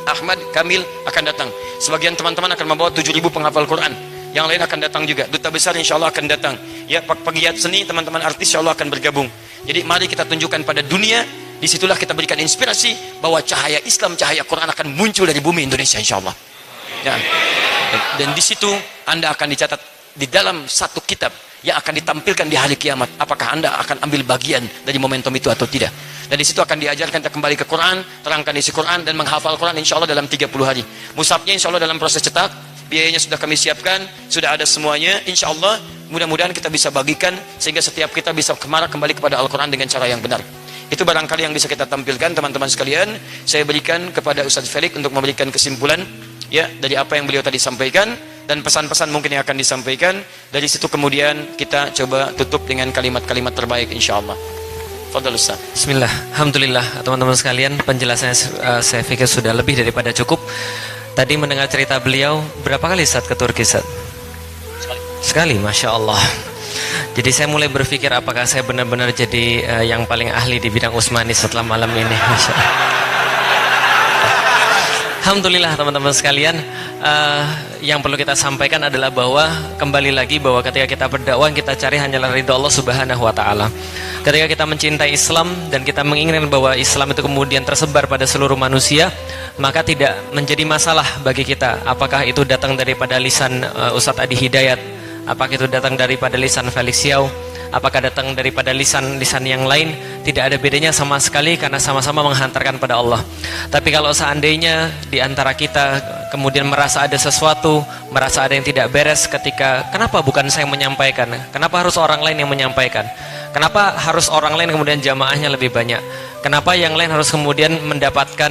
Ahmad Kamil akan datang. Sebagian teman-teman akan membawa 7.000 penghafal Quran. Yang lain akan datang juga. Duta besar insya Allah akan datang. Ya, pegiat seni, teman-teman artis insya Allah akan bergabung. Jadi mari kita tunjukkan pada dunia. Disitulah kita berikan inspirasi bahwa cahaya Islam, cahaya Quran akan muncul dari bumi Indonesia insya Allah. Ya. Dan di situ Anda akan dicatat di dalam satu kitab yang akan ditampilkan di hari kiamat. Apakah Anda akan ambil bagian dari momentum itu atau tidak? Dan di situ akan diajarkan kita kembali ke Quran, terangkan isi Quran, dan menghafal Quran insya Allah dalam 30 hari. Mushafnya insya Allah dalam proses cetak, biayanya sudah kami siapkan, sudah ada semuanya. Insya Allah mudah-mudahan kita bisa bagikan sehingga setiap kita bisa kembali kepada Al-Quran dengan cara yang benar. Itu barangkali yang bisa kita tampilkan, teman-teman sekalian. Saya berikan kepada Ustaz Felix untuk memberikan kesimpulan ya dari apa yang beliau tadi sampaikan, dan pesan-pesan mungkin yang akan disampaikan. Dari situ kemudian kita coba tutup dengan kalimat-kalimat terbaik insya Allah. Fadhal Ustaz. Bismillah. Alhamdulillah, teman-teman sekalian, penjelasannya saya pikir sudah lebih daripada cukup. Tadi mendengar cerita beliau, berapa kali Ustaz ke Turki Ustaz? Sekali, Masya Allah. Jadi saya mulai berpikir apakah saya benar-benar jadi yang paling ahli di bidang Utsmani setelah malam ini. Masya Allah. Alhamdulillah teman-teman sekalian, yang perlu kita sampaikan adalah bahwa kembali lagi bahwa ketika kita berdakwah kita cari hanyalah ridha Allah Subhanahu wa taala. Ketika kita mencintai Islam dan kita menginginkan bahwa Islam itu kemudian tersebar pada seluruh manusia, maka tidak menjadi masalah bagi kita apakah itu datang daripada lisan Ustadz Adi Hidayat, apakah itu datang daripada lisan Felix Xiao, apakah datang daripada lisan-lisan yang lain, tidak ada bedanya sama sekali karena sama-sama menghantarkan pada Allah. Tapi kalau seandainya di antara kita kemudian merasa ada sesuatu, merasa ada yang tidak beres ketika, kenapa bukan saya yang menyampaikan? Kenapa harus orang lain yang menyampaikan? Kenapa harus orang lain kemudian jamaahnya lebih banyak? Kenapa yang lain harus kemudian mendapatkan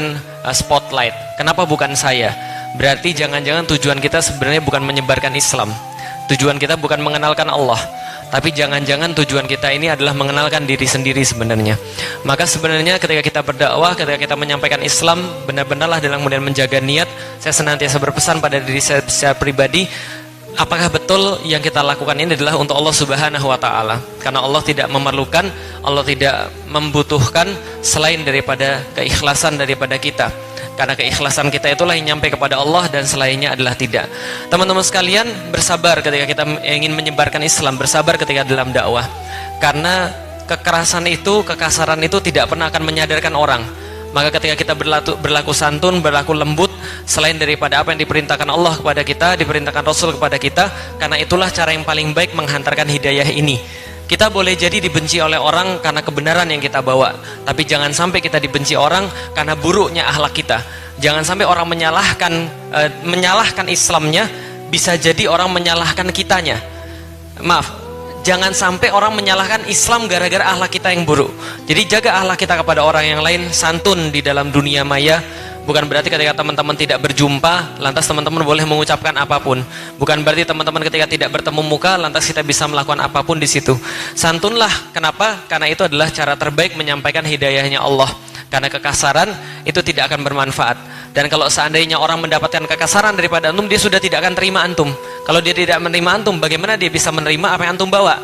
spotlight? Kenapa bukan saya? Berarti jangan-jangan tujuan kita sebenarnya bukan menyebarkan Islam. Tujuan kita bukan mengenalkan Allah, tapi jangan-jangan tujuan kita ini adalah mengenalkan diri sendiri sebenarnya. Maka sebenarnya ketika kita berdakwah, ketika kita menyampaikan Islam, benar-benarlah dalam kemudian menjaga niat. Saya senantiasa berpesan pada diri saya secara pribadi, apakah betul yang kita lakukan ini adalah untuk Allah Subhanahu wa taala? Karena Allah tidak memerlukan, Allah tidak membutuhkan selain daripada keikhlasan daripada kita. Karena keikhlasan kita itulah yang nyampe kepada Allah dan selainnya adalah tidak. Teman-teman sekalian, bersabar ketika kita ingin menyebarkan Islam, bersabar ketika dalam dakwah. Karena kekerasan itu, kekasaran itu tidak pernah akan menyadarkan orang. Maka ketika kita berlaku santun, berlaku lembut, selain daripada apa yang diperintahkan Allah kepada kita, diperintahkan Rasul kepada kita, karena itulah cara yang paling baik menghantarkan hidayah ini. Kita boleh jadi dibenci oleh orang karena kebenaran yang kita bawa, tapi jangan sampai kita dibenci orang karena buruknya akhlak kita. Jangan sampai orang menyalahkan Islamnya, bisa jadi orang menyalahkan kitanya. Maaf, jangan sampai orang menyalahkan Islam gara-gara akhlak kita yang buruk. Jadi jaga akhlak kita kepada orang yang lain, santun di dalam dunia maya. Bukan berarti ketika teman-teman tidak berjumpa, lantas teman-teman boleh mengucapkan apapun. Bukan berarti teman-teman ketika tidak bertemu muka, lantas kita bisa melakukan apapun di situ. Santunlah, kenapa? Karena itu adalah cara terbaik menyampaikan hidayahnya Allah. Karena kekasaran itu tidak akan bermanfaat. Dan kalau seandainya orang mendapatkan kekasaran daripada antum, dia sudah tidak akan terima antum. Kalau dia tidak menerima antum, bagaimana dia bisa menerima apa yang antum bawa?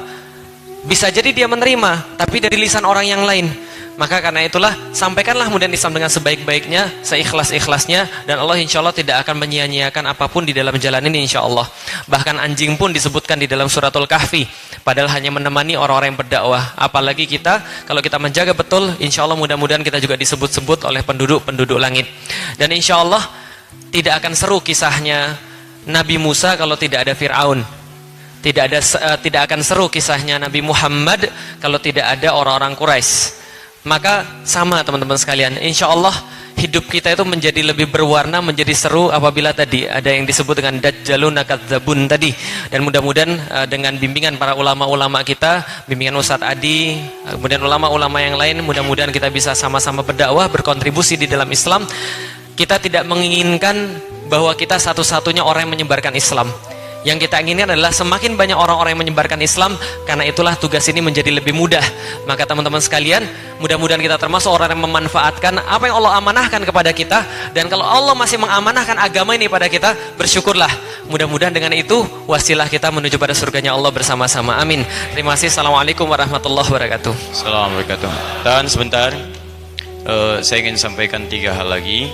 Bisa jadi dia menerima, tapi dari lisan orang yang lain. Maka karena itulah, sampaikanlah kemudian Islam dengan sebaik-baiknya, seikhlas-ikhlasnya, dan Allah insya Allah tidak akan menyia-nyiakan apapun di dalam jalan ini insya Allah. Bahkan anjing pun disebutkan di dalam suratul Kahfi, padahal hanya menemani orang-orang yang berdakwah. Apalagi kita, kalau kita menjaga betul, insya Allah mudah-mudahan kita juga disebut-sebut oleh penduduk-penduduk langit. Dan insya Allah tidak akan seru kisahnya Nabi Musa kalau tidak ada Fir'aun. Tidak akan seru kisahnya Nabi Muhammad kalau tidak ada orang-orang Quraisy. Maka sama teman-teman sekalian, insya Allah hidup kita itu menjadi lebih berwarna, menjadi seru apabila tadi ada yang disebut dengan dajjalun nakadzabun tadi. Dan mudah-mudahan dengan bimbingan para ulama-ulama kita, bimbingan Ustadz Adi, kemudian ulama-ulama yang lain, mudah-mudahan kita bisa sama-sama berdakwah, berkontribusi di dalam Islam. Kita tidak menginginkan bahwa kita satu-satunya orang yang menyebarkan Islam. Yang kita inginkan adalah semakin banyak orang-orang yang menyebarkan Islam. Karena itulah tugas ini menjadi lebih mudah. Maka teman-teman sekalian, mudah-mudahan kita termasuk orang yang memanfaatkan apa yang Allah amanahkan kepada kita. Dan kalau Allah masih mengamanahkan agama ini pada kita, bersyukurlah. Mudah-mudahan dengan itu wasilah kita menuju pada surganya Allah bersama-sama. Amin. Terima kasih. Assalamualaikum warahmatullahi wabarakatuh. Assalamualaikum warahmatullahi wabarakatuh. Dan sebentar, saya ingin sampaikan 3 hal lagi.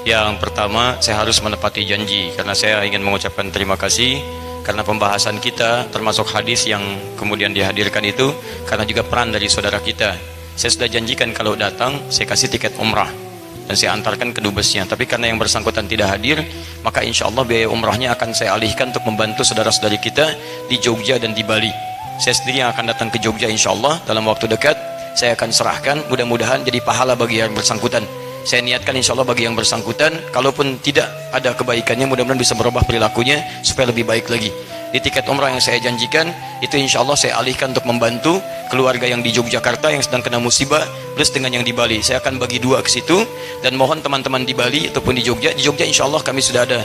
Yang pertama, saya harus menepati janji karena saya ingin mengucapkan terima kasih karena pembahasan kita termasuk hadis yang kemudian dihadirkan itu karena juga peran dari saudara kita. Saya sudah janjikan kalau datang saya kasih tiket umrah dan saya antarkan ke dubesnya, tapi karena yang bersangkutan tidak hadir, maka insya Allah biaya umrahnya akan saya alihkan untuk membantu saudara-saudari kita di Jogja dan di Bali. Saya sendiri yang akan datang ke Jogja insya Allah dalam waktu dekat. Saya akan serahkan, mudah-mudahan jadi pahala bagi yang bersangkutan. Saya niatkan insya Allah bagi yang bersangkutan, kalaupun tidak ada kebaikannya, mudah-mudahan bisa merubah perilakunya supaya lebih baik lagi. Di tiket umrah yang saya janjikan, itu insya Allah saya alihkan untuk membantu keluarga yang di Yogyakarta yang sedang kena musibah, plus dengan yang di Bali. Saya akan bagi 2 ke situ, dan mohon teman-teman di Bali ataupun di Jogja insya Allah kami sudah ada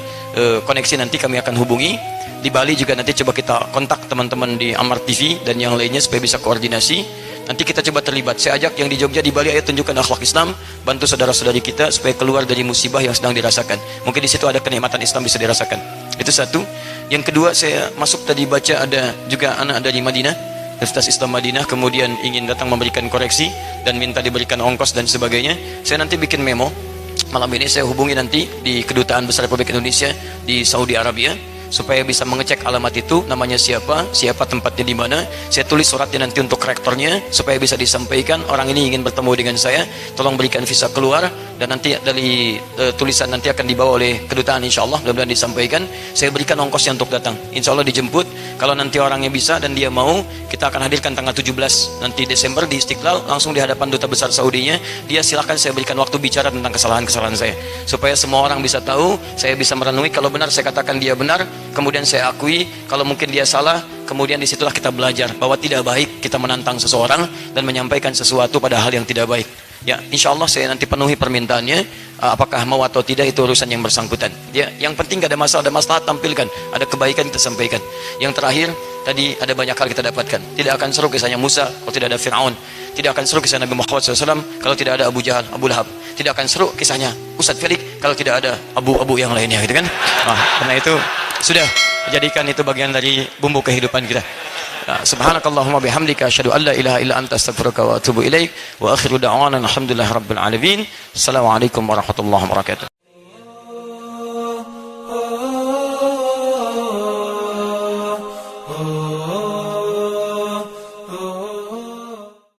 koneksi, nanti kami akan hubungi. Di Bali juga nanti coba kita kontak teman-teman di Amar TV dan yang lainnya supaya bisa koordinasi. Nanti kita coba terlibat. Saya ajak yang di Jogja, di Bali, ayo tunjukkan akhlak Islam, bantu saudara-saudari kita supaya keluar dari musibah yang sedang dirasakan. Mungkin di situ ada kenikmatan Islam bisa dirasakan. Itu satu. Yang kedua, saya masuk tadi baca ada juga anak dari Madinah. Universitas Islam Madinah, kemudian ingin datang memberikan koreksi dan minta diberikan ongkos dan sebagainya, saya nanti bikin memo. Malam ini saya hubungi nanti di Kedutaan Besar Republik Indonesia di Saudi Arabia supaya bisa mengecek alamat itu, namanya siapa, siapa tempatnya di mana. Saya tulis suratnya nanti untuk rektornya supaya bisa disampaikan, orang ini ingin bertemu dengan saya, tolong berikan visa keluar, dan nanti dari tulisan nanti akan dibawa oleh kedutaan, insyaallah mudah-mudahan disampaikan. Saya berikan ongkosnya untuk datang, insyaallah dijemput. Kalau nanti orangnya bisa dan dia mau, kita akan hadirkan tanggal 17 nanti Desember di Istiqlal, langsung di hadapan duta besar Saudinya. Dia silahkan saya berikan waktu bicara tentang kesalahan-kesalahan saya, supaya semua orang bisa tahu, saya bisa merenungi. Kalau benar saya katakan dia benar, kemudian saya akui. Kalau mungkin dia salah, kemudian disitulah kita belajar bahwa tidak baik kita menantang seseorang dan menyampaikan sesuatu pada hal yang tidak baik. Ya, insya Allah saya nanti penuhi permintaannya. Apakah mau atau tidak itu urusan yang bersangkutan. Ya, yang penting gak ada masalah, ada masalah tampilkan, ada kebaikan kita sampaikan. Yang terakhir, tadi ada banyak hal kita dapatkan. Tidak akan seru kisahnya Musa kalau tidak ada Fir'aun. Tidak akan seru kisah Nabi Muhammad SAW kalau tidak ada Abu Jahal, Abu Lahab. Tidak akan seru kisahnya Ustadz Felix kalau tidak ada abu-abu yang lainnya, gitu kan? Karena itu sudah jadikan itu bagian dari bumbu kehidupan kita. Subhanakallahumma bihamdika asyhadu an la ilaha illa anta astaghfiruka wa atubu ilaik wa akhiru da'wana alhamdulillahi rabbil alamin. Assalamualaikum warahmatullahi wabarakatuh.